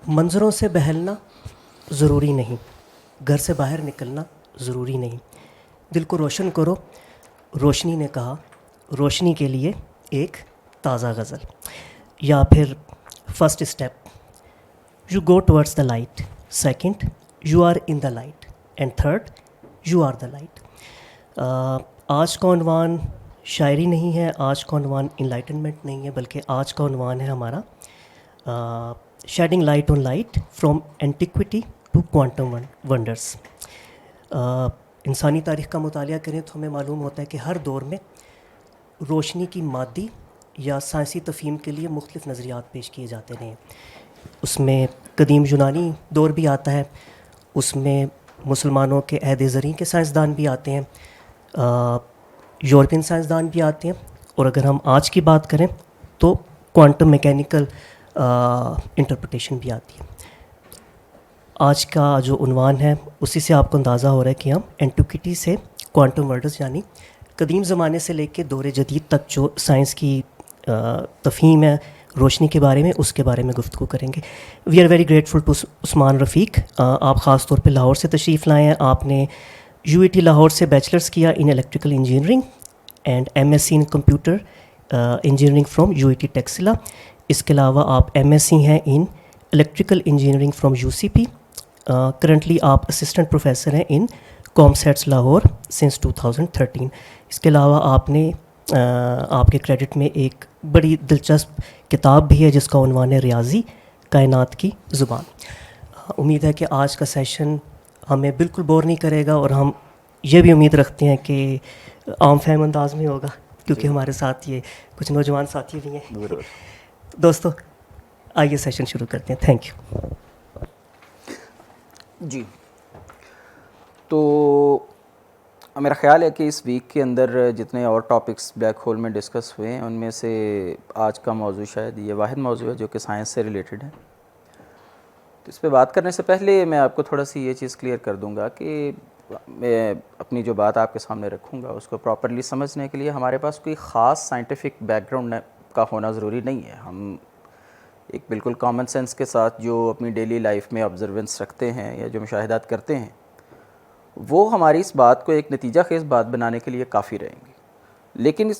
मंज़रों से बहलना ज़रूरी नहीं, घर से बाहर निकलना ज़रूरी नहीं। दिल को रोशन करो, रोशनी ने कहा, रोशनी के लिए एक ताज़ा गज़ल। या फिर first step, you go towards the light. Second, you are in the light. And third, you are the light. आज का उन्वान शायरी नहीं है, आज का उन्वान इनलाइटनमेंट नहीं है, बल्कि आज का उन्वान है हमारा shedding light on light from antiquity to quantum wonders. इंसानी तारीख़ का मुतालिया करें तो हमें मालूम होता है कि हर दौर में रोशनी की मादी या साइंसी तफ़हीम के लिए मुख्तलिफ़ नज़रियात पेश किए जाते रहे। उसमें कदीम यूनानी दौर भी आता है, उसमें मुसलमानों के अहद ज़री के साइंसदान भी आते हैं, यूरोपियन साइंसदान भी आते हैं, और अगर हम आज की बात करें तो क्वांटम मैकेनिकल इंटरप्रिटेशन भी आती है। आज का जो उन्वान है उसी से आपको अंदाज़ा हो रहा है कि हम एंटिक्विटी से क्वांटम वर्ल्ड्स यानी कदीम ज़माने से लेकर दौर जदीद तक जो साइंस की तफ़हीम है रोशनी के बारे में, उसके बारे में गुफ्तगू करेंगे। We are very grateful to Usman Rafiq, आप ख़ास तौर पे लाहौर से तशरीफ़ लाए हैं। आपने यूईटी लाहौर से बैचलर्स किया in electrical engineering and MSc in computer engineering from UET Taxila. इसके अलावा आप एमएससी हैं in electrical engineering from UCP. Currently आप असिस्टेंट प्रोफेसर हैं इन कॉमसेट्स लाहौर सिंस 2013। इसके अलावा आपने आपके क्रेडिट में एक बड़ी दिलचस्प किताब भी है जिसका उन्वान है रियाजी कायनात की ज़ुबान। उम्मीद है कि आज का सेशन हमें बिल्कुल बोर नहीं करेगा, और हम ये भी उम्मीद रखते हैं कि आम फहम अंदाज में होगा, क्योंकि हमारे साथ ये कुछ नौजवान साथी भी हैं। दोस्तों आइए सेशन शुरू करते हैं। थैंक यू जी। तो मेरा ख़्याल है कि इस वीक के अंदर जितने और टॉपिक्स ब्लैक होल में डिस्कस हुए हैं उनमें से आज का मौजू शायद ये वाहिद मौजू है जो कि साइंस से रिलेटेड है। तो इस पे बात करने से पहले मैं आपको थोड़ा सी ये चीज़ क्लियर कर दूंगा कि मैं अपनी जो बात आपके सामने रखूंगा उसको प्रॉपरली समझने के लिए हमारे पास कोई ख़ास साइंटिफिक बैकग्राउंड का होना ज़रूरी नहीं है। हम एक बिल्कुल कॉमन सेंस के साथ जो अपनी डेली लाइफ में ऑब्जर्वेंस रखते हैं या जो मुशाहिदात करते हैं वो हमारी इस बात को एक नतीजा खेज़ बात बनाने के लिए काफ़ी रहेंगे। लेकिन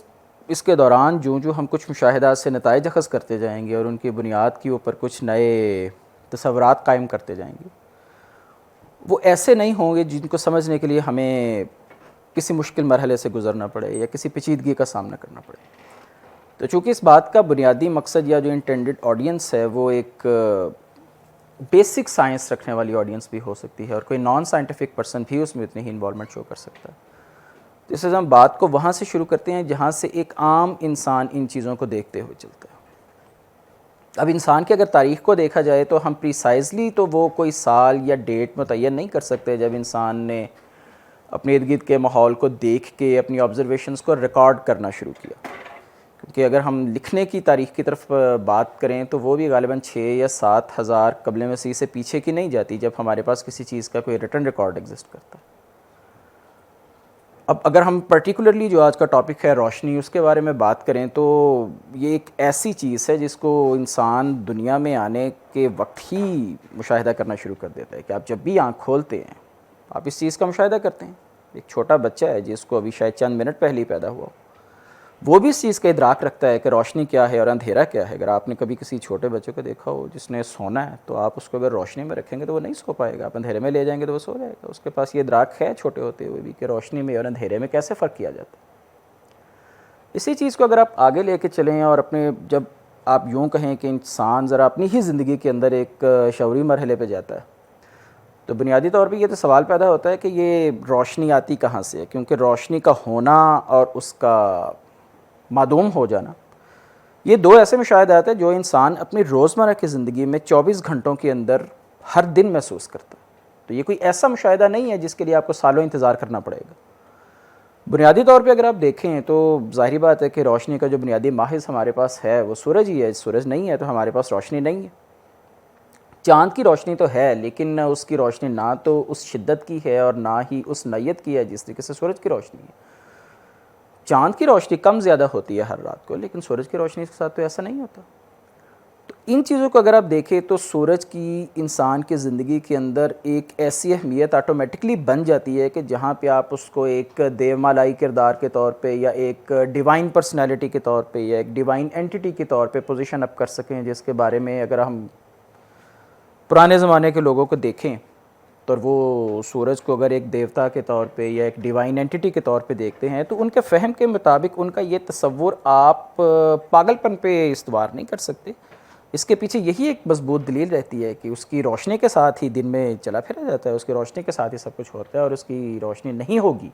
इसके दौरान जो हम कुछ मुशाहिदात से नताइज अख़ज़ करते जाएंगे और उनकी बुनियाद के ऊपर कुछ नए तसव्वुरात कायम करते जाएंगे, वो ऐसे नहीं होंगे जिनको समझने के लिए हमें किसी मुश्किल मरहले से गुज़रना पड़े या किसी पेचीदगी का सामना करना पड़े। तो चूँकि इस बात का बुनियादी मकसद या जो इंटेंडेड ऑडियंस है वो एक बेसिक साइंस रखने वाली ऑडियंस भी हो सकती है और कोई नॉन साइंटिफिक पर्सन भी उसमें इतनी ही इन्वॉल्वमेंट शो कर सकता है। तो इससे हम बात को वहाँ से शुरू करते हैं जहाँ से एक आम इंसान इन चीज़ों को देखते हुए चलता है। अब इंसान की अगर तारीख़ को देखा जाए तो हम प्रिसाइजली तो वो कोई साल या डेट मुतय्यन नहीं कर सकते जब इंसान ने अपने इर्द गिर्द के माहौल को देख के अपनी ऑब्जर्वेशंस को रिकॉर्ड करना शुरू किया, क्योंकि अगर हम लिखने की तारीख़ की तरफ बात करें तो वो भी ग़ालिबन 6 या 7 हज़ार कबल मसीह से पीछे की नहीं जाती जब हमारे पास किसी चीज़ का कोई रिटन रिकॉर्ड एग्जिस्ट करता है। अब अगर हम पर्टिकुलरली जो आज का टॉपिक है रोशनी उसके बारे में बात करें तो ये एक ऐसी चीज़ है जिसको इंसान दुनिया में आने के वक्त ही मुशाहिदा करना शुरू कर देता है कि आप जब भी आँख खोलते हैं आप इस चीज़ का मुशाहिदा करते हैं। एक छोटा बच्चा है जिसको अभी शायद चंद मिनट पहले ही पैदा हुआ, वो भी इस चीज़ का इदराक रखता है कि रोशनी क्या है और अंधेरा क्या है। अगर आपने कभी किसी छोटे बच्चे को देखा हो जिसने सोना है तो आप उसको अगर रोशनी में रखेंगे तो वो नहीं सो पाएगा, आप अंधेरे में ले जाएंगे तो वो सो जाएगा। उसके पास ये इदराक है छोटे होते हुए भी कि रोशनी में और अंधेरे में कैसे फ़र्क किया जाता है। इसी चीज़ को अगर आप आगे लेके चलें और अपने जब आप यूँ कहें कि इंसान ज़रा अपनी ही ज़िंदगी के अंदर एक शऊरी मरहले पर जाता है तो बुनियादी तौर पे ये तो सवाल पैदा होता है कि ये रोशनी आती कहाँ से है, क्योंकि रोशनी का होना और उसका मादूम हो जाना ये दो ऐसे मुशाहिदात हैं जो इंसान अपनी रोज़मर्रा की ज़िंदगी में 24 घंटों के अंदर हर दिन महसूस करता है। तो ये कोई ऐसा मुशाहिदा नहीं है जिसके लिए आपको सालों इंतज़ार करना पड़ेगा। बुनियादी तौर पे अगर आप देखें तो ज़ाहिर बात है कि रोशनी का जो बुनियादी माहिज़ हमारे पास है वो सूरज ही है। सूरज नहीं है तो हमारे पास रोशनी नहीं है। चाँद की रोशनी तो है लेकिन उसकी रोशनी ना तो उस शिद्दत की है और ना ही उस नैयत की है जिस तरीके से सूरज की रोशनी है। चाँद की रोशनी कम ज़्यादा होती है हर रात को, लेकिन सूरज की रोशनी के साथ तो ऐसा नहीं होता। तो इन चीज़ों को अगर आप देखें तो सूरज की इंसान की ज़िंदगी के अंदर एक ऐसी अहमियत ऑटोमेटिकली बन जाती है कि जहाँ पे आप उसको एक देवमालाई किरदार के तौर पे या एक डिवाइन पर्सनालिटी के तौर पे या एक डिवाइन एंटिटी के तौर पे पोजीशन अप कर सकें, जिसके बारे में अगर हम पुराने ज़माने के लोगों को देखें तो वो सूरज को अगर एक देवता के तौर पे या एक डिवाइन एंटिटी के तौर पे देखते हैं तो उनके फ़हम के मुताबिक उनका ये तसव्वुर आप पागलपन पे इस्तवार नहीं कर सकते। इसके पीछे यही एक मजबूत दलील रहती है कि उसकी रोशनी के साथ ही दिन में चला फिरा जाता है, उसकी रोशनी के साथ ही सब कुछ होता है, और उसकी रोशनी नहीं होगी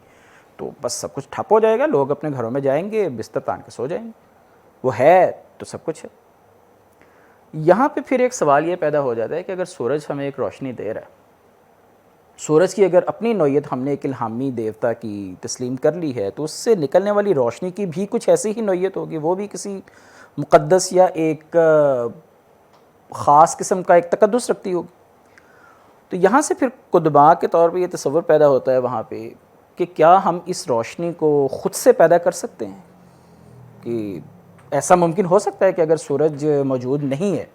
तो बस सब कुछ ठप हो जाएगा, लोग अपने घरों में जाएंगे, बिस्तर तान के सो जाएंगे। वो है तो सब कुछ है। यहाँ पे फिर एक सवाल ये पैदा हो जाता है कि अगर सूरज हमें एक रोशनी दे रहा है, सूरज की अगर अपनी नौयत हमने एक इल्हामी देवता की तस्लीम कर ली है, तो उससे निकलने वाली रोशनी की भी कुछ ऐसी ही नौयत होगी, वो भी किसी मुक़द्दस या एक ख़ास किस्म का एक तकद्दुस रखती होगी। तो यहाँ से फिर कुदबा के तौर पे ये तसव्वुर पैदा होता है वहाँ पे कि क्या हम इस रोशनी को ख़ुद से पैदा कर सकते हैं, कि ऐसा मुमकिन हो सकता है कि अगर सूरज मौजूद नहीं है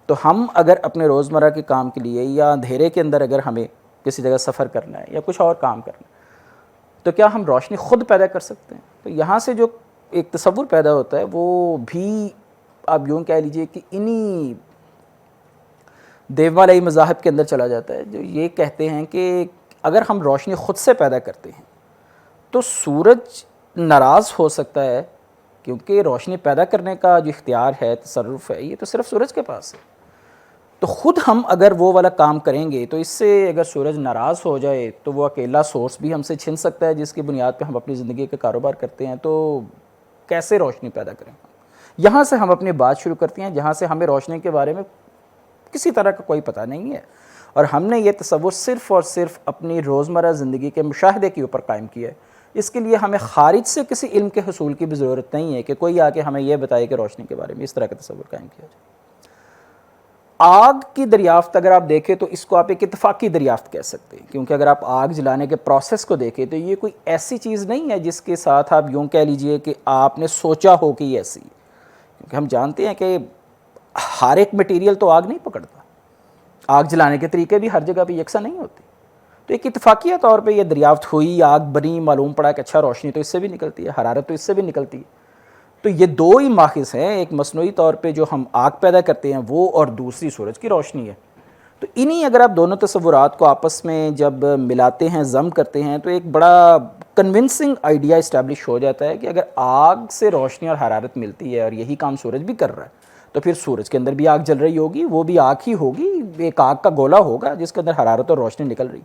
तो हम अगर अपने रोज़मर्रा के काम के लिए या अंधेरे के अंदर अगर हमें किसी जगह सफ़र करना है या कुछ और काम करना है तो क्या हम रोशनी ख़ुद पैदा कर सकते हैं। तो यहाँ से जो एक तसव्वुर पैदा होता है वो भी आप यूँ कह लीजिए कि इन्हीं देवमालाई मज़ाहिब के अंदर चला जाता है, जो ये कहते हैं कि अगर हम रोशनी ख़ुद से पैदा करते हैं तो सूरज नाराज़ हो सकता है, क्योंकि रोशनी पैदा करने का जो इख्तियार है, तसर्रुफ़ है, ये तो सिर्फ़ सूरज के पास है। तो ख़ुद हम अगर वो वाला काम करेंगे तो इससे अगर सूरज नाराज़ हो जाए तो वो अकेला सोर्स भी हमसे छिन सकता है जिसकी बुनियाद पे हम अपनी ज़िंदगी का कारोबार करते हैं। तो कैसे रोशनी पैदा करें, यहाँ से हम अपनी बात शुरू करते हैं, जहाँ से हमें रोशनी के बारे में किसी तरह का कोई पता नहीं है और हमने ये तसव्वुर सिर्फ़ और सिर्फ अपनी रोज़मर्रा ज़िंदगी के मुशाहदे के ऊपर कायम किया है। इसके लिए हमें ख़ारिज से किसी इल्म के हसूल की भी ज़रूरत नहीं है कि कोई आके हमें यह बताए कि रोशनी के बारे में इस तरह का तसव्वुर कायम किया जाए। आग की दरियाफ्त अगर आप देखें तो इसको आप एक इत्तफ़ाक़ी दरियाफ्त कह सकते हैं, क्योंकि अगर आप आग जलाने के प्रोसेस को देखें तो ये कोई ऐसी चीज़ नहीं है जिसके साथ आप यूँ कह लीजिए कि आपने सोचा हो कि ऐसी, क्योंकि हम जानते हैं कि हर एक मटेरियल तो आग नहीं पकड़ता, आग जलाने के तरीके भी हर जगह पे यकसा नहीं होते। तो एक इत्तफ़ाक़िया तौर पे ये दरियाफ्त हुई, आग बनी, मालूम पड़ा कि अच्छा रोशनी तो इससे भी निकलती है, हरारत तो इससे भी निकलती है। तो ये दो ही माखिज़ हैं, एक मसनूई तौर पे जो हम आग पैदा करते हैं वो, और दूसरी सूरज की रोशनी है। तो इन्हीं अगर आप दोनों तसव्वुरात को आपस में जब मिलाते हैं, ज़म करते हैं, तो एक बड़ा कन्विंसिंग आइडिया इस्टेब्लिश हो जाता है कि अगर आग से रोशनी और हरारत मिलती है और यही काम सूरज भी कर रहा है तो फिर सूरज के अंदर भी आग जल रही होगी, वो भी आग ही होगी, एक आग का गोला होगा जिसके अंदर हरारत और रोशनी निकल रही।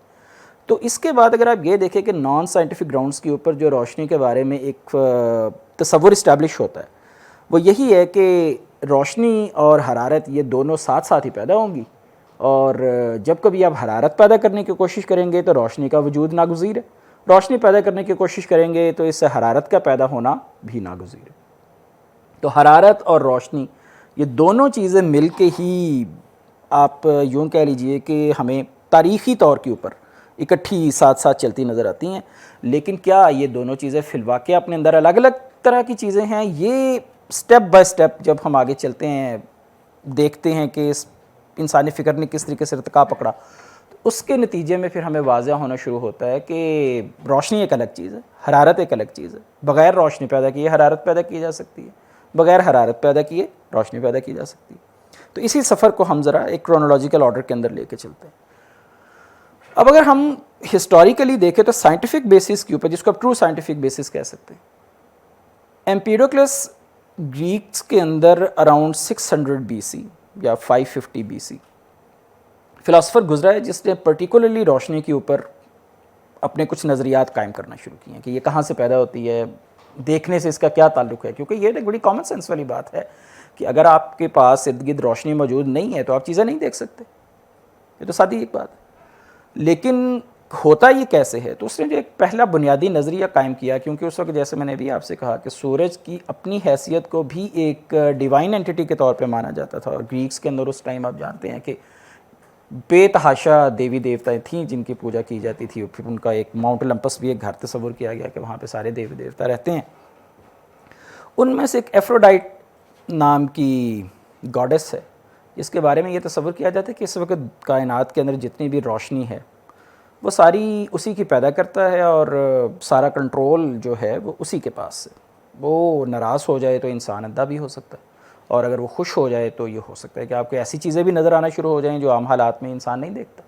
तो इसके बाद अगर आप ये देखें कि नॉन साइंटिफिक ग्राउंड्स के ऊपर जो रोशनी के बारे में एक तसव्वुर इस्टेब्लिश होता है वो यही है कि रोशनी और हरारत ये दोनों साथ साथ ही पैदा होंगी, और जब कभी आप हरारत पैदा करने की कोशिश करेंगे तो रोशनी का वजूद नागुज़ीर है, रोशनी पैदा करने की कोशिश करेंगे तो इससे हरारत का पैदा होना भी नागुज़ीर है। तो हरारत और रोशनी ये दोनों चीज़ें मिल के ही आप यूँ कह लीजिए कि हमें तारीख़ी तौर के ऊपर इकट्ठी साथ साथ चलती नज़र आती हैं। लेकिन क्या ये दोनों चीज़ें फ़िलवाक़े अपने अंदर अलग अलग तरह की चीज़ें हैं? ये स्टेप बाय स्टेप जब हम आगे चलते हैं, देखते हैं कि इस इंसानी फ़िक्र ने किस तरीके से इर्तिका पकड़ा, तो उसके नतीजे में फिर हमें वाज़ह होना शुरू होता है कि रोशनी एक अलग चीज़ है, हरारत एक अलग चीज़ है। बग़ैर रोशनी पैदा किए हरारत पैदा की जा सकती है, बग़ैर हरारत पैदा किए रोशनी पैदा की जा सकती है। तो इसी सफ़र को हम ज़रा एक क्रोनोलॉजिकल ऑर्डर के अंदर लेके चलते हैं। अब अगर हम हिस्टोरिकली देखें तो साइंटिफिक बेसिस के ऊपर, जिसको आप ट्रू साइंटिफिक बेसिस कह सकते हैं, एम्पीडोक्लस ग्रीक्स के अंदर अराउंड 600 BC या 550 BC फ़िलासफ़र गुजरा है जिसने पर्टिकुलरली रोशनी के ऊपर अपने कुछ नज़रियात कायम करना शुरू किए हैं कि ये कहाँ से पैदा होती है, देखने से इसका क्या ताल्लुक़ है। क्योंकि ये एक बड़ी कॉमन सेंस वाली बात है कि अगर आपके पास इर्द गिर्द रोशनी मौजूद नहीं है तो आप चीज़ें नहीं देख सकते, ये तो सादी एक बात है। लेकिन होता ये कैसे है? तो उसने जो एक पहला बुनियादी नज़रिया कायम किया, क्योंकि उस वक्त जैसे मैंने भी आपसे कहा कि सूरज की अपनी हैसियत को भी एक डिवाइन एंटिटी के तौर पे माना जाता था, और ग्रीक्स के अंदर उस टाइम आप जानते हैं कि बेतहाशा देवी देवताएं थीं जिनकी पूजा की जाती थी। फिर उनका एक माउंट ओलंपस भी एक घर तस्वुर किया गया कि वहाँ पे सारे देवी देवता रहते हैं। उनमें से एक एफ्रोडाइट नाम की गॉडेस है इसके बारे में ये तसव्वुर किया जाता है कि इस वक्त कायनात के अंदर जितनी भी रोशनी है वो सारी उसी की पैदा करता है और सारा कंट्रोल जो है वो उसी के पास है। वो नाराज़ हो जाए तो इंसान अंधा भी हो सकता है, और अगर वो खुश हो जाए तो ये हो सकता है कि आपको ऐसी चीज़ें भी नज़र आना शुरू हो जाएं जो आम हालात में इंसान नहीं देखता।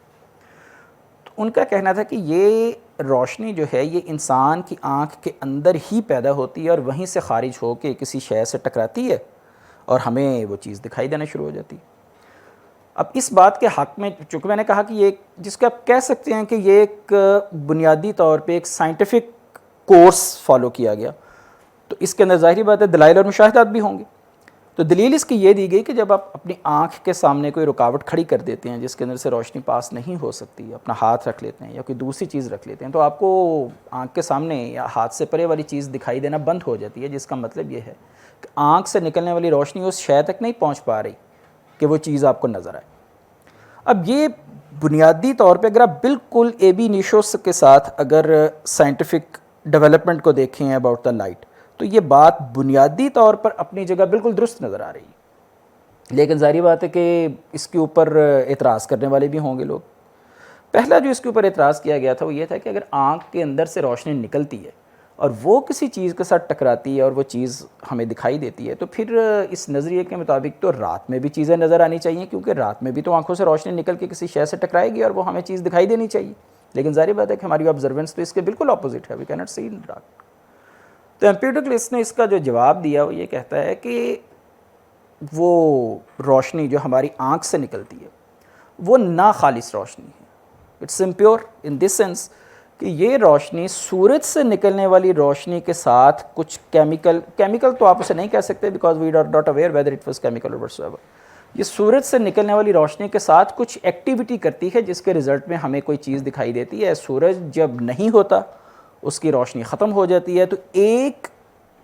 तो उनका कहना था कि ये रोशनी जो है ये इंसान की आँख के अंदर ही पैदा होती है और वहीं से ख़ारिज हो के किसी शय से टकराती है और हमें वो चीज़ दिखाई देना शुरू हो जाती है। अब इस बात के हक़ में, चूँकि मैंने कहा कि ये जिसको आप कह सकते हैं कि ये एक बुनियादी तौर पे एक साइंटिफिक कोर्स फॉलो किया गया, तो इसके अंदर ज़ाहिर बात है दलाइल और मुशाहिदात भी होंगे। तो दलील इसकी ये दी गई कि जब आप अपनी आँख के सामने कोई रुकावट खड़ी कर देते हैं जिसके अंदर से रोशनी पास नहीं हो सकती, अपना हाथ रख लेते हैं या कोई दूसरी चीज़ रख लेते हैं, तो आपको आँख के सामने या हाथ से परे वाली चीज़ दिखाई देना बंद हो जाती है, जिसका मतलब ये है कि आँख से निकलने वाली रोशनी उस शय तक नहीं पहुँच पा रही कि वो चीज़ आपको नज़र आए। अब ये बुनियादी तौर पे अगर आप बिल्कुल एबी इनिशियो के साथ अगर साइंटिफिक डेवलपमेंट को देखें अबाउट द लाइट, तो ये बात बुनियादी तौर पर अपनी जगह बिल्कुल दुरुस्त नज़र आ रही है। लेकिन ज़ाहिर बात है कि इसके ऊपर एतराज़ करने वाले भी होंगे लोग। पहला जो इसके ऊपर एतराज़ किया गया था वो ये था कि अगर आँख के अंदर से रोशनी निकलती है और वो किसी चीज़ के साथ टकराती है और वो चीज़ हमें दिखाई देती है, तो फिर इस नज़रिए के मुताबिक तो रात में भी चीज़ें नज़र आनी चाहिए, क्योंकि रात में भी तो आंखों से रोशनी निकल के किसी शय से टकराएगी और वो हमें चीज़ दिखाई देनी चाहिए। लेकिन ज़ाहिर बात है कि हमारी ऑब्जर्वेंस तो इसके बिल्कुल अपोजिट है, वी कैन नॉट सी इन रात। तो एम्पिडोक्लिस ने इसका जो जवाब दिया वो ये कहता है कि वो रोशनी जो हमारी आँख से निकलती है वो ना खालिस रोशनी है, it's impure in this sense कि ये रोशनी सूरज से निकलने वाली रोशनी के साथ कुछ केमिकल तो आप उसे नहीं कह सकते because we are not aware whether it was chemical और व्हाटसोएवर। ये सूरज से निकलने वाली रोशनी के साथ कुछ एक्टिविटी करती है जिसके रिज़ल्ट में हमें कोई चीज़ दिखाई देती है। सूरज जब नहीं होता उसकी रोशनी ख़त्म हो जाती है, तो एक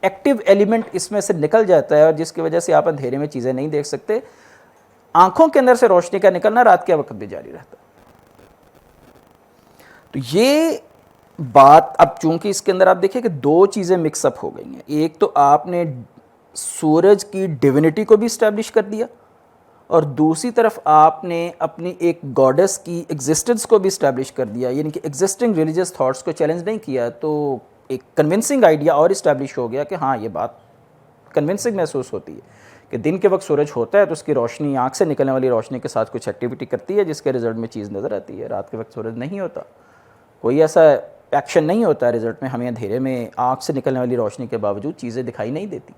एक्टिव एलिमेंट इसमें से निकल जाता है और जिसकी वजह से आप अंधेरे में चीज़ें नहीं देख सकते। आँखों के अंदर से रोशनी का निकलना रात के वक्त भी जारी रहता है। तो ये बात अब चूंकि इसके अंदर आप देखिए कि दो चीज़ें मिक्सअप हो गई हैं। एक तो आपने सूरज की डिविनिटी को भी इस्टेब्लिश कर दिया और दूसरी तरफ आपने अपनी एक गॉडेस की एग्जिस्टेंस को भी इस्टेब्लिश कर दिया, यानी कि एग्जिस्टिंग रिलीजियस थॉट्स को चैलेंज नहीं किया। तो एक कन्विंसिंग आइडिया और इस्टेब्लिश हो गया कि हाँ, ये बात कन्विंसिंग महसूस होती है कि दिन के वक्त सूरज होता है तो उसकी रोशनी आँख से निकलने वाली रोशनी के साथ कुछ एक्टिविटी करती है जिसके रिजल्ट में चीज़ नज़र आती है। रात के वक्त सूरज नहीं होता, कोई ऐसा एक्शन नहीं होता, रिजल्ट में हमें अंधेरे में आँख से निकलने वाली रोशनी के बावजूद चीज़ें दिखाई नहीं देती।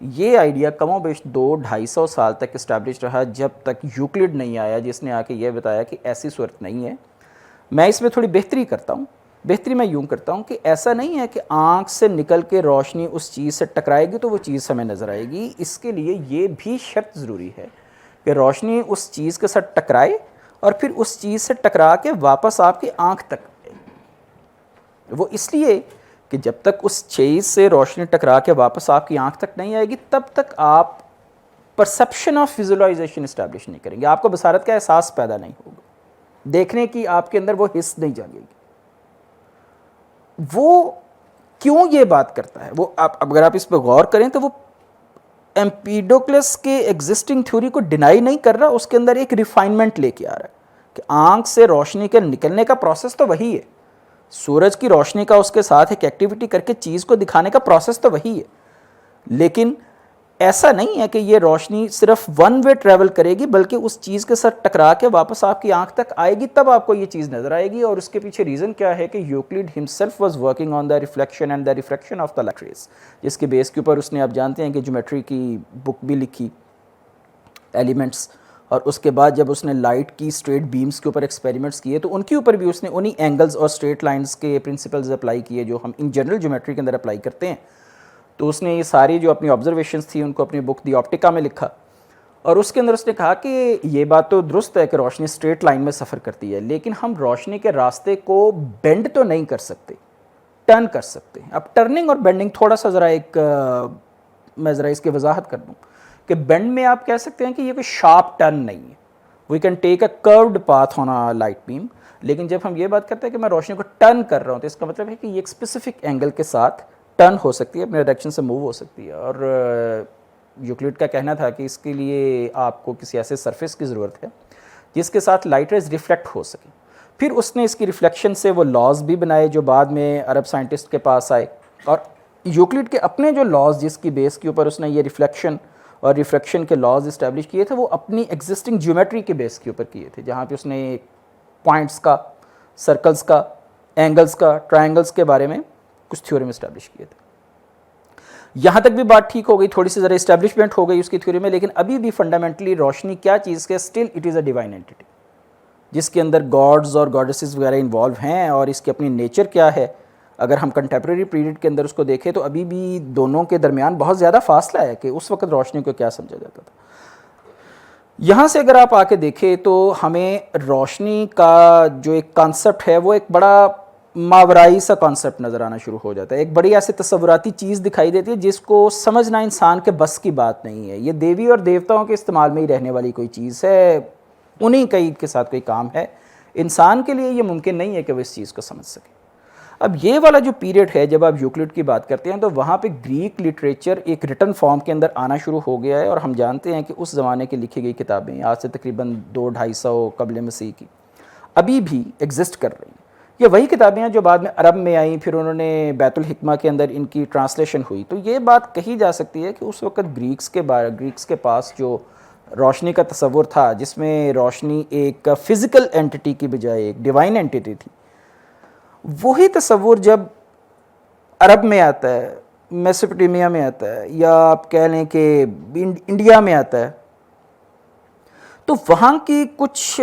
ये आइडिया कमोबेश 200-250 साल तक इस्टेब्लिश रहा, जब तक यूक्लिड नहीं आया जिसने आके ये बताया कि ऐसी सूरत नहीं है। मैं इसमें थोड़ी बेहतरी करता हूँ। बेहतरी मैं यूँ करता हूँ कि ऐसा नहीं है कि आँख से निकल के रोशनी उस चीज़ से टकराएगी तो वो चीज़ हमें नज़र आएगी। इसके लिए ये भी शर्त ज़रूरी है कि रोशनी उस चीज़ के साथ टकराए और फिर उस चीज़ से टकरा के वापस आपकी आँख तक। वो इसलिए कि जब तक उस चीज़ से रोशनी टकरा के वापस आपकी आंख तक नहीं आएगी तब तक आप परसेप्शन ऑफ विजुअलाइजेशन इस्टेब्लिश नहीं करेंगे, आपको बसारत का एहसास पैदा नहीं होगा, देखने की आपके अंदर वो हिस्स नहीं जागेगी। वो क्यों ये बात करता है, वो आप अगर आप इस पर गौर करें तो वो एम्पीडोक्लस के एग्जिस्टिंग थ्योरी को डिनाई नहीं कर रहा, उसके अंदर एक रिफाइनमेंट लेके आ रहा है कि आंख से रोशनी के निकलने का प्रोसेस तो वही है, सूरज की रोशनी का उसके साथ एक एक्टिविटी करके चीज़ को दिखाने का प्रोसेस तो वही है, लेकिन ऐसा नहीं है कि ये रोशनी सिर्फ वन वे ट्रैवल करेगी बल्कि उस चीज़ के साथ टकरा के वापस आपकी आंख तक आएगी, तब आपको ये चीज़ नज़र आएगी। और उसके पीछे रीज़न क्या है कि Euclid himself was working on the reflection and the refraction of the light rays, जिसके बेस के ऊपर उसने, आप जानते हैं कि ज्योमेट्री की बुक भी लिखी, एलिमेंट्स, और उसके बाद जब उसने लाइट की स्ट्रेट बीम्स के ऊपर एक्सपेरिमेंट्स किए तो उनके ऊपर भी उसने उन्हीं एंगल्स और स्ट्रेट लाइंस के प्रिंसिपल्स अप्लाई किए जो हम इन जनरल ज्योमेट्री के अंदर अप्लाई करते हैं। तो उसने ये सारी जो अपनी ऑब्जर्वेशंस थी उनको अपनी बुक दी ऑप्टिका में लिखा, और उसके अंदर उसने कहा कि ये बात तो दुरुस्त है कि रोशनी स्ट्रेट लाइन में सफ़र करती है, लेकिन हम रोशनी के रास्ते को बेंड तो नहीं कर सकते, टर्न कर सकते हैं। अब टर्निंग और बेंडिंग थोड़ा सा ज़रा मैं ज़रा इसकी वजाहत कर दूँ कि बेंड में आप कह सकते हैं कि ये कोई शार्प टर्न नहीं है, we can take a curved path on a light beam, लेकिन जब हम ये बात करते हैं कि मैं रोशनी को टर्न कर रहा हूँ तो इसका मतलब है कि ये एक स्पेसिफिक एंगल के साथ टर्न हो सकती है, अपने डायरेक्शन से मूव हो सकती है। और यूक्लिड का कहना था कि इसके लिए आपको किसी ऐसे सरफेस की ज़रूरत है जिसके साथ लाइट रेज रिफ्लेक्ट हो सके। फिर उसने इसकी रिफ्लेक्शन से वो लॉज भी बनाए जो बाद में अरब साइंटिस्ट के पास आए, और यूक्लिड के अपने जो लॉज जिसकी बेस के ऊपर उसने ये रिफ्लेक्शन और रिफ्रैक्शन के लॉज इस्टेब्लिश किए थे वो अपनी एग्जिस्टिंग ज्योमेट्री के बेस के ऊपर किए थे, जहाँ पे उसने पॉइंट्स का, सर्कल्स का, एंगल्स का, ट्रायंगल्स के बारे में कुछ थ्योरम इस्टेब्लिश किए थे। यहाँ तक भी बात ठीक हो गई, थोड़ी सी ज़रा इस्टेब्लिशमेंट हो गई उसकी थ्योरी में, लेकिन अभी भी फंडामेंटली रोशनी क्या चीज़ है, still it is a divine entity जिसके अंदर गॉड्स और गॉडेसेस वगैरह इन्वॉल्व हैं, और इसकी अपनी नेचर क्या है। अगर हम कंटेम्प्रेरी पीरियड के अंदर उसको देखें तो अभी भी दोनों के दरमियान बहुत ज़्यादा फासला है कि उस वक्त रोशनी को क्या समझा जाता था। यहाँ से अगर आप आके देखें तो हमें रोशनी का जो एक कॉन्सेप्ट है वो एक बड़ा मावराई सा कॉन्सेप्ट नज़र आना शुरू हो जाता है, एक बड़ी ऐसी तस्वुराती चीज़ दिखाई देती है जिसको समझना इंसान के बस की बात नहीं है। ये देवी और देवताओं के इस्तेमाल में ही रहने वाली कोई चीज़ है, उन्हीं कई के साथ कोई काम है, इंसान के लिए ये मुमकिन नहीं है कि वो इस चीज़ को समझ सके। अब ये वाला जो पीरियड है जब आप यूक्लिड की बात करते हैं तो वहाँ पे ग्रीक लिटरेचर एक रिटन फॉर्म के अंदर आना शुरू हो गया है, और हम जानते हैं कि उस ज़माने की लिखी गई किताबें आज से तकरीबन 200-250 कबल मसीह की अभी भी एग्जिस्ट कर रही हैं। ये वही किताबें हैं जो बाद में अरब में आई, फिर उन्होंने बैतुल हिकमा के अंदर इनकी ट्रांसलेशन हुई। तो ये बात कही जा सकती है कि उस वक्त ग्रीक्स के पास जो रोशनी का तसव्वुर था जिसमें रोशनी एक फ़िज़िकल एंटिटी की बजाय एक डिवाइन एंटिटी थी, वही तसव्वुर जब अरब में आता है, मेसोपोटामिया में आता है, या आप कह लें कि इंडिया में आता है, तो वहाँ की कुछ,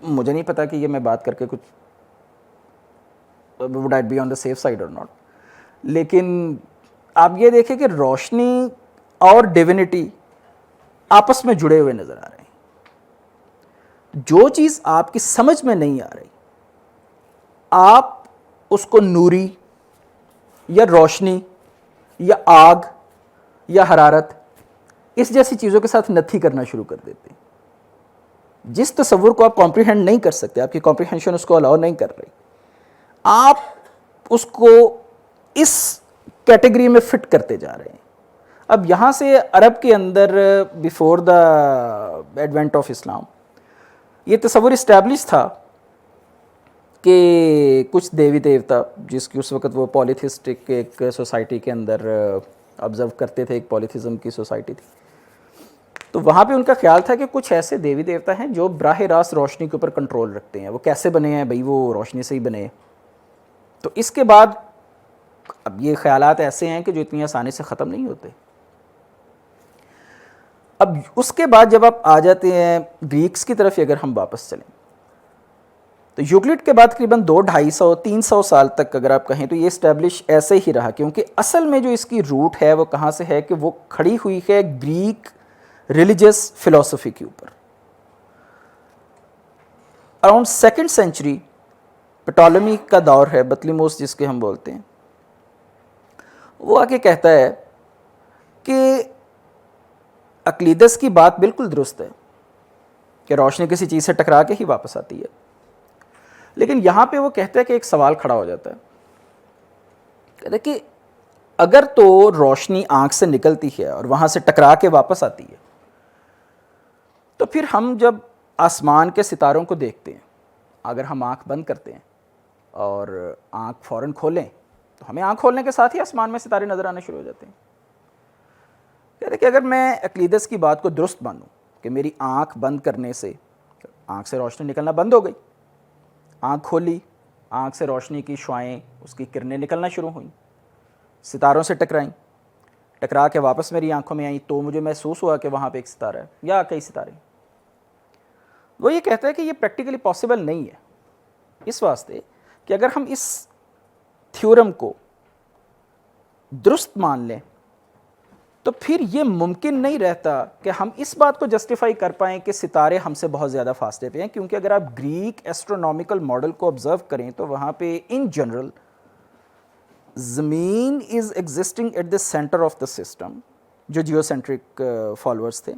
मुझे नहीं पता कि ये मैं बात करके कुछ would I be on the safe side और नॉट, लेकिन आप ये देखें कि रोशनी और डिविनिटी आपस में जुड़े हुए नज़र आ रहे हैं। जो चीज़ आपकी समझ में नहीं आ रही, आप उसको नूरी या रोशनी या आग या हरारत इस जैसी चीज़ों के साथ नथी करना शुरू कर देते हैं। जिस तसव्वुर को आप कॉम्प्रिहेंड नहीं कर सकते, आपकी कॉम्प्रिहेंशन उसको अलाउ नहीं कर रही, आप उसको इस कैटेगरी में फिट करते जा रहे हैं। अब यहाँ से अरब के अंदर before the advent of Islam ये तसव्वुर इस्टेब्लिश था कि कुछ देवी देवता, जिसकी उस वक़्त वो पॉलीथिस्टिक एक सोसाइटी के अंदर ऑब्ज़र्व करते थे, एक पॉलीथिज़म की सोसाइटी थी, तो वहाँ पे उनका ख्याल था कि कुछ ऐसे देवी देवता हैं जो बराह रास्त रोशनी के ऊपर कंट्रोल रखते हैं। वो कैसे बने हैं भाई, वो रोशनी से ही बने। तो इसके बाद अब ये ख्यालात ऐसे हैं कि जो इतनी आसानी से ख़त्म नहीं होते। अब उसके बाद जब आप आ जाते हैं ग्रीक्स की तरफ, अगर हम वापस चलें तो यूक्लिड के बाद तकरीबन 200-250-300 साल तक अगर आप कहें तो ये इस्टेब्लिश ऐसे ही रहा, क्योंकि असल में जो इसकी रूट है वो कहाँ से है कि वो खड़ी हुई है ग्रीक रिलीजियस फिलॉसफी के ऊपर। अराउंड 2nd सेंचुरी पटोलेमी का दौर है, बतलीमोस जिसके हम बोलते हैं, वो आके कहता है कि अक्लीदस की बात बिल्कुल दुरुस्त है कि रोशनी किसी चीज़ से टकरा के ही वापस आती है, लेकिन यहाँ पे वो कहता है कि एक सवाल खड़ा हो जाता है। कहते कि अगर तो रोशनी आँख से निकलती है और वहाँ से टकरा के वापस आती है, तो फिर हम जब आसमान के सितारों को देखते हैं, अगर हम आँख बंद करते हैं और आँख फ़ौरन खोलें तो हमें आँख खोलने के साथ ही आसमान में सितारे नज़र आने शुरू हो जाते हैं। कहते कि अगर मैं अक्लीदस की बात को दुरुस्त मानूं कि मेरी आँख बंद करने से आँख से रोशनी निकलना बंद हो गई, आँख खोली, आँख से रोशनी की शुआएँ, उसकी किरणें निकलना शुरू हुई, सितारों से टकराईं, टकरा के वापस मेरी आंखों में आई, तो मुझे महसूस हुआ कि वहाँ पे एक सितारा है या कई सितारे। वो ये कहता है कि ये प्रैक्टिकली पॉसिबल नहीं है, इस वास्ते कि अगर हम इस थ्योरम को दुरुस्त मान लें तो फिर ये मुमकिन नहीं रहता कि हम इस बात को जस्टिफाई कर पाएँ कि सितारे हमसे बहुत ज़्यादा फासले पे हैं, क्योंकि अगर आप ग्रीक एस्ट्रोनॉमिकल मॉडल को ऑब्ज़र्व करें तो वहाँ पे इन जनरल ज़मीन is existing at the centre of the system. जो जियोसेंट्रिक फॉलोअर्स थे,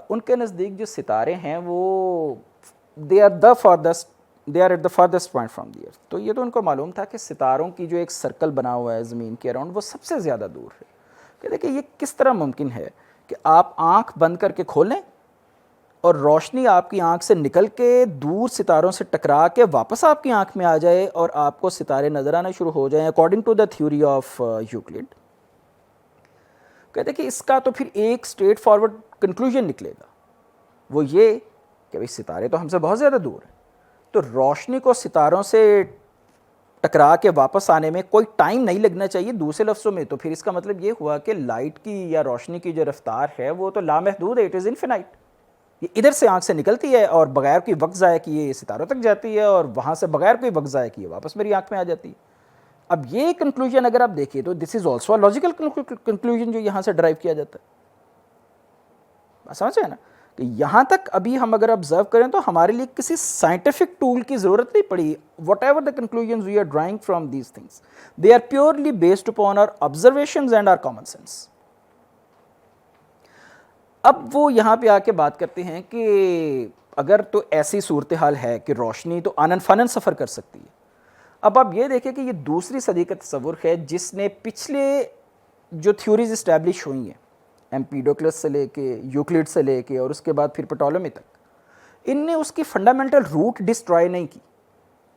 उनके नज़दीक जो सितारे हैं वो they are at the farthest point from the earth. तो ये तो उनको मालूम था कि सितारों की जो एक सर्कल बना हुआ है ज़मीन के अराउंड, वो सबसे ज़्यादा दूर है। कहते कि ये किस तरह मुमकिन है कि आप आंख बंद करके खोलें और रोशनी आपकी आंख से निकल के दूर सितारों से टकरा के वापस आपकी आंख में आ जाए और आपको सितारे नजर आना शुरू हो जाएं according to the theory of Euclid. कहते कि इसका तो फिर एक स्ट्रेट फॉरवर्ड कंक्लूजन निकलेगा, वो ये कि भाई सितारे तो हमसे बहुत ज़्यादा दूर हैं, तो रोशनी को सितारों से टकरा के वापस आने में कोई टाइम नहीं लगना चाहिए। दूसरे लफ्ज़ों में तो फिर इसका मतलब ये हुआ कि लाइट की या रोशनी की जो रफ्तार है वो तो लामहदूद है, इट इज़ इनफिनाइट। ये इधर से आंख से निकलती है और बगैर कोई वक्त ज़ाया किए ये सितारों तक जाती है और वहाँ से बगैर कोई वक्त ज़ाया किए वापस मेरी आंख में आ जाती है। अब ये कंक्लूजन अगर आप देखिए तो this is also a logical conclusion जो यहाँ से ड्राइव किया जाता है। समझ है ना कि यहाँ तक अभी हम अगर ऑब्जर्व करें तो हमारे लिए किसी साइंटिफिक टूल की ज़रूरत नहीं पड़ी। Whatever the conclusions we are drawing from these things they are purely based upon our observations and our common sense. अब वो यहाँ पे आके बात करते हैं कि अगर तो ऐसी सूरत हाल है कि रोशनी तो आनन फानन सफ़र कर सकती है। अब आप ये देखें कि ये दूसरी सदी का तस्वुर है जिसने पिछले जो थ्योरीज इस्टेब्लिश हुई हैं एम्पीडोक्लस से लेके यूक्लिड से लेके और उसके बाद फिर टोलेमी तक, इनने उसकी फंडामेंटल रूट डिस्ट्रॉय नहीं की।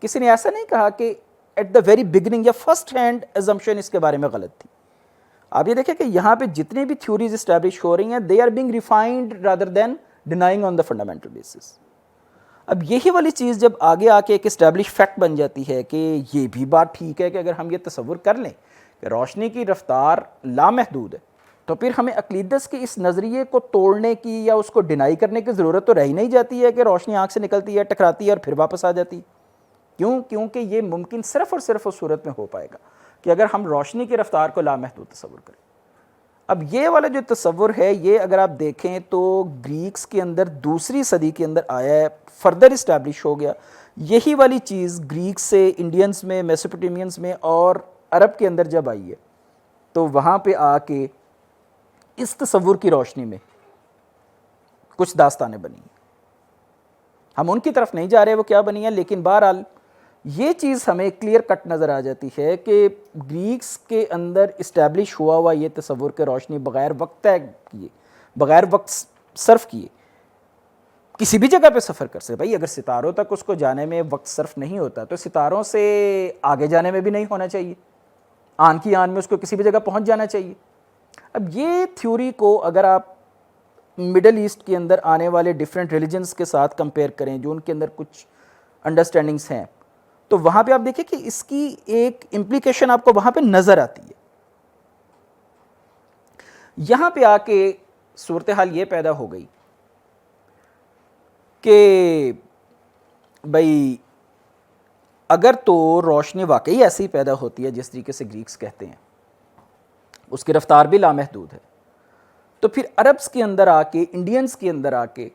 किसी ने ऐसा नहीं कहा कि एट द वेरी बिगिनिंग या फर्स्ट हैंड एजम्पशन इसके बारे में गलत थी। आप ये देखें कि यहाँ पे जितनी भी थ्योरीज इस्टेब्लिश हो रही हैं they are being refined rather than denying on the fundamental basis. अब यही वाली चीज़ जब आगे आके एक इस्टेब्लिश फैक्ट बन जाती है कि ये भी बात ठीक है कि अगर हम ये तसव्वुर कर लें कि रोशनी की रफ्तार लामहदूद है, तो फिर हमें अक़ीदत के इस नज़रिए को तोड़ने की या उसको डिनाई करने की ज़रूरत तो रही नहीं जाती है कि रोशनी आँख से निकलती है, टकराती है और फिर वापस आ जाती है। क्यों? क्योंकि ये मुमकिन सिर्फ़ और सिर्फ उस सूरत में हो पाएगा कि अगर हम रोशनी की रफ्तार को लामहदूद तसव्वुर करें। अब ये वाला जो तसव्वुर है ये अगर आप देखें तो ग्रीक्स के अंदर दूसरी सदी के अंदर आया है, फर्दर इस्टेब्लिश हो गया। यही वाली चीज़ ग्रीक्स से इंडियंस में, मेसोपोटामियंस में और अरब के अंदर जब आई है तो वहाँ पे आके इस तसव्वुर की रोशनी में कुछ दास्तानें बनी। हम उनकी तरफ नहीं जा रहे वो क्या बनी है, लेकिन बहरहाल ये चीज़ हमें क्लियर कट नज़र आ जाती है कि ग्रीक्स के अंदर इस्टेब्लिश हुआ हुआ ये तसव्वुर के रोशनी बग़ैर वक्त तय किए, बग़ैर वक्त सर्फ किए किसी भी जगह पे सफ़र कर सकते। भाई अगर सितारों तक उसको जाने में वक्त सर्फ नहीं होता तो सितारों से आगे जाने में भी नहीं होना चाहिए, आन की आन में उसको किसी भी जगह पहुंच जाना चाहिए। अब ये थ्योरी को अगर आप मिडल ईस्ट के अंदर आने वाले डिफरेंट रिलीजन्स के साथ कंपेयर करें जो उनके अंदर कुछ अंडरस्टैंडिंग्स हैं, तो वहाँ पे आप देखिए कि इसकी एक इम्प्लीकेशन आपको वहाँ पे नज़र आती है। यहाँ पे आके सूरत हाल ये पैदा हो गई कि भाई अगर तो रोशनी वाकई ऐसी ही पैदा होती है जिस तरीके से ग्रीक्स कहते हैं, उसकी रफ्तार भी लामहदूद है, तो फिर अरब्स के अंदर आके, इंडियंस के अंदर आके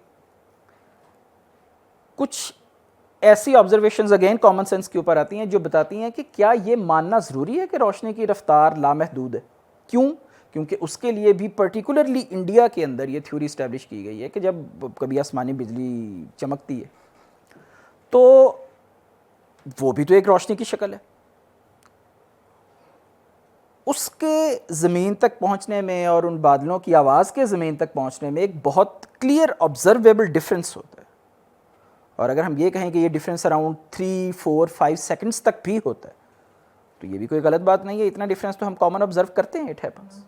कुछ ऐसी ऑब्जर्वेशंस अगेन कॉमन सेंस के ऊपर आती हैं जो बताती हैं कि क्या ये मानना ज़रूरी है कि रोशनी की रफ्तार लामहदूद है। क्यों? क्योंकि उसके लिए भी पर्टिकुलरली इंडिया के अंदर ये थ्योरी इस्टेब्लिश की गई है कि जब कभी आसमानी बिजली चमकती है तो वो भी तो एक रोशनी की शक्ल है, उसके ज़मीन तक पहुंचने में और उन बादलों की आवाज़ के ज़मीन तक पहुंचने में एक बहुत क्लियर ऑब्जर्वेबल डिफरेंस होता है। और अगर हम ये कहें कि ये डिफरेंस अराउंड 3, 4, 5 सेकंड्स तक भी होता है तो ये भी कोई गलत बात नहीं है। इतना डिफरेंस तो हम कॉमन ऑब्जर्व करते हैं, इट हैपन्स।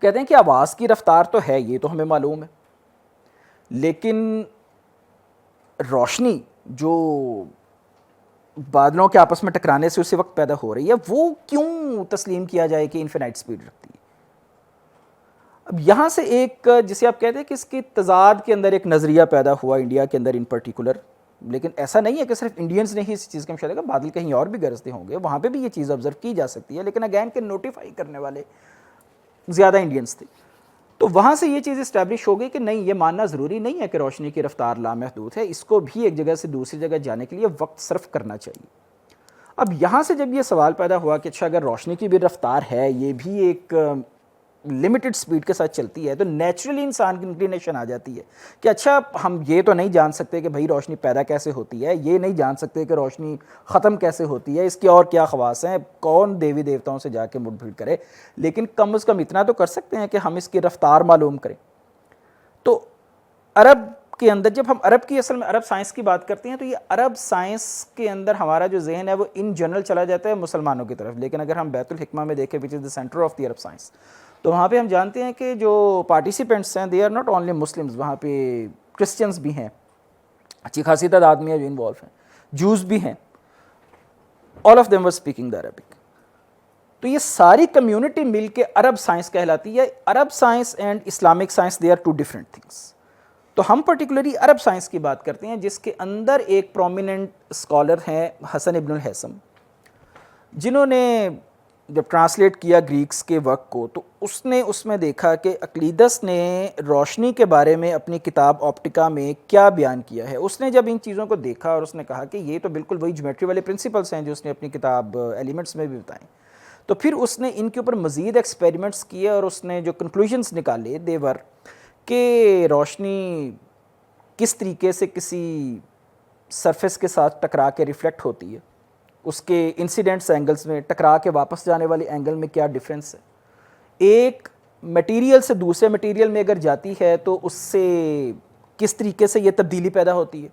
कहते हैं कि आवाज़ की रफ्तार तो है, ये तो हमें मालूम है, लेकिन रोशनी जो बादलों के आपस में टकराने से उसी वक्त पैदा हो रही है वो क्यों तस्लीम किया जाए कि इन्फिनाइट स्पीड रखती है। अब यहाँ से एक जिसे आप कहते हैं कि इसकी तजाद के अंदर एक नज़रिया पैदा हुआ इंडिया के अंदर इन पर्टिकुलर, लेकिन ऐसा नहीं है कि सिर्फ इंडियंस ने ही इस चीज़ का मुशाहिदा किया, बादल कहीं और भी गरजते होंगे, वहाँ पे भी ये चीज़ ऑब्जर्व की जा सकती है, लेकिन अगैन के नोटिफाई करने वाले ज़्यादा इंडियंस थे। तो वहाँ से ये चीज़ इस्टेब्लिश हो गई कि नहीं, ये मानना ज़रूरी नहीं है कि रोशनी की रफ्तार लामहदूद है, इसको भी एक जगह से दूसरी जगह जाने के लिए वक्त सर्फ करना चाहिए। अब यहाँ से जब ये सवाल पैदा हुआ कि अच्छा अगर रोशनी की भी रफ्तार है, ये भी एक लिमिटेड स्पीड के साथ चलती है तो नेचुरली इंसान की इंक्लिनेशन आ जाती है कि अच्छा हम ये तो नहीं जान सकते कि भाई रोशनी पैदा कैसे होती है, ये नहीं जान सकते कि रोशनी ख़त्म कैसे होती है, इसकी और क्या ख़वास हैं, कौन देवी देवताओं से जाके मुठभेड़ करे, लेकिन कम से कम इतना तो कर सकते हैं कि हम इसकी रफ्तार मालूम करें। तो अरब के अंदर जब हम अरब की, असल में अरब साइंस की बात करते हैं तो ये अरब साइंस के अंदर हमारा जो जहन है वो इन जनरल चला जाता है मुसलमानों की तरफ, लेकिन अगर हम बैतुल हिकमा में देखें which is the centre of the Arab science, तो वहाँ पे हम जानते हैं कि जो पार्टिसिपेंट्स हैं they are not only Muslims, वहाँ पे क्रिश्चियंस भी हैं, अच्छी खासी तादाद में है जो इन्वॉल्व हैं, जूस भी हैं, all of them were speaking the Arabic. तो ये सारी कम्युनिटी मिल के अरब साइंस कहलाती है। Arab science and Islamic science they are two different things. तो हम पर्टिकुलरली अरब साइंस की बात करते हैं जिसके अंदर एक प्रोमिनेंट स्कॉलर हैं हसन इब्नुल हैसम, जिन्होंने जब ट्रांसलेट किया ग्रीक्स के वर्क को तो उसने उसमें देखा कि अक्लीदस ने रोशनी के बारे में अपनी किताब ऑप्टिका में क्या बयान किया है। उसने जब इन चीज़ों को देखा और उसने कहा कि ये तो बिल्कुल वही ज्योमेट्री वाले प्रिंसिपल्स हैं जो उसने अपनी किताब एलिमेंट्स में भी बताएं, तो फिर उसने इनके ऊपर मज़ीद एक्सपेरिमेंट्स किए और उसने जो कंक्लूजन्स निकाले देवर कि रोशनी किस तरीके से किसी सरफेस के साथ टकरा के रिफ्लेक्ट होती है, उसके इंसिडेंट्स एंगल्स में टकरा के वापस जाने वाले एंगल में क्या डिफरेंस है, एक मटेरियल से दूसरे मटेरियल में अगर जाती है तो उससे किस तरीके से ये तब्दीली पैदा होती है।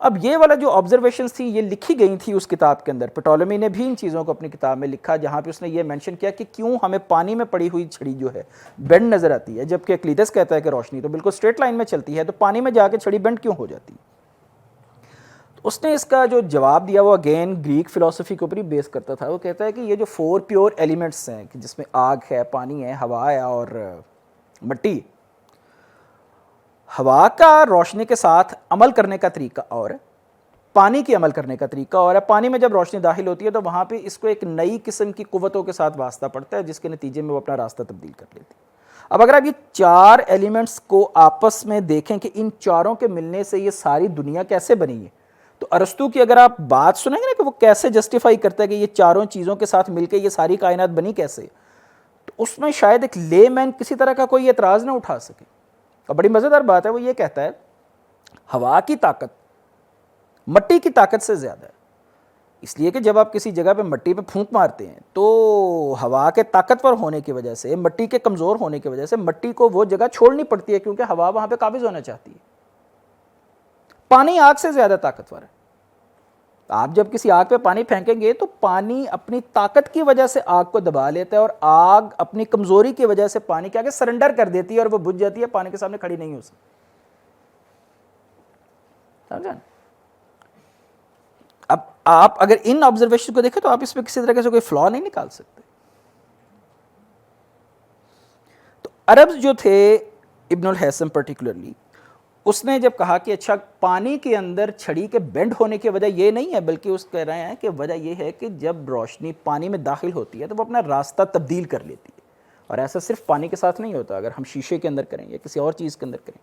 अब ये वाला जो ऑब्जर्वेशंस थी ये लिखी गई थी उस किताब के अंदर। पटोलेमी ने भी इन चीज़ों को अपनी किताब में लिखा जहाँ पे उसने ये मेंशन किया कि क्यों हमें पानी में पड़ी हुई छड़ी जो है बेंड नज़र आती है, जबकि अक्लीदस कहता है कि रोशनी तो बिल्कुल स्ट्रेट लाइन में चलती है, तो पानी में जाके छड़ी बेंड क्यों हो जाती है। तो उसने इसका जो जवाब दिया वो अगेन ग्रीक फिलोसफी के ऊपर ही बेस करता था। वो कहता है कि ये जो 4 प्योर एलिमेंट्स हैं कि जिसमें आग है, पानी है, हवा है और मिट्टी, हवा का रोशनी के साथ अमल करने का तरीका और है, पानी की अमल करने का तरीका और है। पानी में जब रोशनी दाखिल होती है तो वहाँ पे इसको एक नई किस्म की कुव्वतों के साथ वास्ता पड़ता है जिसके नतीजे में वो अपना रास्ता तब्दील कर लेती है। अब अगर आप ये 4 एलिमेंट्स को आपस में देखें कि इन चारों के मिलने से ये सारी दुनिया कैसे बनी है, तो अरस्तु की अगर आप बात सुनेंगे ना कि वो कैसे जस्टिफाई करता है कि ये चारों चीज़ों के साथ मिलकर ये सारी कायनात बनी कैसे, तो उसमें शायद एक लेमैन किसी तरह का कोई एतराज़ ना उठा सके। और बड़ी मज़ेदार बात है, वो ये कहता है हवा की ताकत मट्टी की ताकत से ज़्यादा है, इसलिए कि जब आप किसी जगह पे मट्टी पे फूंक मारते हैं तो हवा के ताकतवर होने की वजह से, मट्टी के कमज़ोर होने की वजह से मट्टी को वो जगह छोड़नी पड़ती है क्योंकि हवा वहाँ पे काबिज़ होना चाहती है। पानी आग से ज़्यादा ताकतवर है। आप जब किसी आग पे पानी फेंकेंगे तो पानी अपनी ताकत की वजह से आग को दबा लेता है और आग अपनी कमज़ोरी की वजह से पानी के आगे सरेंडर कर देती है और वो बुझ जाती है, पानी के सामने खड़ी नहीं हो सकती। समझा? अब आप अगर इन ऑब्जर्वेशन को देखें तो आप इसमें किसी तरह से कोई फ्लॉ नहीं निकाल सकते। तो अरब्स जो थे, इब्नुल हैसम पर्टिकुलरली, उसने जब कहा कि अच्छा पानी के अंदर छड़ी के बेंड होने की वजह ये नहीं है, बल्कि उस कह रहे हैं कि वजह ये है कि जब रोशनी पानी में दाखिल होती है तो वो अपना रास्ता तब्दील कर लेती है। और ऐसा सिर्फ पानी के साथ नहीं होता, अगर हम शीशे के अंदर करें या किसी और चीज़ के अंदर करें,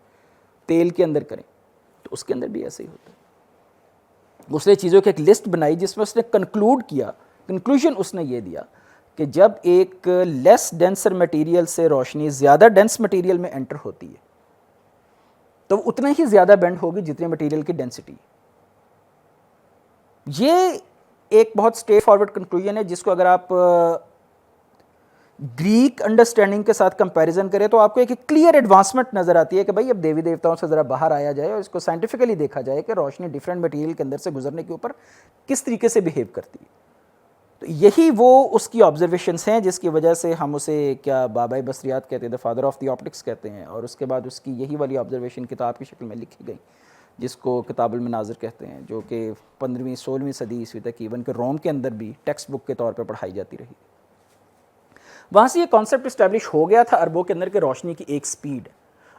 तेल के अंदर करें, तो उसके अंदर भी ऐसे ही होता है। उसने चीज़ों की एक लिस्ट बनाई जिसमें उसने कंक्लूड किया, कंक्लूजन उसने ये दिया कि जब एक लेस डेंसर मटेरियल से रोशनी ज़्यादा डेंस मटेरियल में एंटर होती है तो उतना ही ज़्यादा बेंड होगी जितने मटेरियल की डेंसिटी। ये एक बहुत स्ट्रेट फॉरवर्ड कंक्लूजन है जिसको अगर आप ग्रीक अंडरस्टैंडिंग के साथ कंपैरिजन करें तो आपको एक क्लियर एडवांसमेंट नज़र आती है कि भाई अब देवी देवताओं से ज़रा बाहर आया जाए और इसको साइंटिफिकली देखा जाए कि रोशनी डिफरेंट मटेरियल के अंदर से गुजरने के ऊपर किस तरीके से बिहेव करती है। तो यही वो उसकी ऑब्जर्वेशंस हैं जिसकी वजह से हम उसे क्या बाबाई बसरियात कहते हैं, the father of the optics कहते हैं। और उसके बाद उसकी यही वाली ऑब्जर्वेशन किताब की शक्ल में लिखी गई जिसको किताबुल मनाज़िर कहते हैं, जो कि 15वीं-16वीं सदी ईस्वी तक इवन के रोम के अंदर भी टेक्स्ट बुक के तौर पर पढ़ाई जाती रही। वहाँ से ये कॉन्सेप्ट इस्टेब्लिश हो गया था अरबों के अंदर कि रोशनी की एक स्पीड।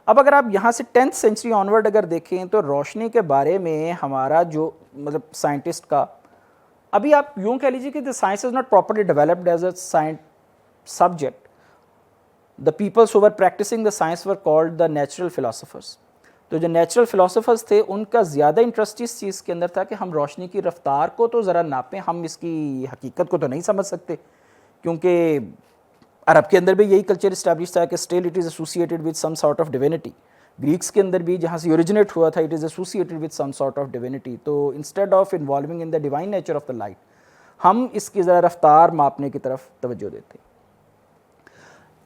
अब अगर आप यहाँ से 10th सेंचुरी ऑनवर्ड अगर देखें तो रोशनी के बारे में हमारा जो मतलब साइंटिस्ट का, अभी आप यूँ कह लीजिए कि the science is not properly developed as a science subject. The peoples who were practising the science were called the natural philosophers. तो जो नेचुरल फिलोसफर्स थे उनका ज़्यादा इंटरेस्ट इस चीज़ के अंदर था कि हम रोशनी की रफ्तार को तो ज़रा नापें, हम इसकी हकीकत को तो नहीं समझ सकते क्योंकि अरब के अंदर भी यही कल्चर इस्टेब्लिश था कि still it is associated with some sort of divinity. Greeks के अंदर भी जहाँ से ओरिजिनेट हुआ था, it is associated with some sort of divinity. तो instead of involving in the divine nature of the light, हम इसकी ज़रा रफ्तार मापने की तरफ तवज्जो देते हैं।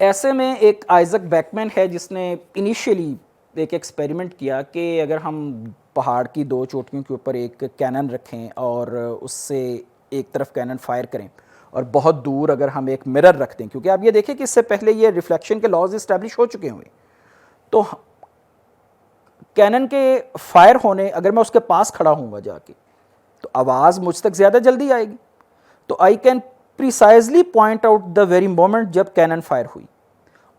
ऐसे में एक आइजक बैकमैन है जिसने इनिशियली एक एक्सपेरिमेंट किया कि अगर हम पहाड़ की दो चोटियों के ऊपर एक कैनन रखें और उससे एक तरफ कैनन फायर करें और बहुत दूर अगर हम एक मिरर रख दें, क्योंकि आप ये देखें कि इससे पहले ये रिफ्लेक्शन के लॉज इस्टेब्लिश हो चुके हुए, तो कैनन के फायर होने अगर मैं उसके पास खड़ा हूँगा जाके तो आवाज़ मुझ तक ज़्यादा जल्दी आएगी। तो आई can precisely point out the very moment जब कैनन फायर हुई,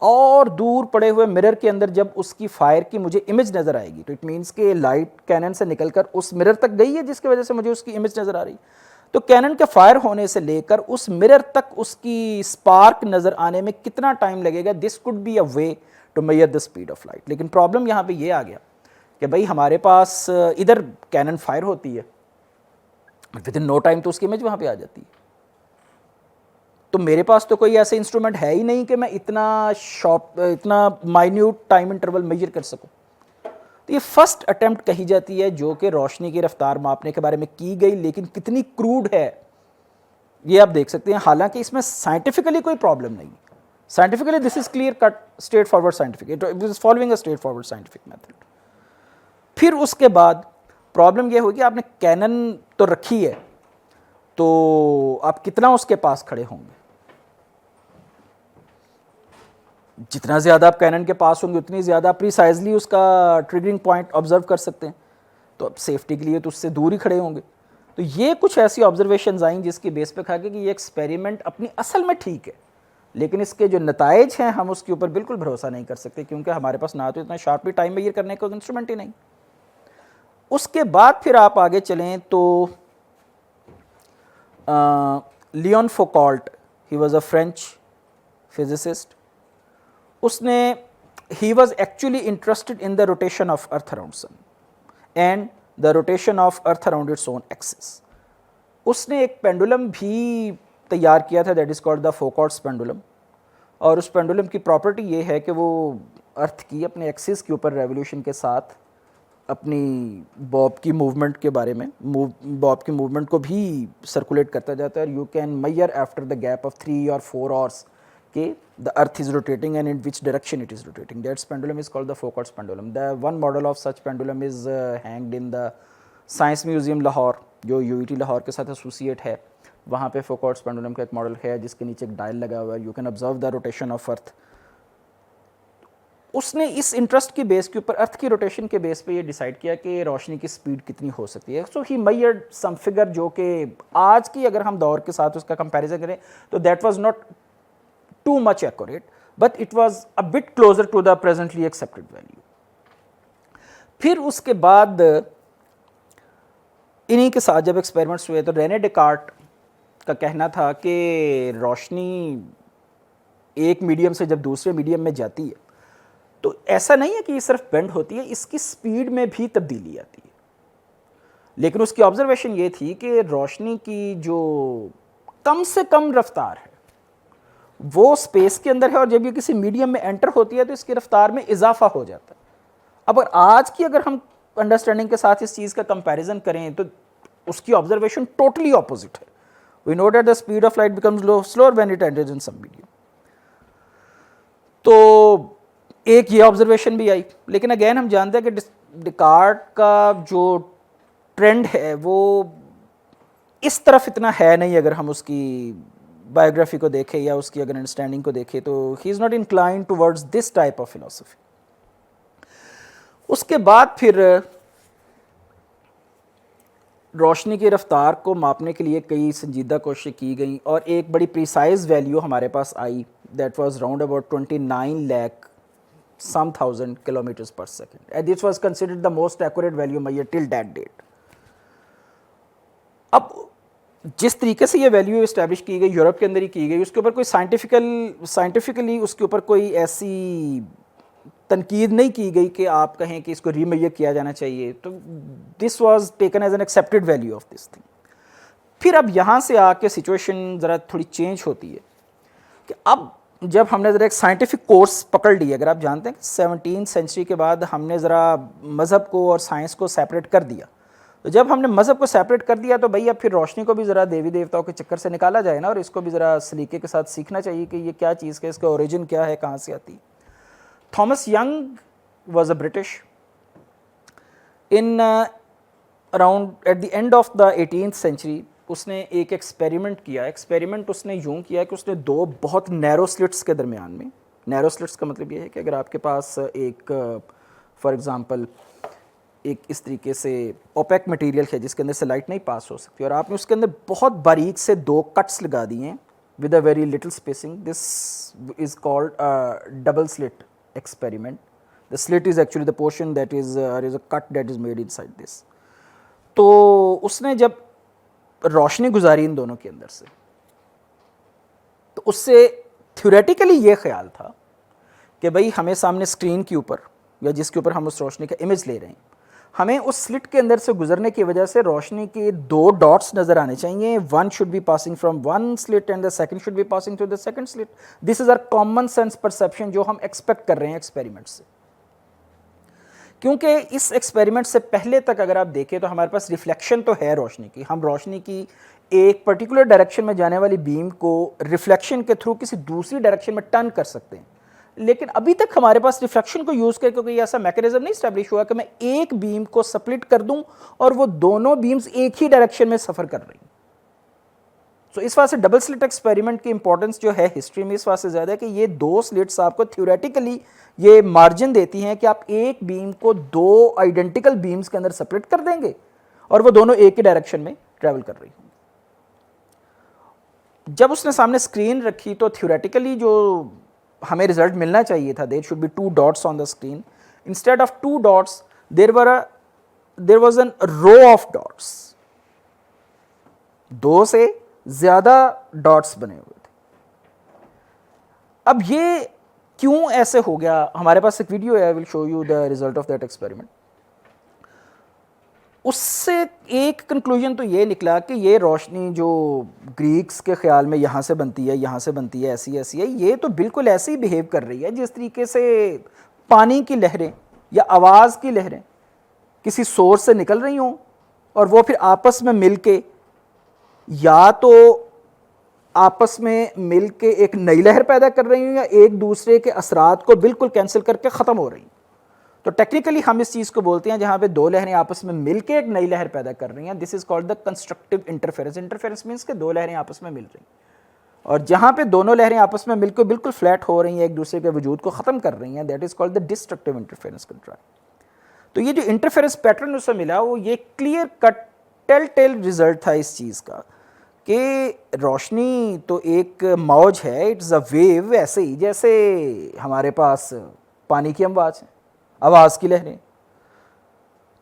और दूर पड़े हुए मिरर के अंदर जब उसकी फायर की मुझे इमेज नज़र आएगी तो इट मीन्स कि लाइट कैनन से निकलकर उस मिरर तक गई है जिसकी वजह से मुझे उसकी इमेज नज़र आ रही। तो कैनन के फायर होने से लेकर उस मिरर तक उसकी स्पार्क नज़र आने में कितना टाइम लगेगा, this could be a way to measure the speed of light. लेकिन प्रॉब्लम यहाँ पे ये आ गया कि भाई हमारे पास इधर कैनन फायर होती है, विद इन नो टाइम तो उसकी इमेज वहाँ पे आ जाती है। तो मेरे पास तो कोई ऐसे इंस्ट्रूमेंट है ही नहीं कि मैं इतना माइन्यूट टाइम इंटरवल मेजर कर सकूं। तो ये फर्स्ट अटेम्प्ट कही जाती है जो कि रोशनी की रफ्तार मापने के बारे में की गई, लेकिन कितनी क्रूड है ये आप देख सकते हैं। हालांकि इसमें साइंटिफिकली कोई प्रॉब्लम नहीं, scientifically this is clear cut, straight forward scientific, it is following a straight forward scientific method. फिर उसके बाद प्रॉब्लम ये होगी, आपने कैनन तो रखी है तो आप कितना उसके पास खड़े होंगे। जितना ज़्यादा आप कैनन के पास होंगे उतनी ज़्यादा प्रिसाइजली उसका ट्रिगरिंग पॉइंट ऑब्जर्व कर सकते हैं। तो अब सेफ्टी के लिए तो उससे दूर ही खड़े होंगे। तो ये कुछ ऐसी ऑब्जर्वेशंस आई जिसकी बेस पे कहा गया कि ये एक्सपेरिमेंट अपनी असल में ठीक है, लेकिन इसके जो नताइज हैं हम उसके ऊपर बिल्कुल भरोसा नहीं कर सकते, क्योंकि हमारे पास ना तो इतना शार्पली टाइम मेजर करने का इंस्ट्रूमेंट ही नहीं। उसके बाद फिर आप आगे चलें तो Leon Foucault, he was a French physicist, उसने he was actually interested in the rotation of earth around sun and the rotation of earth around its own axis. उसने एक पेंडुलम भी तैयार किया था, that is called the Foucault's pendulum. और उस pendulum की प्रॉपर्टी ये है कि वो अर्थ की अपने एक्सिस के ऊपर रेवोल्यूशन के साथ अपनी बॉब की मूवमेंट के बारे में बॉब की मूवमेंट को भी सर्कुलेट करता जाता है। You can measure after the gap of 3 or 4 hours कि the earth is rotating and in which direction it is rotating. That pendulum is called the Foucault's pendulum. The one model of such pendulum is hanged in the Science Museum Lahore, जो UET Lahore के साथ associate है। वहाँ पे Foucault's pendulum का एक model है जिसके नीचे एक डायल लगा हुआ है, you can observe the rotation of अर्थ। उसने इस इंटरेस्ट की बेस के ऊपर अर्थ की रोटेशन के बेस पे ये डिसाइड किया कि रोशनी की स्पीड कितनी हो सकती है। सो ही मेजर्ड सम फिगर जो कि आज की अगर हम दौर के साथ उसका कंपैरिजन करें तो that was not too much accurate, but it was a bit closer to the presently accepted value. फिर उसके बाद इन्हीं के साथ जब एक्सपेरिमेंट्स हुए तो रेने डेकार्ट का कहना था कि रोशनी एक मीडियम से जब दूसरे मीडियम में जाती है तो ऐसा नहीं है कि ये सिर्फ बेंड होती है, इसकी स्पीड में भी तब्दीली आती है। लेकिन उसकी ऑब्जर्वेशन ये थी कि रोशनी की जो कम से कम रफ्तार है वो स्पेस के अंदर है, और जब ये किसी मीडियम में एंटर होती है तो इसकी रफ्तार में इजाफा हो जाता है। अब आज की अगर हम अंडरस्टैंडिंग के साथ इस चीज़ का कंपैरिजन करें तो उसकी ऑब्जर्वेशन टोटली ऑपोजिट है। We know that the speed of light becomes slower when it enters in some medium. तो एक ये ऑब्जर्वेशन भी आई, लेकिन अगेन हम जानते हैं कि डेकार्ट का जो ट्रेंड है वो इस तरफ इतना है नहीं। अगर हम उसकी बायोग्राफी को देखें या उसकी अगर अंडरस्टैंडिंग को देखें तो he is not inclined towards this type of philosophy. उसके बाद फिर रोशनी की रफ्तार को मापने के लिए कई संजीदा कोशिशें की गई और एक बड़ी प्रिसाइज वैल्यू हमारे पास आई, that was round about 29 lakh some thousand kilometers per second, and this was considered the most accurate value measured till that date. अब जिस तरीके से ये वैल्यू इस्टेब्लिश की गई, यूरोप के अंदर ही की गई, उसके ऊपर कोई साइंटिफिकली उसके ऊपर कोई ऐसी तनकीद नहीं की गई कि आप कहें कि इसको रीमेजर किया जाना चाहिए। तो this was taken as an accepted value of this thing. फिर अब यहाँ से आके सिचुएशन ज़रा थोड़ी चेंज होती है कि अब जब हमने ज़रा एक साइंटिफिक कोर्स पकड़ लिया, अगर आप जानते हैं कि 17th सेंचुरी के बाद हमने ज़रा मज़हब को और साइंस को सेपरेट कर दिया, तो जब हमने मज़हब को सेपरेट कर दिया तो भाई अब फिर रोशनी को भी ज़रा देवी देवताओं के चक्कर से निकाला जाए ना, और इसको भी ज़रा सलीके के साथ सीखना चाहिए कि ये क्या चीज़ है, इसका ओरिजिन क्या है, कहाँ से आती। Thomas Young was a British in around at the end of the 18th century. उसने एक एक्सपेरिमेंट किया। एक्सपेरिमेंट उसने यूँ किया कि उसने दो बहुत नैरो स्लिट्स के दरमियान में, नैरो स्लिट्स का मतलब ये है कि अगर आपके पास एक फॉर एग्ज़ाम्पल एक इस तरीके से ओपेक मटेरियल है जिसके अंदर से लाइट नहीं पास हो सकती, और आपने उसके अंदर बहुत बारीक से दो कट्स लगा दिए हैं with a very little spacing, this is called double slit experiment. The slit is actually the portion that is a cut that is made inside this. तो उसने जब रोशनी गुजारी इन दोनों के अंदर से, तो उससे थ्योरेटिकली ये ख्याल था कि भाई हमें सामने स्क्रीन के ऊपर या जिसके ऊपर हम उस रोशनी का इमेज ले रहे हैं, हमें उस स्लिट के अंदर से गुजरने की वजह से रोशनी के दो डॉट्स नज़र आने चाहिए। One should be passing from one slit and the second should be passing through the second slit. This is our common sense perception जो हम एक्सपेक्ट कर रहे हैं एक्सपेरिमेंट से। क्योंकि इस एक्सपेरिमेंट से पहले तक अगर आप देखें तो हमारे पास रिफ्लेक्शन तो है रोशनी की, हम रोशनी की एक पर्टिकुलर डायरेक्शन में जाने वाली बीम को रिफ्लेक्शन के थ्रू किसी दूसरी डायरेक्शन में टर्न कर सकते हैं, लेकिन अभी तक हमारे पास रिफ्लेक्शन को यूज़ करके कोई ऐसा मैकेनिज्म नहीं स्टैब्लिश हुआ कि मैं एक बीम को स्प्लिट कर दूं और वो दोनों बीम्स एक ही डायरेक्शन में सफ़र कर रही हैं। तो इस वजह से डबल स्लिट एक्सपेरिमेंट की इंपॉर्टेंस जो है हिस्ट्री में इस वजह से ज़्यादा है कि ये दो स्लिट्स आपको थ्योरेटिकली ये मार्जिन देती हैं कि आप एक बीम को दो आइडेंटिकल बीम्स के अंदर सेपरेट कर देंगे और वो दोनों एक ही डायरेक्शन में ट्रैवल कर रही होंगी। जब उसने सामने स्क्रीन रखी तो थ्योरेटिकली जो हमें रिजल्ट मिलना चाहिए था, there should be two dots on the screen, instead of two dots there was an row of dots, दो से ज्यादा डॉट्स बने हुए थे। अब ये क्यों ऐसे हो गया, हमारे पास एक वीडियो है, I will show you the result of that experiment. उससे एक कंक्लूजन तो ये निकला कि ये रोशनी जो ग्रीक्स के ख्याल में यहाँ से बनती है, यहाँ से बनती है, ऐसी ऐसी है, ये तो बिल्कुल ऐसे ही बिहेव कर रही है जिस तरीके से पानी की लहरें या आवाज़ की लहरें किसी सोर्स से निकल रही हों और वो फिर आपस में मिलके या तो आपस में मिलके एक नई लहर पैदा कर रही हूँ या एक दूसरे के असरात को बिल्कुल कैंसिल करके ख़त्म हो रही हूँ। तो टेक्निकली हम इस चीज़ को बोलते हैं जहाँ पे दो लहरें आपस में मिलके एक नई लहर पैदा कर रही हैं, this is called the constructive interference. Interference means के दो लहरें आपस में मिल रही हैं, और जहाँ पे दोनों लहरें आपस में मिलकर बिल्कुल फ्लैट हो रही हैं, एक दूसरे के वजूद को ख़त्म कर रही हैं, that is called the destructive interference control. तो ये जो इंटरफेरेंस पैटर्न उसे मिला वो ये clear cut telltale result था इस चीज़ का कि रोशनी तो एक मौज है, इट्स अ वेव, ऐसे ही जैसे हमारे पास पानी की आवाज़ है, आवाज़ की लहरें।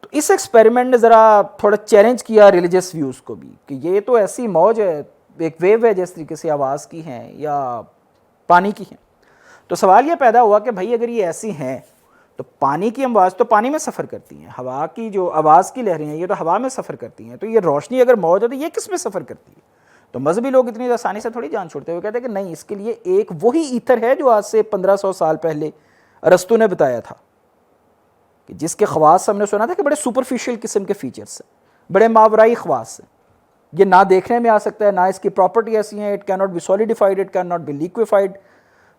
तो इस एक्सपेरिमेंट ने ज़रा थोड़ा चैलेंज किया रिलीजियस व्यूज़ को भी कि ये तो ऐसी मौज है, एक वेव है जिस तरीके से आवाज़ की हैं या पानी की हैं। तो सवाल ये पैदा हुआ कि भाई अगर ये ऐसी हैं तो पानी की आवाज़ तो पानी में सफ़र करती हैं, हवा की जो आवाज़ की लहरें हैं ये तो हवा में सफ़र करती हैं, तो ये रोशनी अगर मौज है तो ये किस में सफ़र करती है। तो मजहबी लोग इतनी आसानी से थोड़ी जान छोड़ते हुए कहते हैं कि नहीं, इसके लिए एक वही ईथर है जो आज से 1500 साल पहले अरस्तू ने बताया था कि जिसके ख्वास हमने सुना था कि बड़े सुपरफिशियल किस्म के फीचर्स हैं, बड़े मावराई ख्वास हैं, ये ना देखने में आ सकता है, ना इसकी प्रॉपर्टी ऐसी हैं, it can not be solidified, it can not be liquefied.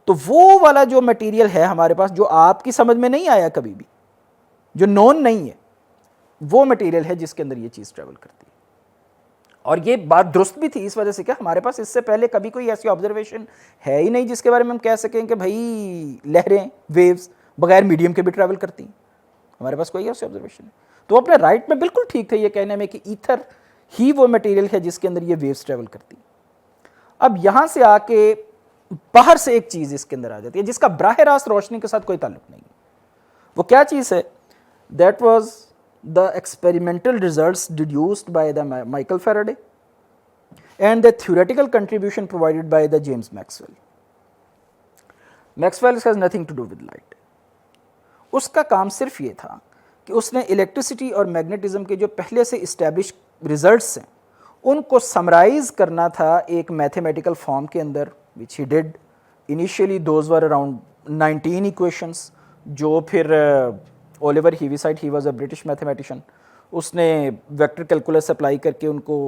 तो वो वाला जो मटेरियल है हमारे पास जो आपकी समझ में नहीं आया कभी भी, जो नोन नहीं है, वो मटेरियल है जिसके अंदर ये चीज़ ट्रैवल करती है। और ये बात दुरुस्त भी थी इस वजह से कि हमारे पास इससे पहले कभी कोई ऐसी ऑब्जर्वेशन है ही नहीं जिसके बारे में हम कह सकें कि भाई लहरें, वेव्स बगैर मीडियम के भी ट्रैवल करती हैं, हमारे पास कोई ऐसी ऑब्जर्वेशन है। तो अपने राइट में बिल्कुल ठीक थे ये कहने में कि ईथर ही वो मटेरियल है जिसके अंदर ये वेव्स ट्रैवल करती हैं। अब यहाँ से आके बाहर से एक चीज़ इसके अंदर आ जाती है जिसका बराह रास्त रोशनी के साथ कोई ताल्लुक नहीं है। वो क्या चीज़ है? That was the experimental results deduced by the Michael Faraday and the theoretical contribution provided by the James Maxwell. Maxwell has nothing to do with light. उसका काम सिर्फ ये था कि उसने इलेक्ट्रिसिटी और मैग्नेटिज्म के जो पहले से इस्टेब्लिश रिजल्ट्स हैं उनको समराइज़ करना था एक मैथमेटिकल फॉर्म के अंदर, which he did, initially those were around 19 equations, जो फिर Oliver Heaviside, he was a British mathematician, उसने वेक्टर कैलकुलस अप्लाई करके उनको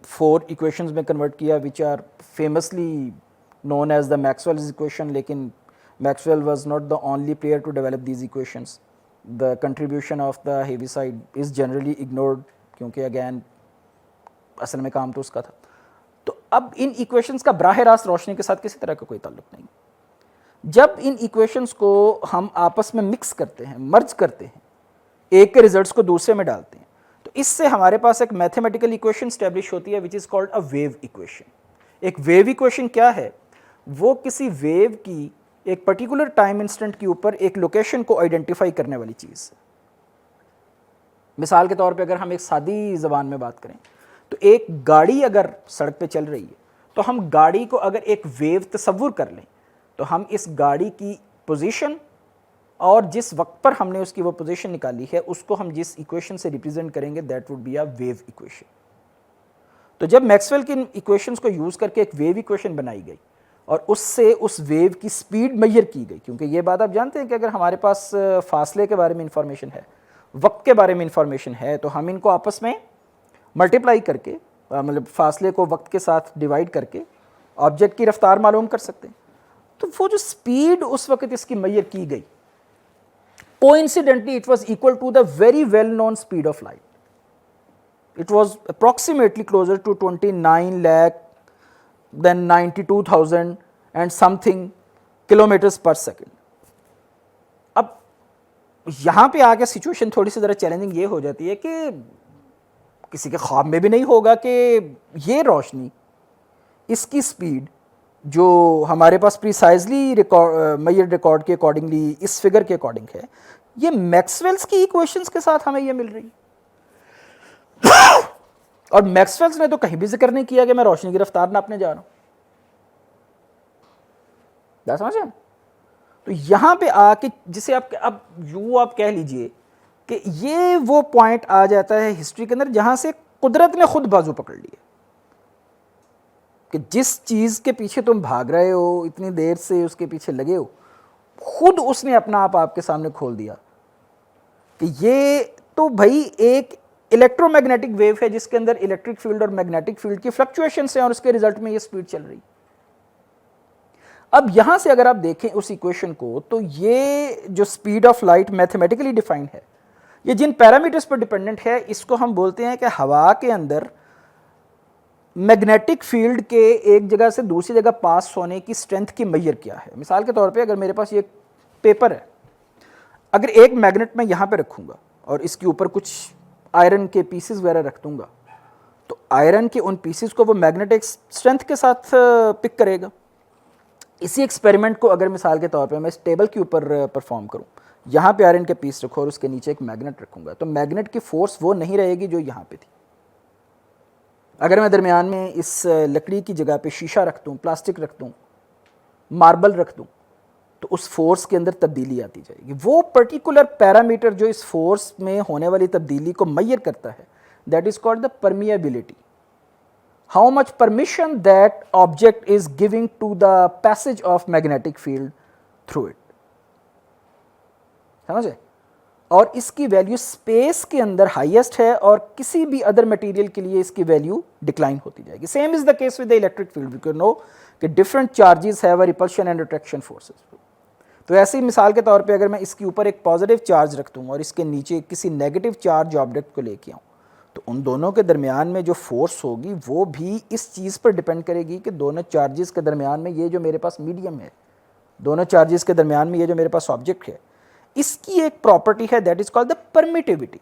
4 इक्वेशंस में कन्वर्ट किया, which are famously known as the Maxwell's equation. लेकिन Maxwell was not the only player to develop these equations. The contribution of the Heaviside is generally ignored, क्योंकि again असल में काम तो उसका था। तो अब इन इक्वेशंस का बराह रास्त रोशनी के साथ किसी तरह का कोई ताल्लुक नहीं। जब इन इक्वेशंस को हम आपस में मिक्स करते हैं, मर्ज करते हैं, एक के रिजल्ट्स को दूसरे में डालते हैं, तो इससे हमारे पास एक मैथमेटिकल इक्वेशन स्टैब्लिश होती है which is called a wave equation. एक वेव इक्वेशन क्या है? वो किसी वेव की एक पर्टिकुलर टाइम इंस्टेंट के ऊपर एक लोकेशन को आइडेंटिफाई करने वाली चीज़ है। मिसाल के तौर पे अगर हम एक सादी ज़बान में बात करें, तो एक गाड़ी अगर सड़क पे चल रही है, तो हम गाड़ी को अगर एक वेव तसव्वुर कर लें, तो हम इस गाड़ी की पोजीशन और जिस वक्त पर हमने उसकी वो पोजीशन निकाली है, उसको हम जिस इक्वेशन से रिप्रेजेंट करेंगे, that would B a wave equation. तो जब मैक्सवेल की इक्वेशंस को यूज़ करके एक वेव इक्वेशन बनाई गई और उससे उस वेव की स्पीड मेजर की गई, क्योंकि ये बात आप जानते हैं कि अगर हमारे पास फासले के बारे में इंफॉर्मेशन है, वक्त के बारे में इंफॉर्मेशन है, तो हम इनको आपस में मल्टीप्लाई करके, मतलब फासले को वक्त के साथ डिवाइड करके ऑब्जेक्ट की रफ्तार मालूम कर सकते हैं। तो वो जो स्पीड उस वक्त इसकी मेजर की गई, coincidentally it was equal to the very well known speed of light. It was approximately closer to 29 lakh, then 92,000 and something kilometers per second. अब यहाँ पे आके सिचुएशन थोड़ी सी ज़रा चैलेंजिंग ये हो जाती है कि किसी के ख्वाब में भी नहीं होगा कि ये रोशनी, इसकी स्पीड जो हमारे पास प्रिसाइजली मेजर्ड रिकॉर्ड के अकॉर्डिंगली इस फिगर के अकॉर्डिंग है, ये मैक्सवेल्स की इक्वेशंस के साथ हमें ये मिल रही है। और मैक्सवेल्स ने तो कहीं भी जिक्र नहीं किया कि मैं रोशनी की रफ्तार नापने जा रहा हूं। बात समझ रहे हैं? तो यहां पे आके जिसे आप अब यूं आप कह लीजिए कि ये वो पॉइंट आ जाता है हिस्ट्री के अंदर जहां से कुदरत ने खुद बाजू पकड़ लिया कि जिस चीज के पीछे तुम भाग रहे हो, इतनी देर से उसके पीछे लगे हो, खुद उसने अपना आप आपके सामने खोल दिया कि ये तो भाई एक इलेक्ट्रोमैग्नेटिक वेव है जिसके अंदर इलेक्ट्रिक फील्ड और मैग्नेटिक फील्ड की फ्लक्चुएशंस हैं और उसके रिजल्ट में ये स्पीड चल रही। अब यहां से अगर आप देखें उस इक्वेशन को, तो ये जो speed of light mathematically defined है, ये जिन पैरामीटर्स पर डिपेंडेंट है, इसको हम बोलते हैं कि हवा के अंदर मैग्नेटिक फील्ड के एक जगह से दूसरी जगह पास होने की स्ट्रेंथ की मेजर क्या है। मिसाल के तौर पे अगर मेरे पास ये पेपर है, अगर एक मैग्नेट मैं यहाँ पे रखूँगा और इसके ऊपर कुछ आयरन के पीसेस वगैरह रख दूँगा, तो आयरन के उन पीसेस को वो मैग्नेटिक स्ट्रेंथ के साथ पिक करेगा। इसी एक्सपेरिमेंट को अगर मिसाल के तौर पे मैं इस टेबल के ऊपर परफॉर्म करूँ, यहाँ पे आयरन के पीस रखो और उसके नीचे एक मैग्नेट रखूँगा, तो मैग्नेट की फोर्स वो नहीं रहेगी जो यहाँ पे थी। अगर मैं दरमियान में इस लकड़ी की जगह पे शीशा रख दूँ, प्लास्टिक रख दूँ, मार्बल रख दूँ, तो उस फोर्स के अंदर तब्दीली आती जाएगी। वो पर्टिकुलर पैरामीटर जो इस फोर्स में होने वाली तब्दीली को मेजर करता है, that is called the permeability. How much permission that object is giving to the passage of magnetic field through it. समझे? और इसकी वैल्यू स्पेस के अंदर हाईएस्ट है और किसी भी अदर मटेरियल के लिए इसकी वैल्यू डिक्लाइन होती जाएगी। Same is the case with the electric field. We can know कि different charges have a repulsion and attraction forces. तो ऐसे ही मिसाल के तौर पे अगर मैं इसके ऊपर एक पॉजिटिव चार्ज रख दूँ और इसके नीचे किसी नेगेटिव चार्ज ऑब्जेक्ट को लेके आऊँ, तो उन दोनों के दरमियान में जो फोर्स होगी वो भी इस चीज़ पर डिपेंड करेगी कि दोनों चार्जेस के दरमियान में ये जो मेरे पास मीडियम है, दोनों चार्जेस के दरमियान में ये जो मेरे पास ऑब्जेक्ट है, इसकी एक प्रॉपर्टी है that is called the permittivity.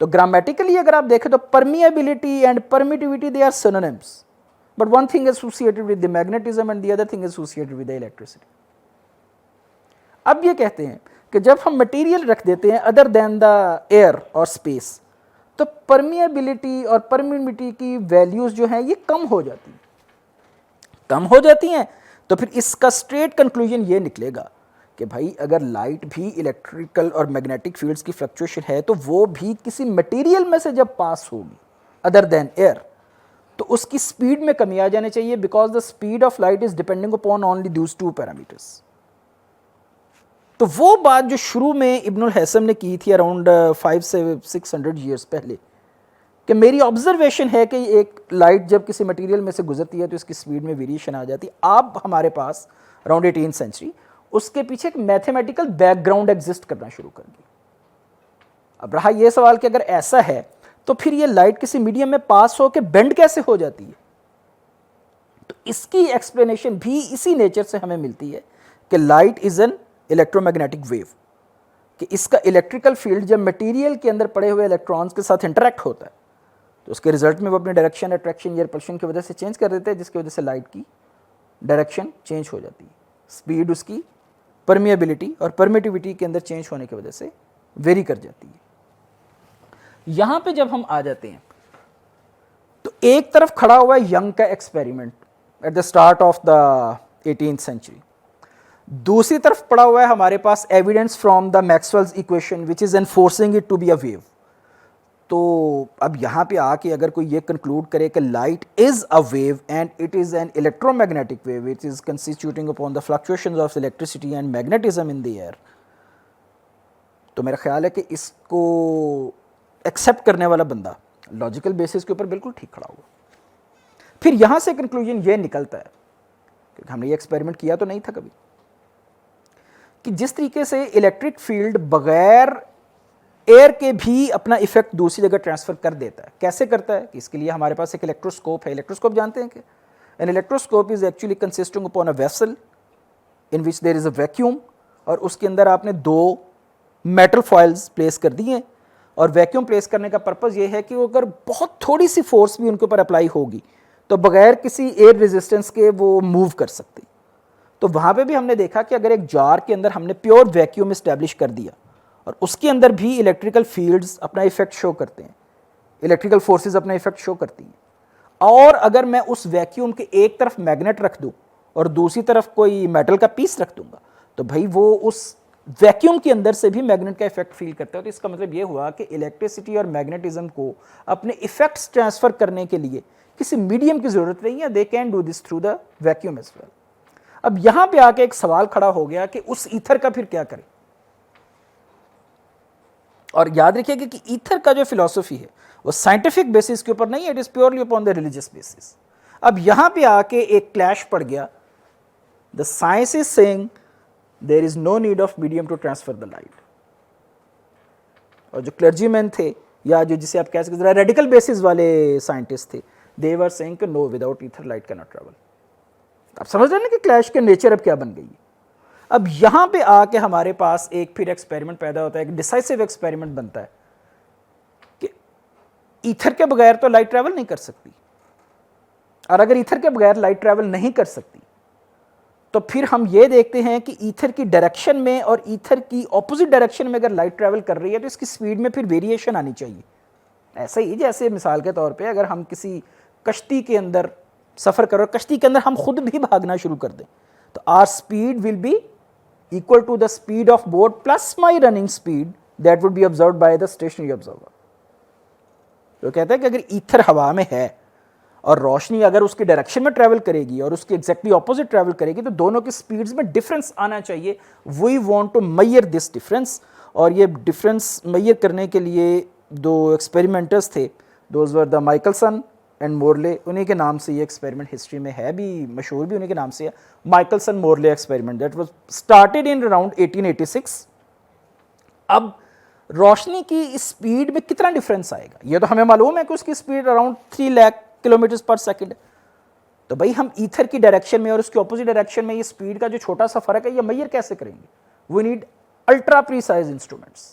तो ग्रामेटिकली अगर आप देखें तो permeability and permittivity they are synonyms, but one thing associated with the magnetism and the other thing associated with the electricity. अब ये कहते हैं कि जब हम मटेरियल रख देते हैं अदर देन द एयर और स्पेस, तो परमिएबिलिटी और परमिटिविटी की वैल्यूज जो हैं ये कम हो जाती हैं। कम हो जाती हैं तो फिर इसका स्ट्रेट कंक्लूजन ये निकलेगा कि भाई अगर लाइट भी इलेक्ट्रिकल और मैग्नेटिक फील्ड्स की फ्लक्चुएशन है, तो वो भी किसी मटेरियल में से जब पास होगी अदर देन एयर, तो उसकी स्पीड में कमी आ जानी चाहिए, because the speed of light is depending upon only दूस टू पैरामीटर्स। तो वो बात जो शुरू में इब्नुल हैसम ने की थी अराउंड 500 से 600 ईयर्स पहले, कि मेरी ऑब्जर्वेशन है कि एक लाइट जब किसी मटेरियल में से गुजरती है तो इसकी स्पीड में वेरिएशन आ जाती है। अब हमारे पास अराउंड 18th सेंचुरी उसके पीछे एक मैथमेटिकल बैकग्राउंड एग्जिस्ट करना शुरू कर दिया। अब रहा ये सवाल कि अगर ऐसा है तो फिर ये लाइट किसी मीडियम में पास हो के बेंड कैसे हो जाती है? तो इसकी एक्सप्लेनेशन भी इसी नेचर से हमें मिलती है कि light is an electromagnetic wave, कि इसका इलेक्ट्रिकल फील्ड जब मटेरियल के अंदर पड़े हुए इलेक्ट्रॉन्स के साथ इंटरेक्ट होता है तो उसके रिजल्ट में वो अपनी डायरेक्शन, अट्रैक्शन या रिपल्शन की वजह से चेंज कर देते हैं, जिसकी वजह से लाइट की डायरेक्शन चेंज हो जाती है, स्पीड उसकी परमिएबिलिटी और परमिटिविटी के अंदर चेंज होने की वजह से वेरी कर जाती है। यहां पे जब हम आ जाते हैं तो एक तरफ खड़ा हुआ है यंग का experiment at the start of the 18th century, दूसरी तरफ पड़ा हुआ है हमारे पास evidence from the Maxwell's equation which is enforcing it to be a wave. तो अब यहाँ पे आके अगर कोई ये कंक्लूड करे कि light is a wave and it is an electromagnetic wave which is constituting upon the fluctuations of electricity and magnetism in the air, तो मेरा ख्याल है कि इसको एक्सेप्ट करने वाला बंदा लॉजिकल बेसिस के ऊपर बिल्कुल ठीक खड़ा हुआ। फिर यहाँ से कंक्लूजन ये निकलता है, क्योंकि हमने ये एक्सपेरिमेंट किया तो नहीं था कभी, कि जिस तरीके से इलेक्ट्रिक फील्ड बगैर एयर के भी अपना इफेक्ट दूसरी जगह ट्रांसफर कर देता है। कैसे करता है? कि इसके लिए हमारे पास एक इलेक्ट्रोस्कोप है। इलेक्ट्रोस्कोप जानते हैं कि an electroscope is actually consisting upon a vessel in which there is a vacuum, और उसके अंदर आपने दो मेटल फॉइल्स प्लेस कर दिए, और वैक्यूम प्लेस करने का पर्पज़ ये है कि वो अगर बहुत थोड़ी सी फोर्स भी उनके ऊपर अप्लाई होगी तो बगैर किसी एयर रेजिस्टेंस के वो मूव कर सकती। तो वहाँ पे भी हमने देखा कि अगर एक जार के अंदर हमने प्योर वैक्यूम इस्टेब्लिश कर दिया और उसके अंदर भी इलेक्ट्रिकल फील्ड्स अपना इफेक्ट शो करते हैं, इलेक्ट्रिकल फोर्सेस अपना इफेक्ट शो करती हैं, और अगर मैं उस वैक्यूम के एक तरफ मैग्नेट रख दूँ और दूसरी तरफ कोई मेटल का पीस रख दूंगा, तो भाई वो उस वैक्यूम के अंदर से भी मैग्नेट का इफेक्ट फील करता है। तो इसका मतलब ये हुआ कि इलेक्ट्रिसिटी और मैग्नेटिज्म को अपने इफेक्ट्स ट्रांसफर करने के लिए किसी मीडियम की जरूरत नहीं है, they can do this through the vacuum as well. अब यहां पे आके एक सवाल खड़ा हो गया कि उस ईथर का फिर क्या करें। और याद रखिएगा कि ईथर का जो फिलॉसफी है वो साइंटिफिक बेसिस के ऊपर नहीं है, it is purely upon the religious basis. अब यहां पे आके एक क्लैश पड़ गया, the science is saying there is no need of medium to transfer the light, और जो क्लर्जीमैन थे या जो जिसे आप कह सकते हैं रेडिकल बेसिस वाले साइंटिस्ट थे, they were saying कि no, without ether light cannot travel। आप समझ रहे हैं ना कि क्लैश के नेचर अब क्या बन गई है। अब यहां पे आके हमारे पास एक फिर एक्सपेरिमेंट पैदा होता है, एक डिसाइसिव एक्सपेरिमेंट बनता है कि ईथर के बगैर तो लाइट ट्रैवल नहीं कर सकती, और अगर ईथर के बगैर लाइट ट्रैवल नहीं कर सकती तो फिर हम ये देखते हैं कि ईथर की डायरेक्शन में और ईथर की ऑपोजिट डायरेक्शन में अगर लाइट ट्रैवल कर रही है तो इसकी स्पीड में फिर वेरिएशन आनी चाहिए। ऐसा ही जैसे मिसाल के तौर पे अगर हम किसी कश्ती के अंदर सफ़र करो, कश्ती के अंदर हम खुद भी भागना शुरू कर दें, तो our speed will be equal to the speed of boat plus my running speed that would be observed by the stationary observer. तो कहते हैं कि अगर ईथर हवा में है और रोशनी अगर उसकी डायरेक्शन में ट्रैवल करेगी और उसके एग्जैक्टली ऑपोजिट ट्रैवल करेगी तो दोनों की स्पीड्स में डिफरेंस आना चाहिए। We want to measure this difference, और ये डिफरेंस मेजर करने के लिए दो एक्सपेरिमेंटर्स थे, those were the Michelson and Morley. उन्हीं के नाम से ये एक्सपेरिमेंट हिस्ट्री में है भी, मशहूर भी उन्हीं के नाम से है, Michelson Morley experiment that was started in around 1886। अब रोशनी की स्पीड में कितना डिफरेंस आएगा ये तो हमें मालूम है कि उसकी स्पीड अराउंड 3 लाख किलोमीटर पर सेकंड। तो भाई हम ईथर की डायरेक्शन में और उसकी ऑपोजिट डायरेक्शन में ये स्पीड का जो छोटा सा फर्क है ये मेजर कैसे करेंगे? We need ultra precise instruments.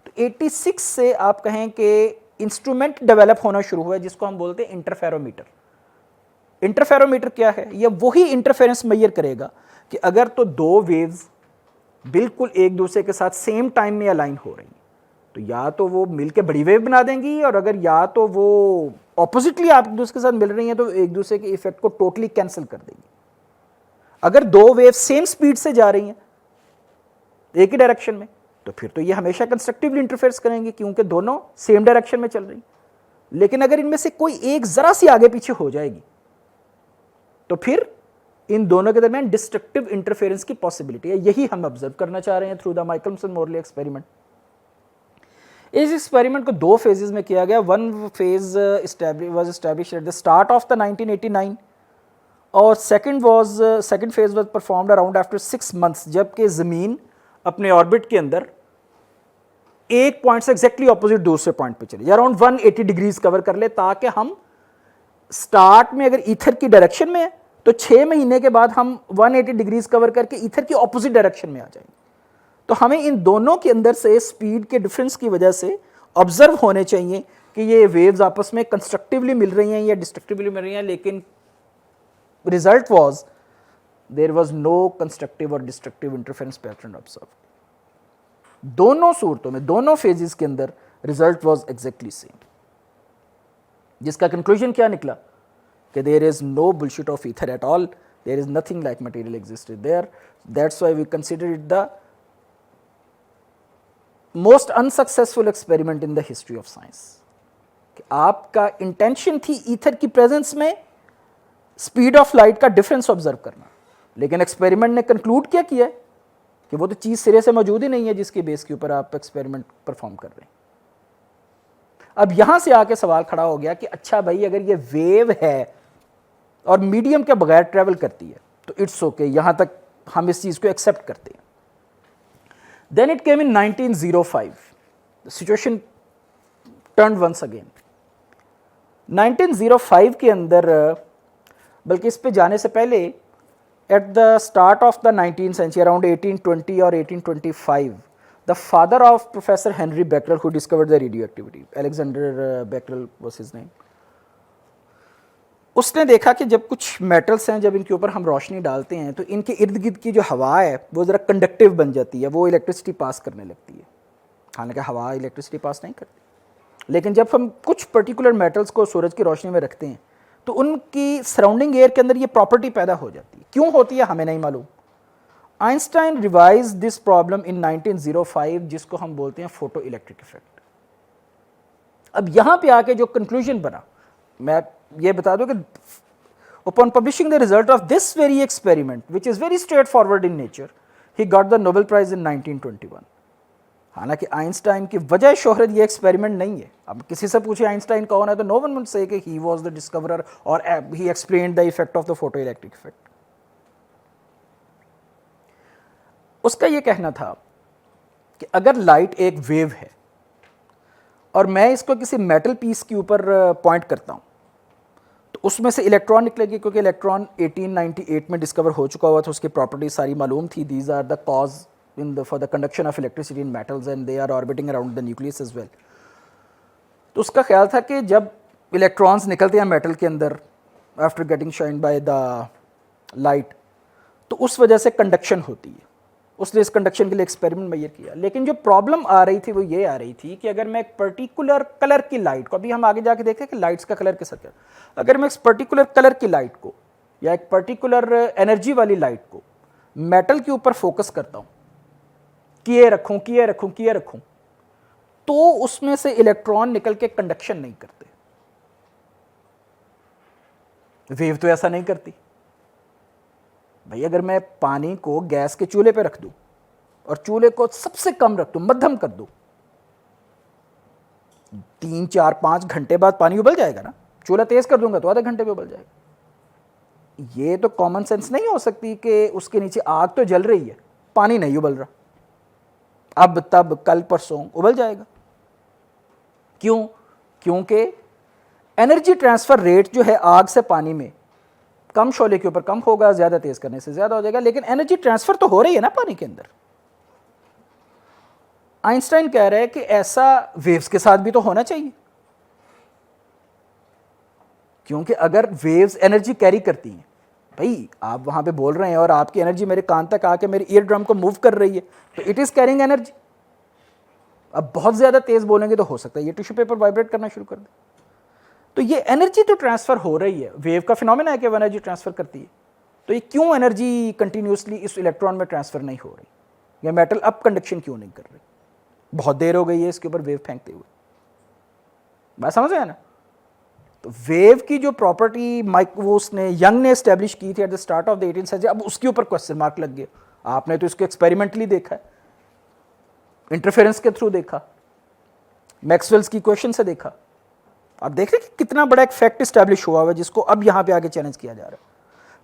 तो 86 से आप कहें कि इंस्ट्रूमेंट डेवलप होना शुरू हुआ जिसको हम बोलते हैं इंटरफेरोमीटर। इंटरफेरोमीटर क्या है? यह वही इंटरफेरेंस मेजर करेगा कि अगर तो दो वेव्स बिल्कुल एक दूसरे के साथ सेम टाइम में अलाइन हो रही हैं तो या तो वो मिलके बड़ी वेव बना देंगी, और अगर या तो वो ऑपोजिटली आप एक दूसरे के साथ मिल रही हैं तो एक दूसरे के इफेक्ट को टोटली कैंसिल कर देंगी। अगर दो वेव सेम स्पीड से जा रही हैं एक ही डायरेक्शन में तो फिर तो ये हमेशा कंस्ट्रक्टिवली इंटरफेयर करेंगे क्योंकि दोनों सेम डायरेक्शन में चल रही। लेकिन अगर इनमें से कोई एक ज़रा सी आगे पीछे हो जाएगी तो फिर इन दोनों के दरमियान डिस्ट्रक्टिव इंटरफेरेंस की पॉसिबिलिटी है। यही हम ऑब्जर्व करना चाह रहे हैं थ्रू द माइकलसन-मोरले एक्सपेरिमेंट। इस एक्सपेरिमेंट को दो फेजेस में किया गया। One phase was established eight the start of the 1989 और second phase was performed around after 6 months, जबकि ज़मीन अपने ऑर्बिट के अंदर एक पॉइंट से एग्जैक्टली ऑपोजिट दूसरे पॉइंट पे चले, अराउंड 180 डिग्रीज कवर कर ले, ताकि हम स्टार्ट में अगर ईथर की डायरेक्शन में है तो 6 महीने के बाद हम 180 डिग्रीज कवर करके ईथर की ऑपोजिट डायरेक्शन में आ जाएंगे। तो हमें इन दोनों के अंदर से स्पीड के डिफरेंस की वजह से ऑब्जर्व होने चाहिए कि ये वेव्स आपस में कंस्ट्रक्टिवली मिल रही हैं या डिस्ट्रक्टिवली मिल रही हैं, लेकिन result was there was no constructive और डिस्ट्रक्टिव इंटरफेरेंस पैटर्न ऑब्जर्व। दोनों सूरतों में, दोनों फेजेस के अंदर रिजल्ट वाज एग्जैक्टली सेम, जिसका कंक्लूजन क्या निकला कि there is no bullshit of ether at all, there is nothing like material existed there. That's why we consider it the most unsuccessful experiment in the history of science. आपका intention थी ether की presence में speed of light का difference observe करना, लेकिन experiment ने conclude क्या किया कि वो तो चीज सिरे से मौजूद ही नहीं है जिसके बेस के ऊपर आप एक्सपेरिमेंट परफॉर्म कर रहे हैं। अब यहां से आके सवाल खड़ा हो गया कि अच्छा भाई, अगर ये वेव है और मीडियम के बगैर ट्रेवल करती है तो इट्स ओके, यहां तक हम इस चीज को एक्सेप्ट करते हैं। Then it came in 1905. The situation turned once again. 1905 के अंदर, बल्कि इस पे जाने से पहले, at the start of the 19th century, around 1820 or 1825, the father of Professor Henry Becquerel, who discovered the radioactivity, Alexander Becquerel was his name, उसने देखा कि जब कुछ मेटल्स हैं, जब इनके ऊपर हम रोशनी डालते हैं तो इनके इर्द गिर्द की जो हवा है वो ज़रा कंडक्टिव बन जाती है, वो इलेक्ट्रिसिटी पास करने लगती है। हालांकि हवा इलेक्ट्रिसिटी पास नहीं करती, लेकिन जब हम कुछ पर्टिकुलर मेटल्स को सूरज की रोशनी में रखते हैं तो उनकी सराउंडिंग एयर के अंदर ये प्रॉपर्टी पैदा हो जाती है। क्यों होती है हमें नहीं मालूम। Einstein revise this problem in 1905, जिसको हम बोलते हैं फोटो इलेक्ट्रिक इफेक्ट। अब यहाँ पे आके जो कंक्लूजन बना, मैं ये बता दूं कि upon publishing the result of this very experiment, which is very straightforward in nature, he got the Nobel Prize in 1921. हालांकि आइंस्टाइन की वजह शोहरत ये एक्सपेरिमेंट नहीं है। अब किसी से पूछे आइंस्टाइन कौन है तो नो वन वुड से कि ही वाज द डिस्कवरर और ही explained the effect of the photo electric effect. उसका ये कहना था कि अगर लाइट एक वेव है और मैं इसको किसी मेटल पीस के ऊपर पॉइंट करता हूँ तो उसमें से इलेक्ट्रॉन निकलेगी, क्योंकि इलेक्ट्रॉन 1898 में डिस्कवर हो चुका हुआ था, उसकी प्रॉपर्टी सारी मालूम थी। These are the cause for the conduction of electricity in metals and they are orbiting around the nucleus as well. तो उसका ख्याल था कि जब इलेक्ट्रॉन्स निकलते हैं मेटल के अंदर after getting shine by the light, तो उस वजह से कंडक्शन होती है। उसने इस कंडक्शन के लिए एक्सपेरिमेंट मैयर किया। लेकिन जो प्रॉब्लम आ रही थी वो ये आ रही थी कि अगर मैं एक पर्टिकुलर कलर की लाइट को, अभी हम आगे जाके देखें कि लाइट्स का कलर कैसा, अगर मैं इस पर्टिकुलर कलर की लाइट को या एक पर्टिकुलर एनर्जी वाली लाइट को मेटल के ऊपर फोकस करता हूँ, किए रखूँ, तो उसमें से इलेक्ट्रॉन निकल के कंडक्शन नहीं करते। वेव तो ऐसा नहीं करती भाई। अगर मैं पानी को गैस के चूल्हे पे रख दूं और चूल्हे को सबसे कम रख दूं, मध्यम कर दूं, 3, 4, 5 घंटे बाद पानी उबल जाएगा ना। चूल्हा तेज कर दूंगा तो आधे घंटे में उबल जाएगा। ये तो कॉमन सेंस नहीं हो सकती कि उसके नीचे आग तो जल रही है, पानी नहीं उबल रहा, अब तब कल परसों उबल जाएगा। क्यों? क्योंकि एनर्जी ट्रांसफर रेट जो है आग से पानी में कम शोले के ऊपर कम होगा, ज्यादा तेज करने से ज्यादा हो जाएगा, लेकिन एनर्जी ट्रांसफर तो हो रही है ना पानी के अंदर। आइंस्टाइन कह रहे हैं कि ऐसा वेव्स के साथ भी तो होना चाहिए, क्योंकि अगर वेव्स एनर्जी कैरी करती हैं, भाई आप वहां पे बोल रहे हैं और आपकी एनर्जी मेरे कान तक आके मेरे ईयर ड्रम को मूव कर रही है, तो इट इज कैरिंग एनर्जी। अब बहुत ज्यादा तेज बोलेंगे तो हो सकता है ये टिश्यू पेपर वाइब्रेट करना शुरू कर दे। तो ये एनर्जी तो ट्रांसफर हो रही है, वेव का फिनोमेना है कि वो एनर्जी ट्रांसफर करती है। तो ये क्यों एनर्जी कंटिन्यूसली इस इलेक्ट्रॉन में ट्रांसफर नहीं हो रही, या मेटल अप कंडक्शन क्यों नहीं कर रही? बहुत देर हो गई है इसके ऊपर वेव फेंकते हुए। बात समझ आया ना? तो वेव की जो प्रॉपर्टी वो उसने यंग ने एस्टेब्लिश की थी at the start of the 18th century, अब उसके ऊपर क्वेश्चन मार्क लग गया। आपने तो इसको एक्सपेरिमेंटली देखा है, इंटरफेरेंस के थ्रू देखा, मैक्सवेल्स की इक्वेशन से देखा। आप देख रहे हैं कि कितना बड़ा एक फैक्ट एस्टेब्लिश हुआ है जिसको अब यहां पे आगे चैलेंज किया जा रहा है।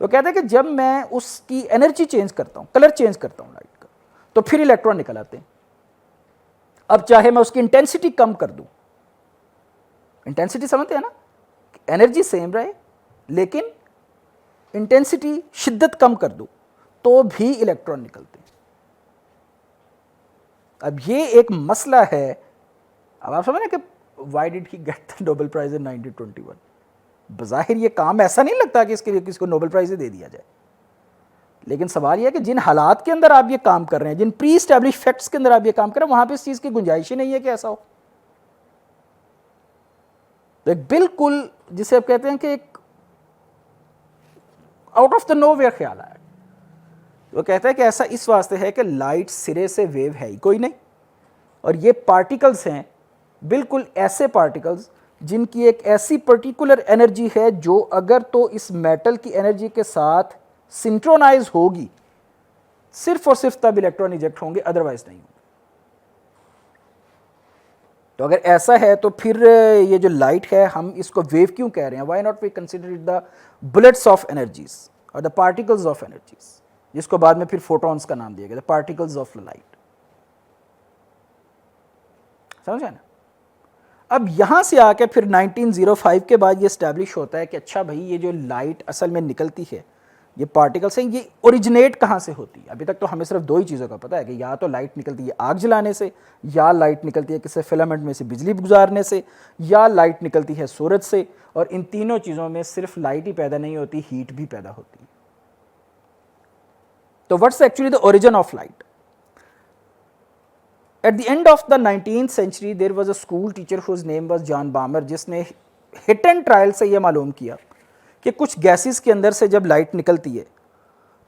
वो कहते हैं कि जब मैं उसकी एनर्जी चेंज करता हूं, कलर चेंज करता हूं लाइट का, तो फिर इलेक्ट्रॉन निकल आते हैं। अब चाहे मैं उसकी इंटेंसिटी कम कर दूं, इंटेंसिटी समझते हैं ना, एनर्जी सेम रहे लेकिन इंटेंसिटी शिद्दत कम कर दूं तो भी इलेक्ट्रॉन निकलते हैं। अब ये एक मसला है। अब आप समझ रहे कि why did he get the Nobel prize in 1921? बज़ाहिर ये काम ऐसा नहीं लगता कि इसके लिए किसी को नोबेल प्राइज दे दिया जाए, लेकिन सवाल यह है कि जिन हालात के अंदर आप ये काम कर रहे हैं, जिन प्री एस्टैब्लिश फैक्ट्स के अंदर आप ये काम कर रहे हैं, वहां पे इस चीज की गुंजाइश ही नहीं है कि ऐसा हो। तो एक बिल्कुल जिसे आप कहते हैं कि एक आउट ऑफ द नोवेयर ख्याल आया। वो कहता है कि ऐसा इस वास्ते है कि लाइट सिरे से वेव है ही कोई नहीं, और ये पार्टिकल्स हैं, बिल्कुल ऐसे पार्टिकल्स जिनकी एक ऐसी पर्टिकुलर एनर्जी है जो अगर तो इस मेटल की एनर्जी के साथ सिंक्रोनाइज होगी, सिर्फ और सिर्फ तब इलेक्ट्रॉन इजेक्ट होंगे, अदरवाइज नहीं होंगे। तो अगर ऐसा है तो फिर ये जो लाइट है, हम इसको वेव क्यों कह रहे हैं? Why not we consider it the bullets of energies और द पार्टिकल्स ऑफ एनर्जीज, जिसको बाद में फिर फोटॉन्स का नाम दिया गया, द पार्टिकल्स ऑफ लाइट। समझे ना? अब यहां से आके फिर 1905 के बाद ये स्टैब्लिश होता है कि अच्छा भाई, ये जो लाइट असल में निकलती है, ये पार्टिकल्स हैं, ये ओरिजिनेट कहाँ से होती है? अभी तक तो हमें सिर्फ दो ही चीज़ों का पता है कि या तो लाइट निकलती है आग जलाने से, या लाइट निकलती है किसी फिलामेंट में से बिजली गुजारने से, या लाइट निकलती है सूरज से। और इन तीनों चीज़ों में सिर्फ लाइट ही पैदा नहीं होती, हीट भी पैदा होती है। तो what's actually the origin of light? At the end of the 19th century, there was a school teacher whose name was John Balmer, जिसने हिट एंड ट्रायल से यह मालूम किया कि कुछ गैसेस के अंदर से जब लाइट निकलती है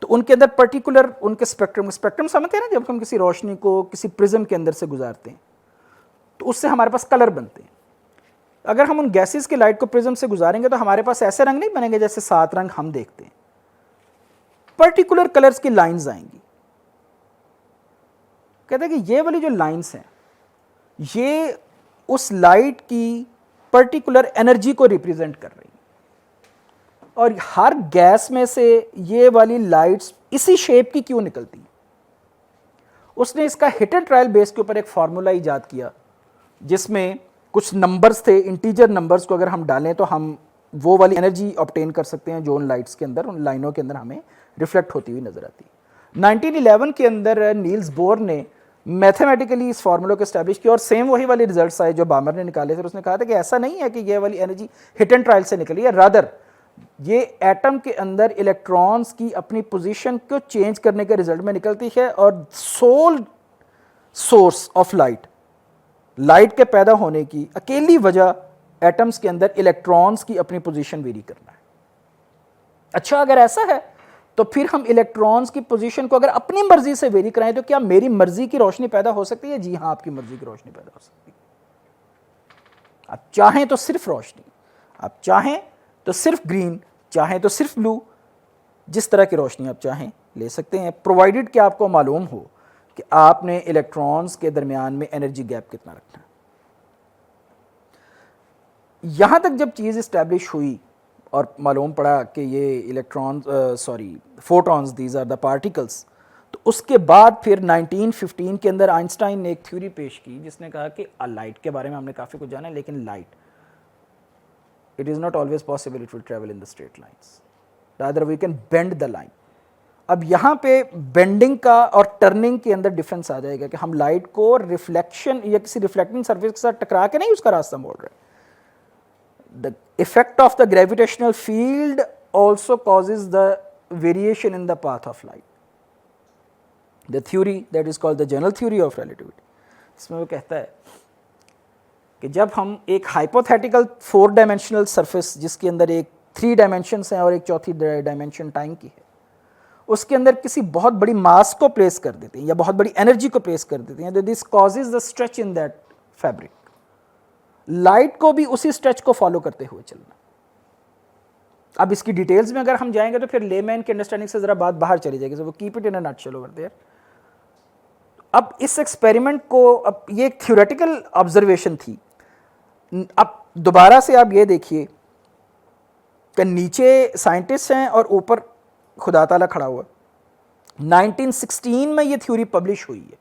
तो उनके अंदर पर्टिकुलर उनके स्पेक्ट्रम समझते हैं ना, जब हम किसी रोशनी को किसी प्रिज्म के अंदर से गुजारते हैं तो उससे हमारे पास कलर बनते हैं। अगर हम उन गैसेस की लाइट को प्रिज्म से गुजारेंगे तो हमारे पास ऐसे रंग नहीं बनेंगे जैसे 7 रंग हम देखते हैं, पर्टिकुलर कलर्स की लाइन्स आएंगी। कहते हैं कि ये वाली जो लाइंस हैं, ये उस लाइट की पर्टिकुलर एनर्जी को रिप्रेजेंट कर रही हैं, और हर गैस में से ये वाली लाइट्स इसी शेप की क्यों निकलती हैं? उसने इसका हिट एंड ट्रायल बेस के ऊपर एक फार्मूला ईजाद किया जिसमें कुछ नंबर्स थे, इंटीजर नंबर्स को अगर हम डालें तो हम वो वाली एनर्जी ऑब्टेन कर सकते हैं जो उन लाइट्स के अंदर, उन लाइनों के अंदर हमें रिफ्लेक्ट होती हुई नजर आती है। 1911 के अंदर नील्स बोर ने मैथमेटिकली इस फार्मूला को एस्टैब्लिश किया और सेम वही वाले रिजल्ट्स आए जो बामर ने निकाले थे। उसने कहा था कि ऐसा नहीं है कि ये वाली एनर्जी हिट एंड ट्रायल से निकली है, रादर ये एटम के अंदर इलेक्ट्रॉन्स की अपनी पोजीशन को चेंज करने के रिजल्ट में निकलती है, और सोल सोर्स ऑफ लाइट के पैदा होने की अकेली वजह एटम्स के अंदर इलेक्ट्रॉन्स की अपनी पोजीशन वेरी करना है। अच्छा, अगर ऐसा है तो फिर हम इलेक्ट्रॉन्स की पोजीशन को अगर अपनी मर्जी से वेरी कराएं तो क्या मेरी मर्जी की रोशनी पैदा हो सकती है? जी हाँ, आपकी मर्जी की रोशनी पैदा हो सकती है। आप चाहें तो सिर्फ रोशनी, आप चाहें तो सिर्फ ग्रीन, चाहें तो सिर्फ ब्लू, जिस तरह की रोशनी आप चाहें ले सकते हैं, प्रोवाइडेड कि आपको मालूम हो कि आपने इलेक्ट्रॉन्स के दरमियान में एनर्जी गैप कितना रखना है। यहां तक जब चीज़ इस्टेब्लिश हुई और मालूम पड़ा कि ये photons, these are the particles, तो उसके बाद फिर 1915 के अंदर आइंस्टाइन ने एक थ्योरी पेश की जिसने कहा कि लाइट के बारे में हमने काफ़ी कुछ जाना है, लेकिन light, it is not always possible it will travel in the straight lines, rather we can bend the line. अब यहाँ पे बेंडिंग का और टर्निंग के अंदर डिफरेंस आ जाएगा कि हम लाइट को रिफ्लेक्शन या किसी रिफ्लेक्टिंग सर्फेस के साथ टकरा के नहीं उसका रास्ता मोड़ रहे। The effect of the gravitational field also causes the variation in the path of light. The theory that is called the general theory of relativity, इसमें वो कहता है कि जब हम एक hypothetical 4 dimensional surface जिसके अंदर एक 3 dimensions हैं और एक चौथी dimension टाइम की है, उसके अंदर किसी बहुत बड़ी मास को प्लेस कर देते हैं या बहुत बड़ी एनर्जी को प्लेस कर देते हैं, this causes the stretch in that fabric. Light को भी उसी स्ट्रेच को फॉलो करते हुए चलना। अब इसकी डिटेल्स में अगर हम जाएंगे तो फिर लेमैन की अंडरस्टैंडिंग से ज़रा बात बाहर चली जाएगी, सो वो keep it in a nutshell over there. अब इस एक्सपेरिमेंट को, अब ये एक थ्योरेटिकल ऑब्जर्वेशन थी, अब दोबारा से आप ये देखिए कि नीचे साइंटिस्ट हैं और ऊपर खुदा ताला खड़ा हुआ। 1916 में ये थ्योरी पब्लिश हुई है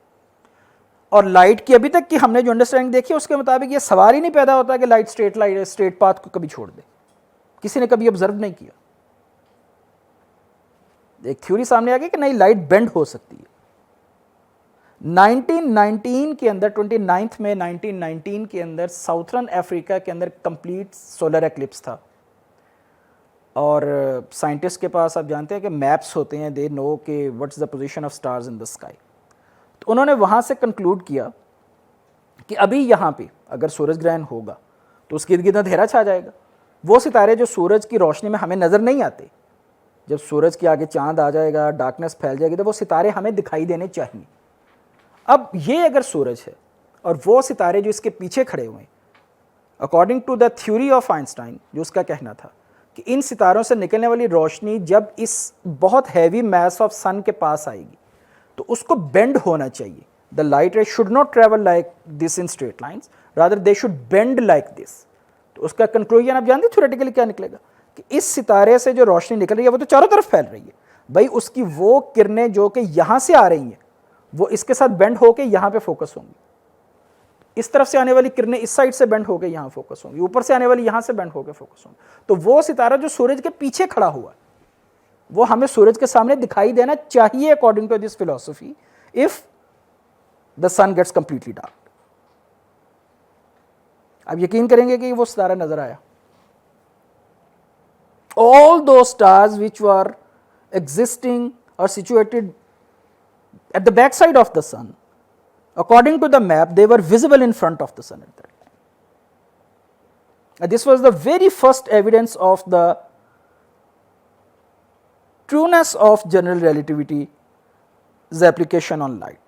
और लाइट की अभी तक की हमने जो अंडरस्टैंडिंग देखी है उसके मुताबिक ये सवाल ही नहीं पैदा होता कि लाइट स्ट्रेट पाथ को कभी छोड़ दे, किसी ने कभी ऑब्जर्व नहीं किया। एक थ्योरी सामने आ गई कि नहीं, लाइट बेंड हो सकती है। 1919 के अंदर 29 में 1919 के अंदर साउथर्न अफ्रीका के अंदर कंप्लीट सोलर एक्लिप्स था और साइंटिस्ट के पास आप जानते हैं कि मैप्स होते हैं, दे नो कि what's the position of stars in the sky. तो उन्होंने वहाँ से कंक्लूड किया कि अभी यहाँ पे अगर सूरज ग्रहण होगा तो उसके इर्द गिर्द अंधेरा छा जाएगा। वो सितारे जो सूरज की रोशनी में हमें नज़र नहीं आते, जब सूरज के आगे चांद आ जाएगा, डार्कनेस फैल जाएगी, तो वो सितारे हमें दिखाई देने चाहिए। अब ये अगर सूरज है और वो सितारे जो इसके पीछे खड़े हुए हैं, according to the theory of Einstein, जो उसका कहना था कि इन सितारों से निकलने वाली रोशनी जब इस बहुत हैवी मैस ऑफ सन के पास आएगी तो उसको बेंड होना चाहिए। द लाइट रे should not travel like this in straight lines, rather they should bend like this. तो उसका कंक्लूजन आप जानते थ्योरेटिकली क्या निकलेगा कि इस सितारे से जो रोशनी निकल रही है वो तो चारों तरफ फैल रही है भाई, उसकी वो किरणें जो कि यहाँ से आ रही हैं वो इसके साथ बेंड होके यहाँ पे फोकस होंगी, इस तरफ से आने वाली किरणें इस साइड से बेंड होकर यहाँ फोकस होंगी, ऊपर से आने वाली यहाँ से बेंड होकर फोकस होंगी। तो वो सितारा जो सूरज के पीछे खड़ा हुआ है वो हमें सूरज के सामने दिखाई देना चाहिए according to this philosophy, if the sun gets completely dark. अब यकीन करेंगे कि वो सितारा नजर आया। ऑल दो स्टार्स विच वर एग्जिस्टिंग और situated at the back side of the sun, according to the map, they were visible in front of the sun at that time. And this was the very first evidence of the trueness of general relativity's application on light.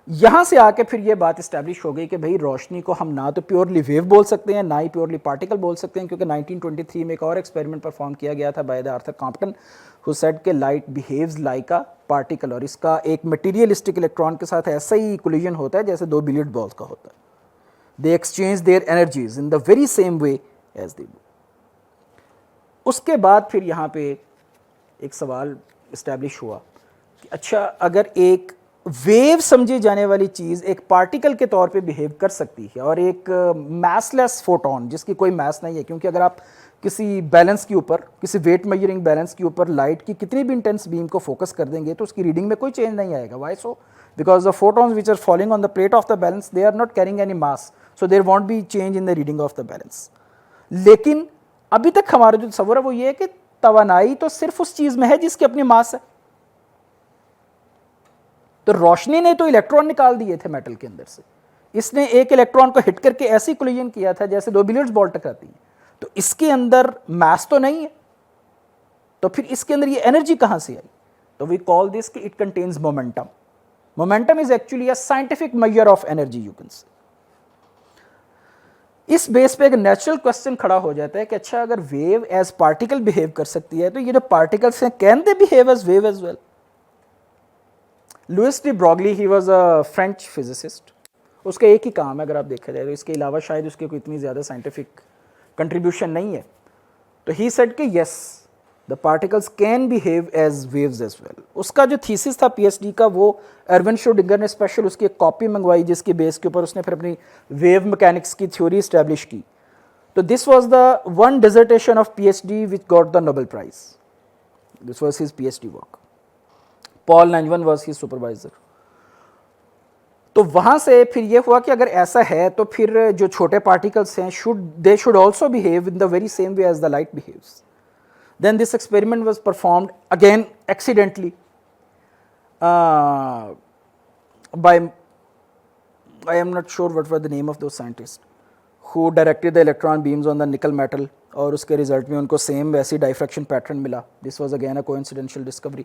यहाँ से आके फिर ये बात establish हो गई कि भाई रोशनी को हम ना तो प्योरली वेव बोल सकते हैं, ना ही प्योरली पार्टिकल बोल सकते हैं, क्योंकि 1923 में एक और एक्सपेरिमेंट परफॉर्म किया गया था by the Arthur Compton, who said कि light behaves like a particle, और इसका एक मटेरियलिस्टिक इलेक्ट्रॉन के साथ ऐसा ही कोलिजन होता है जैसे दो बिलियर्ड बॉल्स का होता है। They exchange their energies in the very same way as they do. उसके बाद फिर यहाँ पे एक सवाल इस्टेब्लिश हुआ कि अच्छा, अगर एक वेव समझी जाने वाली चीज़ एक पार्टिकल के तौर पे बिहेव कर सकती है और एक मैसलेस फोटोन जिसकी कोई मैस नहीं है, क्योंकि अगर आप किसी बैलेंस के ऊपर, किसी वेट मेजरिंग बैलेंस के ऊपर लाइट की कितनी भी इंटेंस बीम को फोकस कर देंगे तो उसकी रीडिंग में कोई चेंज नहीं आएगा। Why so? Because the photons which are falling on the plate of the balance, they are not carrying any mass, so there won't be change in the reading of the balance. लेकिन अभी तक हमारा जो तस्वर है वो ये है कि तवानाई तो सिर्फ उस चीज़ में है जिसकी अपनी मास है। तो रोशनी ने तो इलेक्ट्रॉन निकाल दिए थे मेटल के अंदर से, इसने एक इलेक्ट्रॉन को हिट करके ऐसी कोलिजन किया था जैसे दो बिलियर्ड्स बॉल टकराती हैं, तो इसके अंदर मास तो नहीं है, तो फिर इसके अंदर ये एनर्जी कहां से आई? तो वी कॉल दिस कि it contains momentum. Momentum is actually a scientific measure of energy, you can say. इस बेस पे एक नेचुरल क्वेश्चन खड़ा हो जाता है कि अच्छा, अगर वेव एज पार्टिकल बिहेव कर सकती है तो ये जो पार्टिकल्स हैं can they behave as wave as well? Louis de Broglie, he was a French physicist, उसका एक ही काम है अगर आप देखा जाए तो, इसके अलावा शायद उसके कोई इतनी ज़्यादा साइंटिफिक कंट्रीब्यूशन नहीं है। तो ही सेड कि yes, the particles can behave as waves as well. उसका जो थीसिस था पीएचडी का, वो एर्विन श्रोडिंगर ने स्पेशल उसकी एक कॉपी मंगवाई जिसके बेस के ऊपर उसने फिर अपनी वेव मैकेनिक्स की थ्योरी इस्टेब्लिश की। तो this was the one dissertation of PhD which got the Nobel prize. This was his PhD work. Paul Naizman was his supervisor. तो वहाँ से फिर ये हुआ कि अगर ऐसा है तो फिर जो छोटे पार्टिकल्स हैं they should also behave in the very same way as the light behaves. Then this experiment was performed again accidentally by, I am not sure what was the name of those scientists who directed the electron beams on the nickel metal, और उसके result में उनको same वैसी diffraction pattern मिला। This was again a coincidental discovery.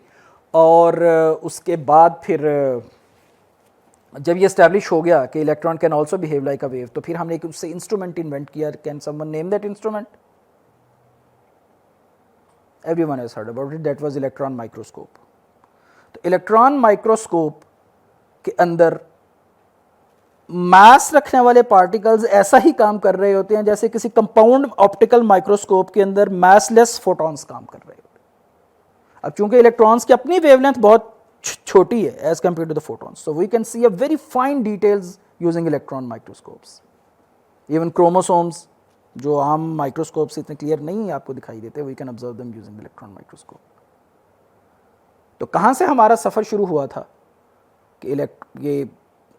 और उसके बाद फिर जब ये इस्टेब्लिश हो गया कि electron can also behave like a wave, तो फिर हमने एक उससे इंस्ट्रूमेंट इन्वेंट किया। Can someone name that instrument? everyone has heard about it, that was electron microscope. तो इलेक्ट्रॉन माइक्रोस्कोप के अंदर मास रखने वाले पार्टिकल्स ऐसा ही काम कर रहे होते हैं जैसे किसी कंपाउंड ऑप्टिकल माइक्रोस्कोप के अंदर मासलेस फोटॉन्स काम कर रहे होते हैं। अब चूंकि इलेक्ट्रॉन्स की अपनी वेवलेंथ बहुत छोटी है as compare to the photons, so we can see a very fine details using electron microscopes. Even chromosomes जो आम माइक्रोस्कोप से इतने क्लियर नहीं आपको दिखाई देते, we can observe them using electron microscope. तो कहाँ से हमारा सफ़र शुरू हुआ था कि ये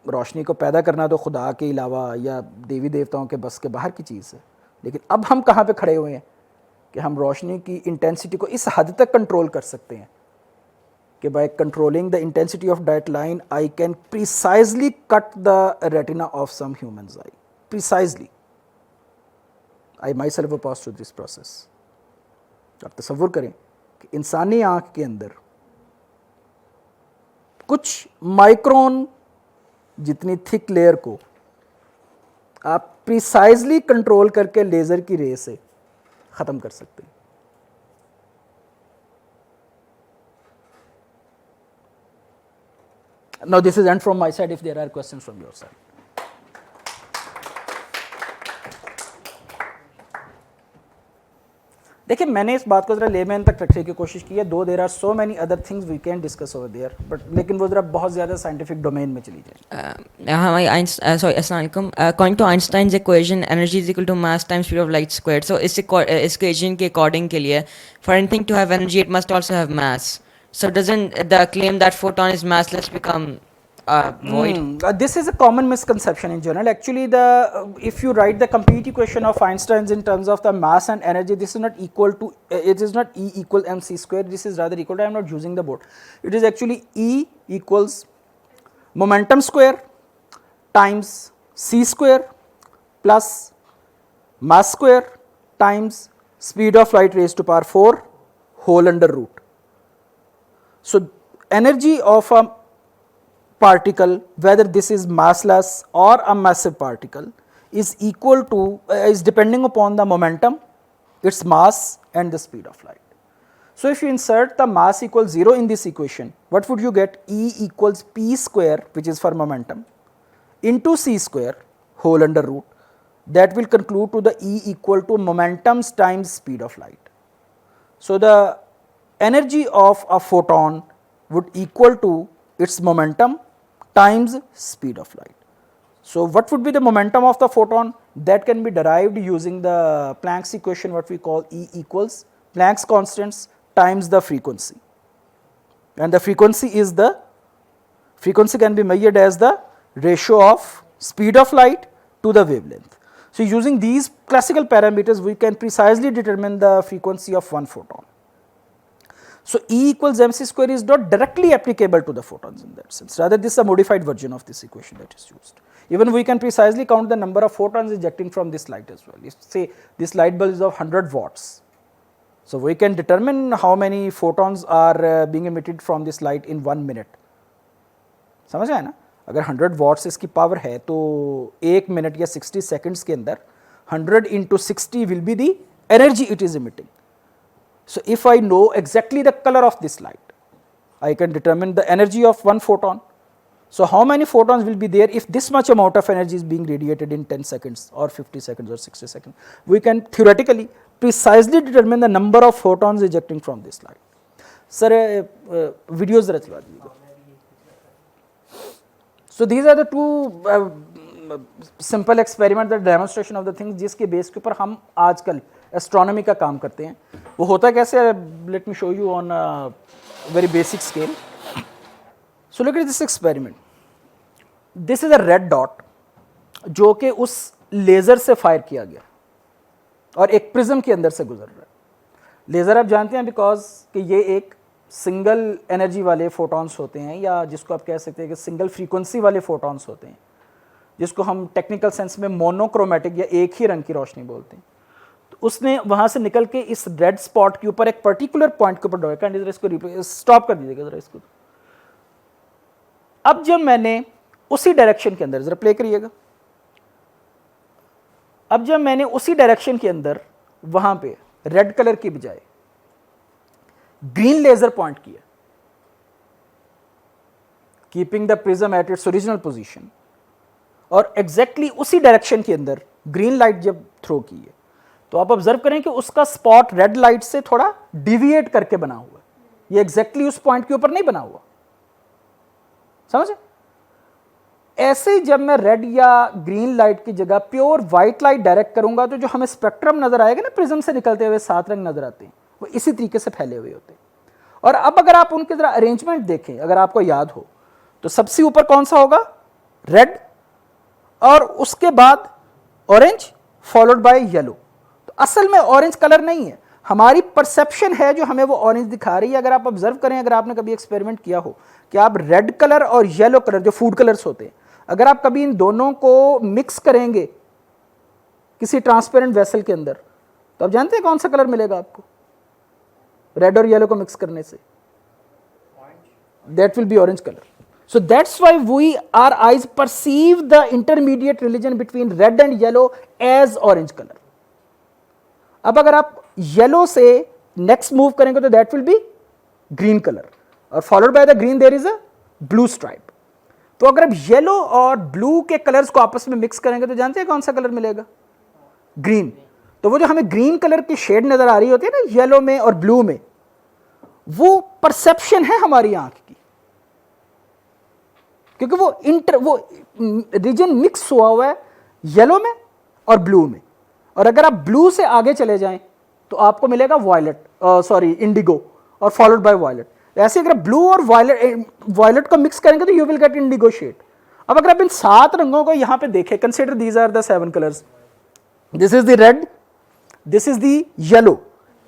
रोशनी को पैदा करना तो खुदा के अलावा या देवी देवताओं के बस के बाहर की चीज़ है, लेकिन अब हम कहाँ पे खड़े हुए हैं कि हम रोशनी की इंटेंसिटी को इस हद तक कंट्रोल कर सकते हैं कि by controlling the intensity of direct line I can precisely cut the retina of some humans eye, precisely. I myself pass through this process. आप तसव्वुर करें कि इंसानी आँख के अंदर कुछ माइक्रोन जितनी थिक लेयर को आप प्रिसाइजली कंट्रोल करके लेज़र की रे से ख़त्म कर सकते हैं। Now this is end from my side if there are questions from your side. देखिए मैंने इस बात को ज़रा लेमैन तक रखने की कोशिश की है, though there are so many other things we can discuss over there, but लेकिन वो ज़रा बहुत ज़्यादा साइंटिफिक डोमेन में चली जाए। Sorry, Assalamualaikum. According to Einstein's equation, energy is equal to mass times speed of light squared. So इस equation के according के लिए, for anything to have energy, it must also have mass. So doesn't the claim that photon is massless become void? This is a common misconception in general. Actually, if you write the complete equation of Einstein's in terms of the mass and energy, this is not equal to, it is not E equal mc square. This is rather equal to, I am not using the board. It is actually E equals momentum square times c square plus mass square times speed of light raised to power 4 whole under root. So energy of a particle, whether this is massless or a massive particle, is equal to, is depending upon the momentum, its mass and the speed of light. So if you insert the mass equals 0 in this equation, what would you get? E equals p square, which is for momentum, into c square whole under root. That will conclude to the E equal to momentum times speed of light. So the energy of a photon would equal to its momentum times speed of light. So what would be the momentum of the photon? That can be derived using the Planck's equation, what we call E equals Planck's constants times the frequency. And the frequency can be measured as the ratio of speed of light to the wavelength. So using these classical parameters, we can precisely determine the frequency of one photon. So E equals mc square is not directly applicable to the photons in that sense, rather this is a modified version of this equation that is used. Even we can precisely count the number of photons ejecting from this light as well. If say this light bulb is of 100 watts, so we can determine how many photons are being emitted from this light in 1 minute. समझ आया ना? अगर 100 watts इसकी power है तो 1 minute या 60 seconds के अंदर 100 into 60 will be the energy it is emitting. So if I know exactly the color of this light, I can determine the energy of one photon. So how many photons will be there if this much amount of energy is being radiated in 10 seconds or 50 seconds or 60 seconds? We can theoretically precisely determine the number of photons ejecting from this light. Sir, videos जरा चला दीजिएगा. So these are the two simple experiment, the demonstration of the things जिसके base के ऊपर हम आजकल astronomy का काम करते हैं. वो होता कैसे है? Let me show you on a very basic scale. So look at this experiment. This is a red dot जो कि उस लेज़र से फायर किया गया और एक प्रिज्म के अंदर से गुजर रहा है. लेज़र आप जानते हैं बिकॉज कि ये एक सिंगल एनर्जी वाले फोटॉन्स होते हैं, या जिसको आप कह सकते हैं कि सिंगल फ्रीक्वेंसी वाले फोटॉन्स होते हैं, जिसको हम टेक्निकल सेंस में मोनोक्रोमेटिक या एक ही रंग की रोशनी बोलते हैं. तो उसने वहाँ से निकल के इस रेड स्पॉट के ऊपर एक पर्टिकुलर पॉइंट के ऊपर डॉट कर, इसको स्टॉप कर दीजिएगा ज़रा इसको. अब जब मैंने उसी डायरेक्शन के अंदर, ज़रा प्ले करिएगा, अब जब मैंने उसी डायरेक्शन के अंदर वहाँ पे रेड कलर की बजाय ग्रीन लेजर पॉइंट किया, keeping the prism at its original position, और एग्जैक्टली उसी डायरेक्शन के अंदर ग्रीन लाइट जब थ्रो की है, तो आप ऑब्जर्व करें कि उसका स्पॉट रेड लाइट से थोड़ा डिविएट करके बना हुआ है, ये एग्जैक्टली उस पॉइंट के ऊपर नहीं बना हुआ, समझे? ऐसे ही जब मैं रेड या ग्रीन लाइट की जगह प्योर व्हाइट लाइट डायरेक्ट करूंगा, तो जो हमें स्पेक्ट्रम नजर आएगा ना, प्रिज्म से निकलते हुए 7 रंग नजर आते हैं, वो इसी तरीके से फैले हुए होते हैं। और अब अगर आप उनकी जरा अरेंजमेंट देखें, अगर आपको याद हो, तो सबसे ऊपर कौन सा होगा? रेड, और उसके बाद ऑरेंज फॉलोड बाय येलो। तो असल में ऑरेंज कलर नहीं है, हमारी परसेप्शन है जो हमें वो ऑरेंज दिखा रही है। अगर आप ऑब्जर्व करें, अगर आपने कभी एक्सपेरिमेंट किया हो कि आप रेड कलर और येलो कलर जो फूड कलर्स होते हैं, अगर आप कभी इन दोनों को मिक्स करेंगे किसी ट्रांसपेरेंट वेसल के अंदर, तो आप जानते हैं कौन सा कलर मिलेगा आपको रेड और येलो को मिक्स करने से? That will be orange colour. So that's why our eyes perceive the intermediate region between red and yellow as orange color. अब अगर आप येलो से नेक्स्ट मूव करेंगे तो that will be green colour, और followed by the green there is a blue stripe. तो अगर आप येलो और ब्लू के कलर्स को आपस में मिक्स करेंगे तो जानते हैं कौन सा कलर मिलेगा? ग्रीन. तो वो जो हमें ग्रीन कलर की शेड नजर आ रही होती है ना येलो में और ब्लू में, वो परसेप्शन है हमारी आंख की, क्योंकि वो रीजन मिक्स हुआ है येलो में और ब्लू में. और अगर आप ब्लू से आगे चले जाएं तो आपको मिलेगा इंडिगो और फॉलोड बाय वायलेट. ऐसे अगर ब्लू और वायलेट को मिक्स करेंगे तो you will get indigo shade. अब अगर आप इन 7 रंगों को यहां पे देखें, consider these are the 7 colours. This is the red, this is the yellow.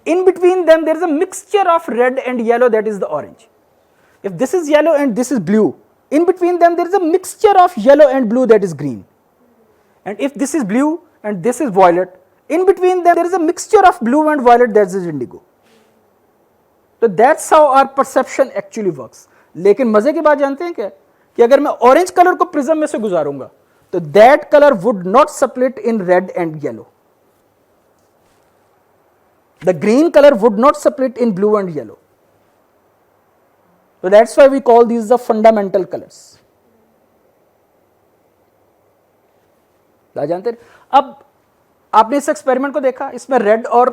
In between them there is a mixture of red and yellow, that is the orange. If this is yellow and this is blue, in between them there is a mixture of yellow and blue, that is green. And if this is blue and this is violet, in between them there is a mixture of blue and violet, that is indigo. So that's how our perception actually works. लेकिन मजे की बात जानते हैं क्या, कि अगर मैं ऑरेंज कलर को प्रिज्म में से गुजारूंगा तो that color would not split in red and yellow. The green color would not split in blue and yellow. So that's why we call these the fundamental colors. जानते हैं? अब आपने इस experiment को देखा, इसमें रेड और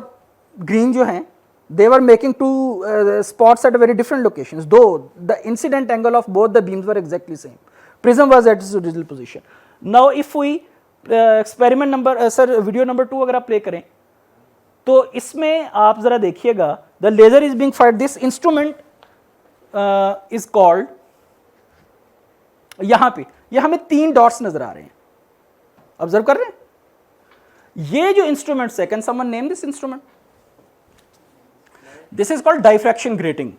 ग्रीन जो हैं, they were making two spots at very different locations, though the incident angle of both the beams were exactly same. Prism was at its original position. Now if we experiment number video number 2 अगर आप play करें तो इसमें आप जरा देखिएगा, the laser is being fired. This instrument is called, यहां पे ये हमें 3 डॉट्स नजर आ रहे हैं, ऑब्जर्व कर रहे हैं. ये जो इंस्ट्रूमेंट है, can someone name this instrument? This is called diffraction grating.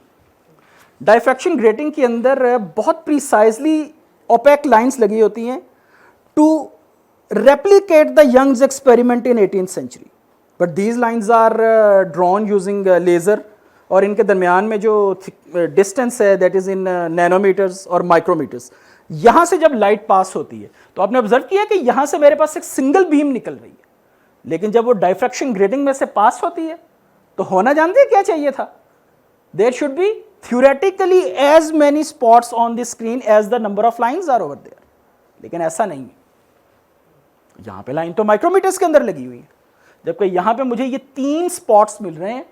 Diffraction grating के अंदर बहुत प्रिसाइजली ओपेक लाइंस लगी होती हैं to replicate the Young's experiment in 18th century. But these lines are drawn using laser, और इनके दरमियान में जो डिस्टेंस है दैट इज़ इन नैनोमीटर्स और माइक्रोमीटर्स. यहाँ से जब लाइट पास होती है तो आपने ऑब्जर्व किया कि यहाँ से मेरे पास एक सिंगल बीम निकल रही है, लेकिन जब वो डाइफ्रैक्शन ग्रेटिंग में से पास होती है तो होना जानते हैं क्या चाहिए था? There should be theoretically as many spots on the screen as the number of lines are over there. लेकिन ऐसा नहीं है, यहाँ पे लाइन तो माइक्रोमीटर्स के अंदर लगी हुई है, जबकि यहाँ पे मुझे ये 3 स्पॉट्स मिल रहे हैं.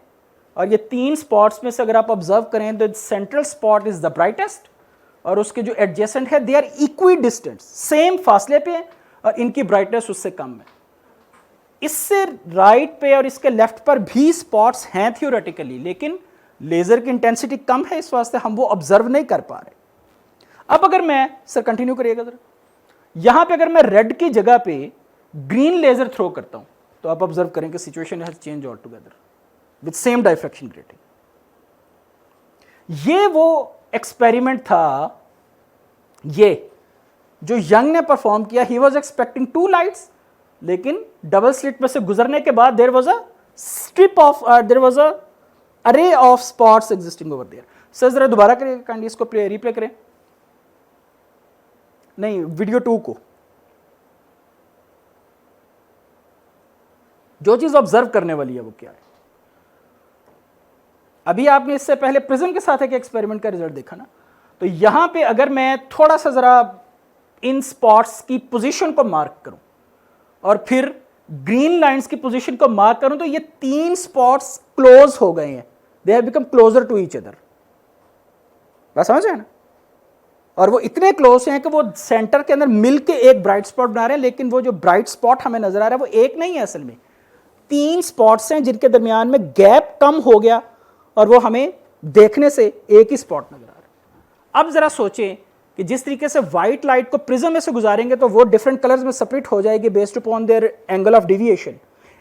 और ये 3 स्पॉट्स में से अगर आप ऑब्जर्व करें तो central spot is the brightest, और उसके जो एडजेसेंट है they are equidistant, same फासले पे है, और इनकी ब्राइटनेस उससे कम है. इससे राइट पे और इसके लेफ्ट पर भी स्पॉट्स हैं थियोरेटिकली, लेकिन लेजर की इंटेंसिटी कम है, इस वास्ते हम वो ऑब्जर्व नहीं कर पा रहे. अब अगर मैं, सर कंटिन्यू करिएगा जरा, यहां पे अगर मैं रेड की जगह पे ग्रीन लेजर थ्रो करता हूं तो आप ऑब्जर्व करें कि situation has change all together with same diffraction grating. ये वो एक्सपेरिमेंट था ये जो यंग ने परफॉर्म किया. ही वाज एक्सपेक्टिंग 2 लाइट्स, लेकिन डबल स्लिट में से गुजरने के बाद there was a strip of there was a array of spots existing over there. Sir जरा दोबारा करिए, काइंडली इसको रिप्ले करें. नहीं, वीडियो 2 को. जो चीज ऑब्जर्व करने वाली है वो क्या है? अभी आपने इससे पहले प्रिज्म के साथ एक एक्सपेरिमेंट का रिजल्ट देखा ना, तो यहाँ पे अगर मैं थोड़ा सा ज़रा इन स्पॉट्स की पोजीशन को मार्क करूँ और फिर ग्रीन लाइंस की पोजीशन को मार्क करूँ, तो ये 3 स्पॉट्स क्लोज हो गए हैं, they have become closer to each other. बात समझ रहे हैं ना? और वो इतने क्लोज हैं कि वो सेंटर के अंदर मिल के एक ब्राइट स्पॉट बना रहे हैं, लेकिन वो जो ब्राइट स्पॉट हमें नजर आ रहा है वो एक नहीं है, असल में 3 स्पॉट्स हैं जिनके दरमियान में गैप कम हो गया और वो हमें देखने से एक ही स्पॉट नजर आ रहा है। अब जरा सोचें कि जिस तरीके से व्हाइट लाइट को प्रिज्म में से गुजारेंगे तो वो डिफरेंट कलर्स में सेपरेट हो जाएगी based upon their angle of deviation.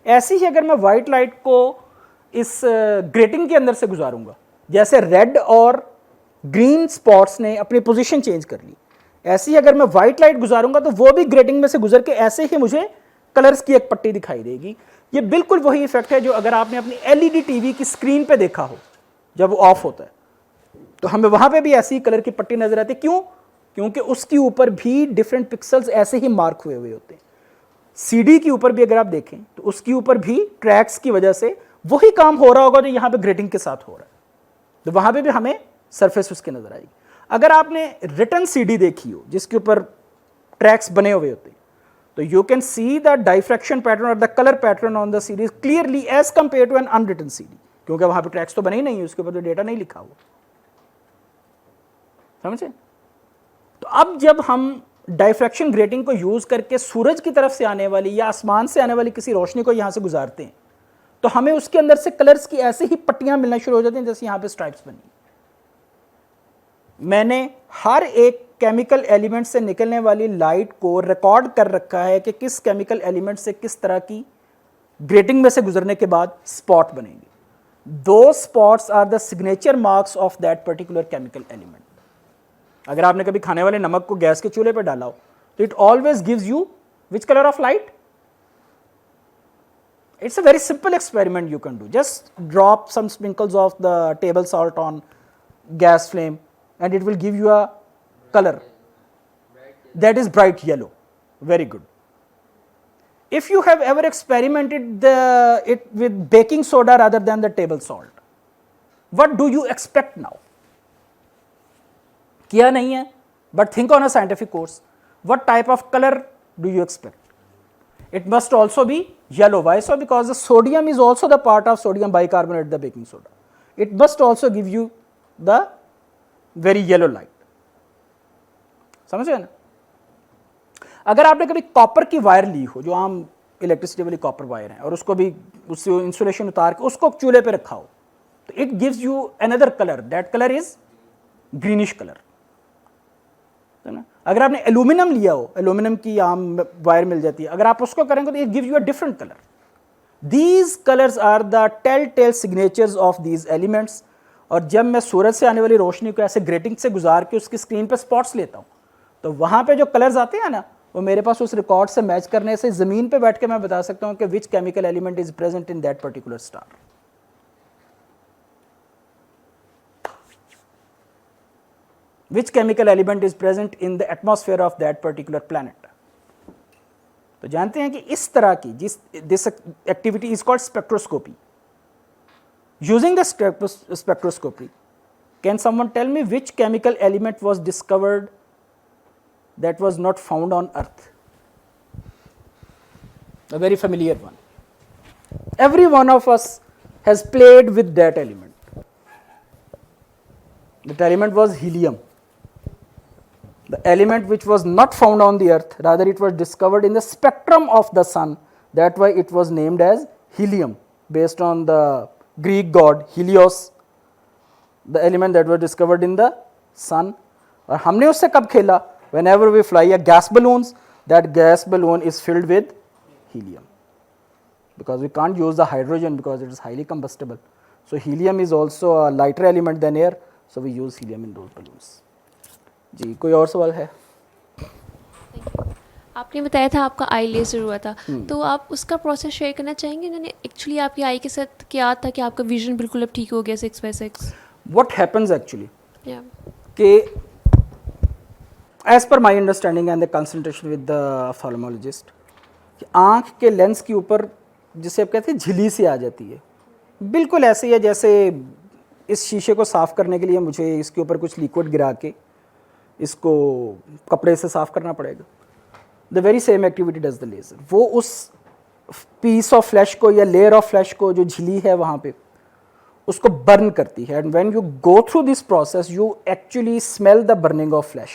ऐसे ही अगर मैं व्हाइट लाइट को इस ग्रेटिंग के अंदर से गुजारूंगा, जैसे रेड और ग्रीन स्पॉट्स ने अपनी पोजीशन चेंज कर ली, ऐसे ही अगर मैं व्हाइट लाइट गुजारूंगा तो वो भी ग्रेटिंग में से गुजर के ऐसे ही मुझे कलर्स की एक पट्टी दिखाई देगी। ये बिल्कुल वही इफेक्ट है जो अगर आपने अपनी एलईडी टीवी की स्क्रीन पे देखा हो, जब वो ऑफ होता है तो हमें वहां पे भी ऐसी ही कलर की पट्टी नजर आती है। क्यों? क्योंकि उसके ऊपर भी डिफरेंट पिक्सल्स ऐसे ही मार्क हुए हुए होते हैं। सीडी के ऊपर भी अगर आप देखें तो उसके ऊपर भी ट्रैक्स की वजह से वही काम हो रहा होगा जो यहाँ पे ग्रेटिंग के साथ हो रहा है, तो वहां पे भी हमें सरफेस उसकी नजर आएगी। अगर आपने रिटर्न सीडी देखी हो जिसके ऊपर ट्रैक्स बने हुए होते हैं, तो you can see the diffraction pattern और the colour pattern on the CD clearly as compare to an unwritten CD, क्योंकि वहां पे ट्रैक्स तो बने ही नहीं है, उसके ऊपर तो डेटा नहीं लिखा हुआ। समझे? तो अब जब हम डाइफ्रैक्शन ग्रेटिंग को यूज करके सूरज की तरफ से आने वाली या आसमान से आने वाली किसी रोशनी को यहां से गुजारते हैं, तो हमें उसके अंदर से कलर्स की ऐसे ही पट्टियां मिलना शुरू हो जाती हैं जैसे यहां पे स्ट्राइप्स बनी। मैंने हर एक केमिकल एलिमेंट से निकलने वाली लाइट को रिकॉर्ड कर रखा है कि किस केमिकल एलिमेंट से किस तरह की ग्रेटिंग में से गुजरने के बाद स्पॉट बनेंगे। दो spots are the signature marks of that particular chemical element. अगर आपने कभी खाने वाले नमक को गैस के चूल्हे पर डाला हो तो it always gives you which colour of light? It's a very simple experiment you can do. Just drop some sprinkles of the table salt on gas flame and it will give you a color that is bright yellow. Very good. If you have ever experimented it with baking soda rather than the table salt, what do you expect now? किया नहीं है, but think on a scientific course. What type of color do you expect? It must also be yellow. Why so? Because the sodium is also the part of sodium bicarbonate, the baking soda. It must also give you the very yellow light. समझ गए ना? अगर आपने कभी copper की wire ली हो, जो आम इलेक्ट्रिसिटी वाली कॉपर वायर है, और उसको भी उससे इंसुलेशन उतार के उसको चूल्हे पे रखा हो, तो it gives you another colour, that colour is greenish colour. अगर आपने एल्यूमिनियम लिया हो, एल्यूमिनियम की आम वायर मिल जाती है, अगर आप उसको करेंगे तो it gives you a different colour. These colours are the telltale signatures of these elements. और जब मैं सूरज से आने वाली रोशनी को ऐसे ग्रेटिंग से गुजार के उसकी स्क्रीन पे स्पॉट्स लेता हूँ, तो वहाँ पे जो कलर्स आते हैं ना, वो मेरे पास उस रिकॉर्ड से मैच करने से ज़मीन पे बैठ के मैं बता सकता हूँ कि which chemical element is present in that particular star. Which chemical element is present in the atmosphere of that particular planet? तो जानते हैं कि इस तरह की this activity is called spectroscopy. Using the spectroscopy, can someone tell me which chemical element was discovered that was not found on Earth? A very familiar one. Every one of us has played with that element. That element was helium. The element which was not found on the earth, rather it was discovered in the spectrum of the sun. That's why it was named as helium, based on the Greek god Helios, the element that was discovered in the sun. और हमने उससे कब खेला? Whenever we fly a gas balloons, that gas balloon is filled with helium, because we can't use the hydrogen because it is highly combustible. So helium is also a lighter element than air, so we use helium in those balloons. जी, कोई और सवाल है? आपने बताया था आपका आई laser हुआ था, तो आप उसका प्रोसेस शेयर करना चाहेंगे? मैंने एक्चुअली आपकी आई के साथ क्या था कि आपका विजन बिल्कुल अब ठीक हो गया 6/6? What happens actually? Yeah. कि as per my understanding and the consultation with the ophthalmologist, कि आँख के लेंस के ऊपर जिसे आप कहते हैं झिल्ली सी आ जाती है, बिल्कुल ऐसे ही है जैसे इस शीशे को साफ़ करने के लिए मुझे इसके ऊपर कुछ लिक्विड गिरा के इसको कपड़े से साफ़ करना पड़ेगा। The very same activity does the laser. वो उस पीस ऑफ फ्लैश को या लेयर ऑफ फ्लैश को जो झिली है वहाँ पे उसको बर्न करती है, and when you go through this process you actually smell the burning of flash.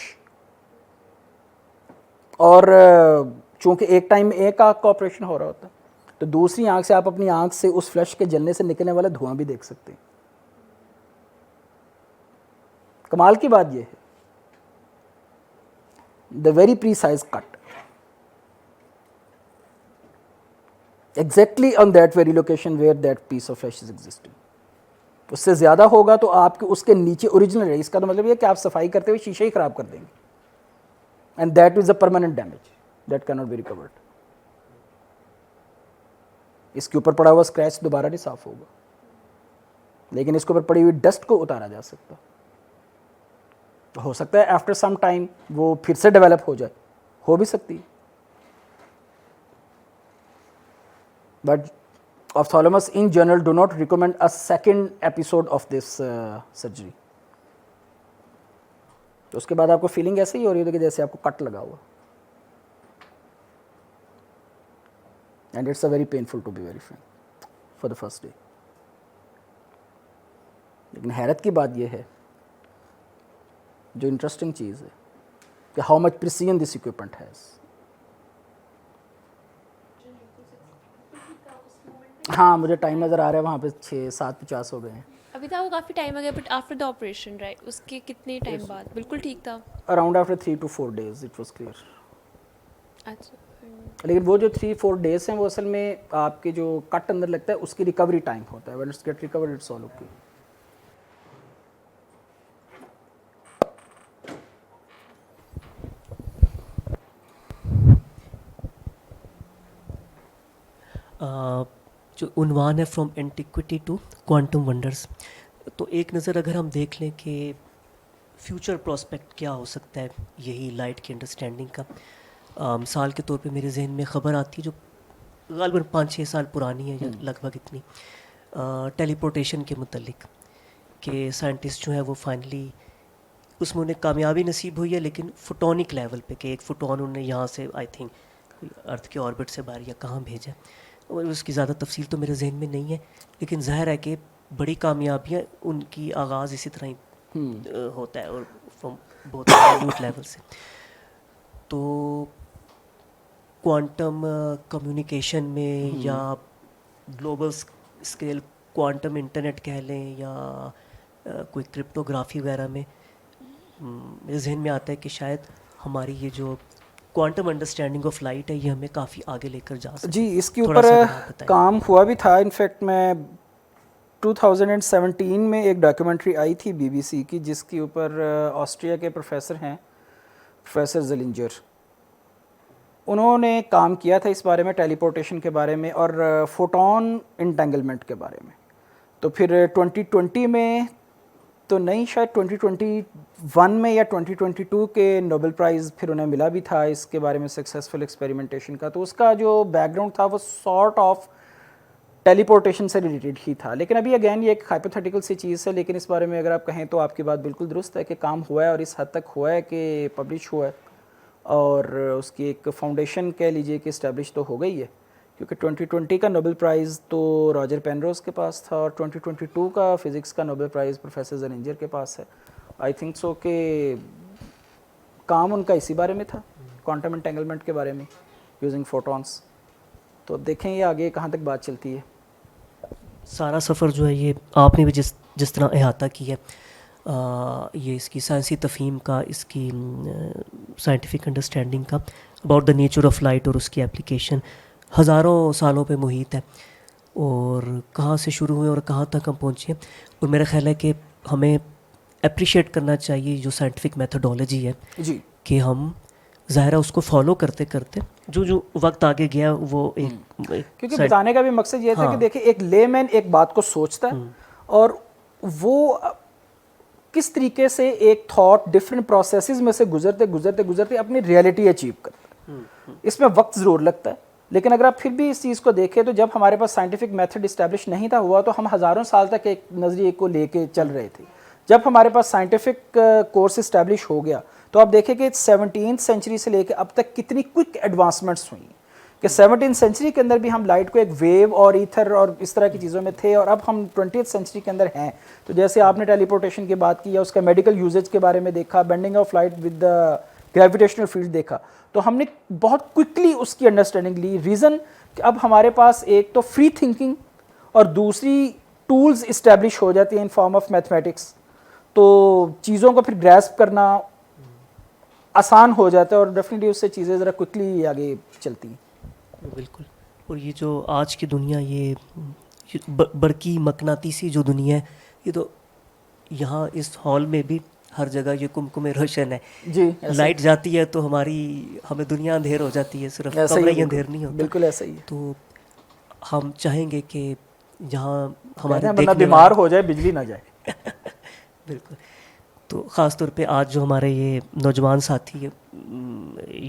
और चूंकि एक टाइम में एक आँख का ऑपरेशन हो रहा होता है तो दूसरी आँख से आप अपनी आँख से उस फ्लैश के जलने से निकलने वाला धुआं भी देख सकते हैं। कमाल की बात यह है, the very precise cut exactly on that very location where that piece of flesh is existing। उससे ज़्यादा होगा तो आपके उसके नीचे ओरिजिनल है, इसका तो मतलब ये कि आप सफाई करते हुए शीशे ही ख़राब कर देंगे, and that is a permanent damage that can not be recovered. इसके ऊपर पड़ा हुआ स्क्रैच दोबारा नहीं साफ होगा, लेकिन इसके ऊपर पड़ी हुई डस्ट को उतारा जा सकता। हो सकता है आफ्टर सम टाइम वो फिर से डेवलप हो जाए, हो भी सकती है। But ophthalmologists in general do not recommend a second episode of this surgery। तो उसके बाद आपको फीलिंग ऐसे ही हो रही है कि जैसे आपको कट लगा हुआ, and it's a very painful to be very frank for the first day. लेकिन हैरत की बात यह है, जो इंटरेस्टिंग चीज़ है कि how much precision this equipment has. हाँ, मुझे टाइम नज़र आ रहा है वहाँ पे 6:50 हो गए हैं। अभी तक वो काफ़ी टाइम हो गया, but after the operation right, उसके कितने टाइम बाद बिल्कुल ठीक था? Around after 3 to 4 days it was clear. अच्छा। लेकिन वो जो 3-4 days हैं वो असल में आपके जो कट अंदर लगता है उसकी रिकवरी टाइम होता है। When it's get recovered it's all okay. जो उन्वान है from antiquity to quantum wonders, तो एक नज़र अगर हम देख लें कि फ्यूचर प्रोस्पेक्ट क्या हो सकता है यही लाइट की अंडरस्टैंडिंग का। मिसाल के तौर पे मेरे जहन में ख़बर आती है जो ग़ालिबन 5-6 साल पुरानी है या लगभग इतनी, टेलीपोर्टेशन के मुतल्लिक कि साइंटिस्ट जो है वो फाइनली उसमें उन्हें कामयाबी नसीब हुई है, लेकिन फोटोनिक लेवल पे कि एक फ़ोटोन उन्होंने यहाँ से आई थिंक अर्थ के ऑर्बिट से बाहर या कहाँ भेजा। और उसकी ज़्यादा तफसील तो मेरे जहन में नहीं है, लेकिन ज़ाहिर है कि बड़ी कामयाबियाँ उनकी आगाज़ इसी तरह ही होता है और फ्रॉम बहुत माइन्यूट लेवल से। तो क्वांटम कम्युनिकेशन में या ग्लोबल स्केल क्वांटम इंटरनेट कह लें या कोई क्रिप्टोग्राफी वगैरह में मेरे जहन में आता है कि शायद हमारी ये जो क्वांटम अंडरस्टैंडिंग ऑफ लाइट है ये हमें काफ़ी आगे लेकर जा सकती है। जी, इसके ऊपर काम हुआ भी था। इनफैक्ट मैं 2017 में एक डॉक्यूमेंट्री आई थी BBC की जिसके ऊपर ऑस्ट्रिया के प्रोफेसर हैं, प्रोफेसर ज़लिंजर, उन्होंने काम किया था इस बारे में, टेलीपोर्टेशन के बारे में और फोटोन इंटेंगलमेंट के बारे में। तो फिर 2020 में तो नहीं, शायद 2021 में या 2022 के नोबेल प्राइज़ फिर उन्हें मिला भी था इसके बारे में, सक्सेसफुल एक्सपेरिमेंटेशन का। तो उसका जो बैकग्राउंड था वो सॉर्ट ऑफ टेलीपोर्टेशन से रिलेटेड ही था। लेकिन अभी अगेन ये एक हाइपोथेटिकल सी चीज़ है, लेकिन इस बारे में अगर आप कहें तो आपकी बात बिल्कुल दुरुस्त है कि काम हुआ है और इस हद तक हुआ है कि पब्लिश हुआ है और उसकी एक फाउंडेशन कह लीजिए कि इस्टेब्लिश तो हो गई है, क्योंकि 2020 का नोबेल प्राइज़ तो रॉजर पेनरोज के पास था और 2022 का फ़िज़िक्स का नोबेल प्राइज़ प्रोफेसर ज़लिंजर के पास है। आई थिंक सो कि काम उनका इसी बारे में था, क्वांटम एंटेंगलमेंट के बारे में यूजिंग फोटॉन्स। तो अब देखें ये आगे कहाँ तक बात चलती है। सारा सफ़र जो है ये आपने भी जिस तरह अहाता की है, ये इसकी साइंसी तफ़हीम का, इसकी साइंटिफिक अंडरस्टैंडिंग का about the nature of light और उसकी एप्लीकेशन हज़ारों सालों पे मुहित है और कहाँ से शुरू हुए और कहाँ तक हम पहुँचे। और मेरा ख्याल है कि हमें अप्रिशिएट करना चाहिए जो साइंटिफिक मेथडोलॉजी है जी, कि हम ज़ाहिर है उसको फॉलो करते करते जो वक्त आगे गया वो एक क्योंकि बताने का भी मकसद ये था कि देखिए एक लेमैन एक बात को सोचता है और वो किस तरीके से एक थॉट डिफरेंट प्रोसेसेस में से गुजरते गुजरते गुजरते अपनी रियलिटी अचीव करता है। इसमें वक्त ज़रूर लगता है, लेकिन अगर आप फिर भी इस चीज़ को देखें तो जब हमारे पास साइंटिफिक मेथड इस्टेब्लिश नहीं था हुआ, तो हम हज़ारों साल तक एक नज़रिए को लेके चल रहे थे। जब हमारे पास साइंटिफिक कोर्स इस्टेब्लिश हो गया तो आप देखें कि 17th सेंचुरी से लेकर अब तक कितनी क्विक एडवांसमेंट्स हुई कि 17th सेंचुरी के अंदर भी हम लाइट को एक वेव और ईथर और इस तरह की चीज़ों में थे, और अब हम 20th सेंचुरी के अंदर हैं। तो जैसे आपने टेलीपोर्टेशन की बात की या उसका मेडिकल यूजेज के बारे में देखा, bending of light with the gravitational field देखा, तो हमने बहुत क्विकली उसकी अंडरस्टैंडिंग ली। रीज़न कि अब हमारे पास एक तो फ्री थिंकिंग और दूसरी टूल्स इस्टेब्लिश हो जाती हैं इन फॉर्म ऑफ मैथमेटिक्स, तो चीज़ों को फिर ग्रैस्प करना आसान हो जाता है और डेफिनेटली उससे चीज़ें ज़रा क्विकली आगे चलती हैं। बिल्कुल। और ये जो आज की दुनिया, ये बड़की मकनातीसी जो दुनिया है, ये तो यहाँ इस हॉल में भी हर जगह ये कुमकुमे रोशन है जी, लाइट जाती है तो हमें दुनिया अंधेर हो जाती है, सिर्फ ऐसा ही कमरा है, ही अंधेर नहीं होता। बिल्कुल ऐसा ही है। तो हम चाहेंगे कि जहाँ हमारे वरना देखने बीमार हो जाए बिजली ना जाए। बिल्कुल। तो ख़ास तौर पे आज जो हमारे ये नौजवान साथी है,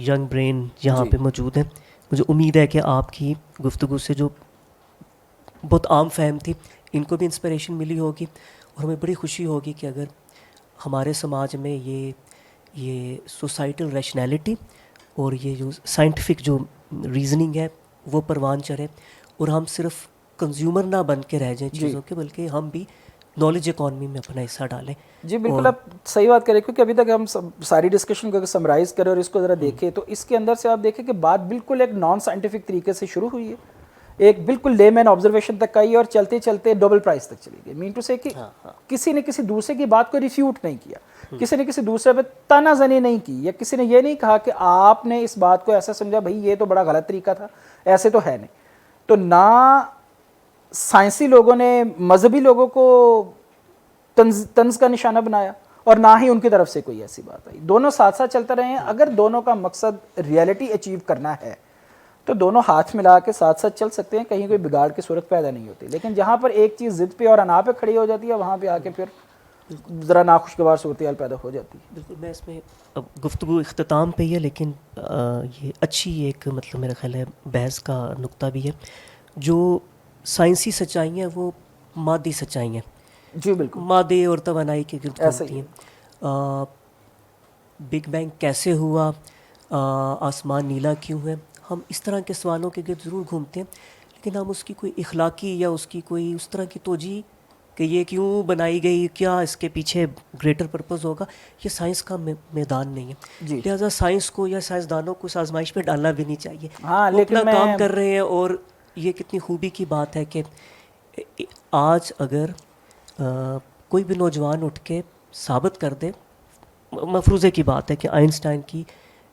यंग ब्रेन यहाँ पे मौजूद है, मुझे उम्मीद है कि आपकी गुफ्तगू से जो बहुत आम फहम थी, इनको भी इंस्पिरेशन मिली होगी, और हमें बड़ी खुशी होगी कि अगर हमारे समाज में ये सोसाइटल रैशनैलिटी और ये जो साइंटिफिक जो रीज़निंग है वो परवान चढ़े, और हम सिर्फ कंज्यूमर ना बन के रह जाएं चीज़ों के, बल्कि हम भी नॉलेज इकॉनमी में अपना हिस्सा डालें। जी बिल्कुल, आप सही बात करें, क्योंकि अभी तक हम सारी डिस्कशन को समराइज करें और इसको ज़रा देखें तो इसके अंदर से आप देखें कि बात बिल्कुल एक नॉन साइंटिफिक तरीके से शुरू हुई है, एक बिल्कुल लेमैन ऑब्जर्वेशन तक आई और चलते चलते डबल प्राइस तक चली गई। मीन टू से कि किसी ने किसी दूसरे की बात को रिफ्यूट नहीं किया, किसी ने किसी दूसरे पे तानाजनी नहीं की, या किसी ने ये नहीं कहा कि आपने इस बात को ऐसा समझा भाई ये तो बड़ा गलत तरीका था, ऐसे तो है नहीं। तो ना साइंसी लोगों ने मजहबी लोगों को तंज का निशाना बनाया और ना ही उनकी तरफ से कोई ऐसी बात आई। दोनों साथ साथ चलते रहे हैं। अगर दोनों का मकसद रियलिटी अचीव करना है तो दोनों हाथ मिला के साथ साथ चल सकते हैं, कहीं कोई बिगाड़ की सूरत पैदा नहीं होती। लेकिन जहाँ पर एक चीज़ ज़िद पे और अना पे खड़ी हो जाती है, वहाँ पे आके फिर ज़रा नाखुशगवार सूरत हाल पैदा हो जाती है। बिल्कुल। मैं इसमें अब गुफ्तगू इख्तिताम पे ही है, लेकिन ये अच्छी एक मतलब मेरा ख्याल है बहस का नुक्ता भी है। जो साइंसी सच्चाई हैं वो मादी सच्चाई हैं, जी बिल्कुल, मादे और तवानाई के गिर्द ऐसा घूमती ही हैं। बिग बैंग कैसे हुआ, आसमान नीला क्यों है, हम इस तरह के सवालों के गिर्द ज़रूर घूमते हैं, लेकिन हम उसकी कोई इखलाकी या उसकी कोई उस तरह की तोजी कि ये क्यों बनाई गई, क्या इसके पीछे ग्रेटर पर्पस होगा, ये साइंस का मैदान नहीं है। लिहाजा साइंस को या साइंसदानों को आजमाइश में डालना भी नहीं चाहिए। हाँ, वो लेकिन अपना मैं काम कर रहे हैं, और ये कितनी खूबी की बात है कि आज अगर कोई भी नौजवान उठ के साबित कर दे, मफरूज़े की बात है कि आइंस्टाइन की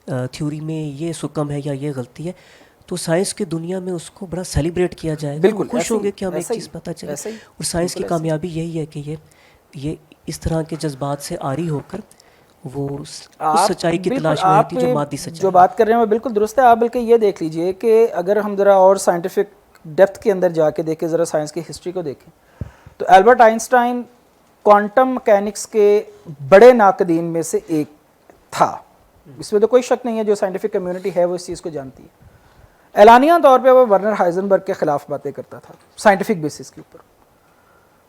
थ्योरी में ये सुकम है या ये गलती है, तो साइंस की दुनिया में उसको बड़ा सेलिब्रेट किया जाएगा। बिल्कुल, खुश ऐसे होंगे ही, कि हमें एक ऐसे ही, चीज़ पता चले। ऐसे ही, और साइंस की बिल्कुल ऐसे ही। कामयाबी यही है कि ये इस तरह के जज्बात से आरी होकर वो उस आप सच्चाई की बिल्कुल, तलाश में आप रहती है जो मादी सच्चाई जो बात कर रहे हैं वो बिल्कुल दुरुस्त है। आप बल्कि ये देख लीजिए कि अगर हम ज़रा और साइंटिफिक डेप्थ के अंदर जाके देखें, ज़रा साइंस की हिस्ट्री को देखें, तो एल्बर्ट आइंस्टाइन क्वांटम मैकेनिक्स के बड़े नाकदीन में से एक था, इसमें तो कोई शक नहीं है। जो साइंटिफिक कम्युनिटी है वो इस चीज़ को जानती है। एलानिया तौर पे वो वर्नर हाइजेनबर्ग के ख़िलाफ़ बातें करता था साइंटिफिक बेसिस के ऊपर,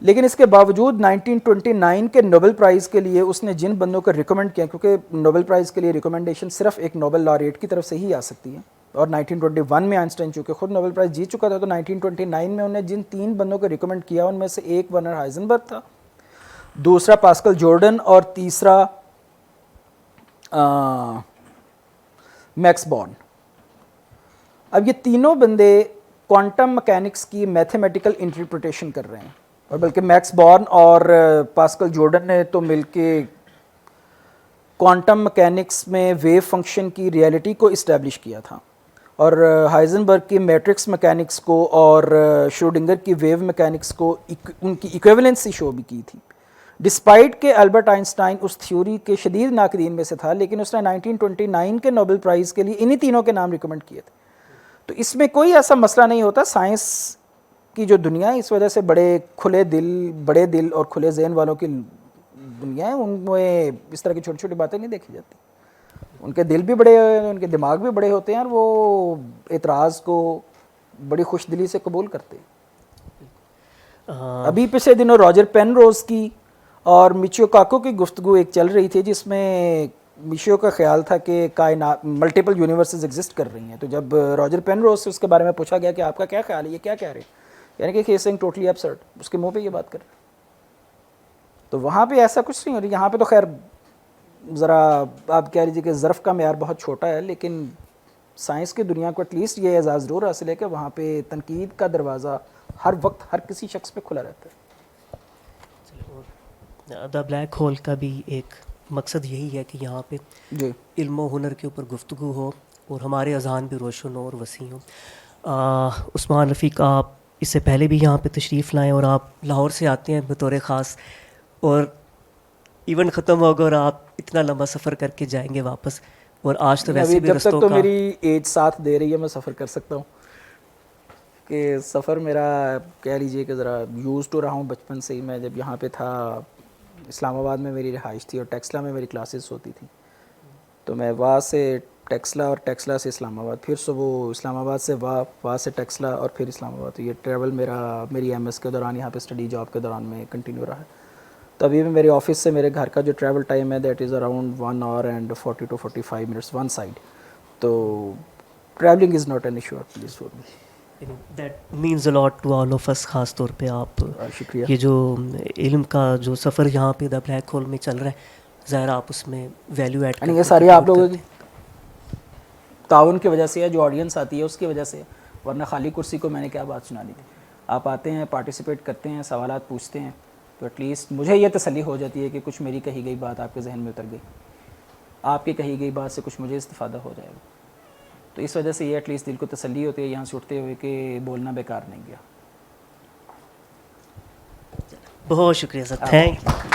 लेकिन इसके बावजूद 1929 के नोबेल प्राइज़ के लिए उसने जिन बंदों को रिकमेंड किया, क्योंकि नोबेल प्राइज़ के लिए रिकमेंडेशन सिर्फ एक नोबेल लॉरेट की तरफ से ही आ सकती है, और 1921 में आइंस्टाइन चूँकि खुद नोबेल प्राइज़ जीत चुका था, तो 1929 में उन्हें जिन 3 बंदों को रिकमेंड किया उनमें से एक वर्नर हाइजेनबर्ग था, दूसरा पास्कल जॉर्डन और तीसरा मैक्स बॉर्न। अब ये तीनों बंदे क्वांटम मैकेनिक्स की मैथमेटिकल इंटरप्रिटेशन कर रहे हैं, और बल्कि मैक्स बॉर्न और पास्कल जॉर्डन ने तो मिलके क्वांटम मैकेनिक्स में वेव फंक्शन की रियलिटी को इस्टेब्लिश किया था, और हाइजेनबर्ग की मैट्रिक्स मैकेनिक्स को और श्रोडिंगर की वेव मैकेनिक्स को उनकी इक्विवेलेंसी शो भी की थी। डिस्पाइट के एल्बर्ट आइंस्टाइन उस थ्योरी के शदीद नाकदीन में से था, लेकिन उसने 1929 के नोबेल प्राइज़ के लिए इन्हीं तीनों के नाम रिकमेंड किए थे। तो इसमें कोई ऐसा मसला नहीं होता। साइंस की जो दुनिया है इस वजह से बड़े दिल और खुले जहन वालों की दुनिया है, उनमें इस तरह की छोटी छोटी बातें नहीं देखी जाती। उनके दिल भी बड़े, उनके दिमाग भी बड़े होते हैं और वो एतराज़ को बड़ी खुश दिली से कबूल करते हैं। अभी पिछले दिनों रॉजर पेनरोज की और मिचियो काको की गुफ्तगू एक चल रही थी, जिसमें मिशियो का ख्याल था कि कायनात मल्टीपल यूनिवर्सेस एग्जिस्ट कर रही हैं। तो जब रॉजर पेनरोज से उसके बारे में पूछा गया कि आपका क्या ख्याल है, ये क्या कह रहे हैं, यानी कि सेइंग टोटली एब्सर्ड, उसके मुंह पे ये बात कर रहे हैं। तो वहाँ पे ऐसा कुछ नहीं हो रहा। यहाँ पे तो खैर ज़रा आप कह लीजिए कि ज़र्फ़ का मेयार बहुत छोटा है, लेकिन साइंस की दुनिया को एटलीस्ट ये एजाज़ ज़रूर हासिल है कि वहाँ पे तनकीद का दरवाज़ा हर वक्त हर किसी शख्स पे खुला रहता है। द ब्लैक होल का भी एक मकसद यही है कि यहाँ पे जी इल्म व हुनर के ऊपर गुफ्तगू हो और हमारे अज़ान भी रोशन हो और वसी हो। उस्मान रफ़ीक, आप इससे पहले भी यहाँ पे तशरीफ़ लाएँ और आप लाहौर से आते हैं बतौर ख़ास, और इवेंट ख़त्म होगा और आप इतना लंबा सफ़र करके जाएंगे वापस, और आज तो वैसे अभी भी जब तक रस्तों तो का मेरी एज साथ दे रही है मैं सफ़र कर सकता हूँ, कि सफ़र मेरा कह लीजिए कि ज़रा यूज़ टू रहा हूँ बचपन से ही। मैं जब यहाँ पे था, इस्लामाबाद में मेरी रिहाइश थी और टेक्सला में मेरी क्लासेस होती थी, तो मैं वहाँ से टेक्सला और टेक्सला से इस्लामाबाद, फिर सुबह इस्लामाबाद से वहाँ से टेक्सला और फिर इस्लामाबाद। तो ये ट्रैवल मेरी एमएस के दौरान, यहाँ पे स्टडी जॉब के दौरान में कंटिन्यू रहा है। तो अभी भी मेरे ऑफिस से मेरे घर का जो ट्रैवल टाइम है that is around 1 hour and 40 to 45 minutes one side. तो travelling is not an issue please for me. That means a lot to all of us. ख़ास तौर पे आप शुक्रिया। ये जो इल्म का जो सफ़र यहाँ पे द ब्लैक होल में चल रहा है, ज़ाहिर आप उसमें वैल्यू ऐड यानी ये सारी आप लोगों की ताउन की वजह से है, जो ऑडियंस आती है उसकी वजह से, वरना खाली कुर्सी को मैंने क्या बात सुनानी थी। आप आते हैं, पार्टिसिपेट करते हैं, सवालात पूछते हैं, तो एटलीस्ट मुझे ये तसल्ली हो जाती है कि कुछ मेरी कही गई बात आपके जहन में उतर गई, आपकी कही गई बात से कुछ मुझे इस्तिफ़ादा हो जाएगा। तो इस वजह से ये एटलीस्ट दिल को तसल्ली होती है यहाँ से उठते हुए कि बोलना बेकार नहीं गया। बहुत शुक्रिया सर, थैंक यू।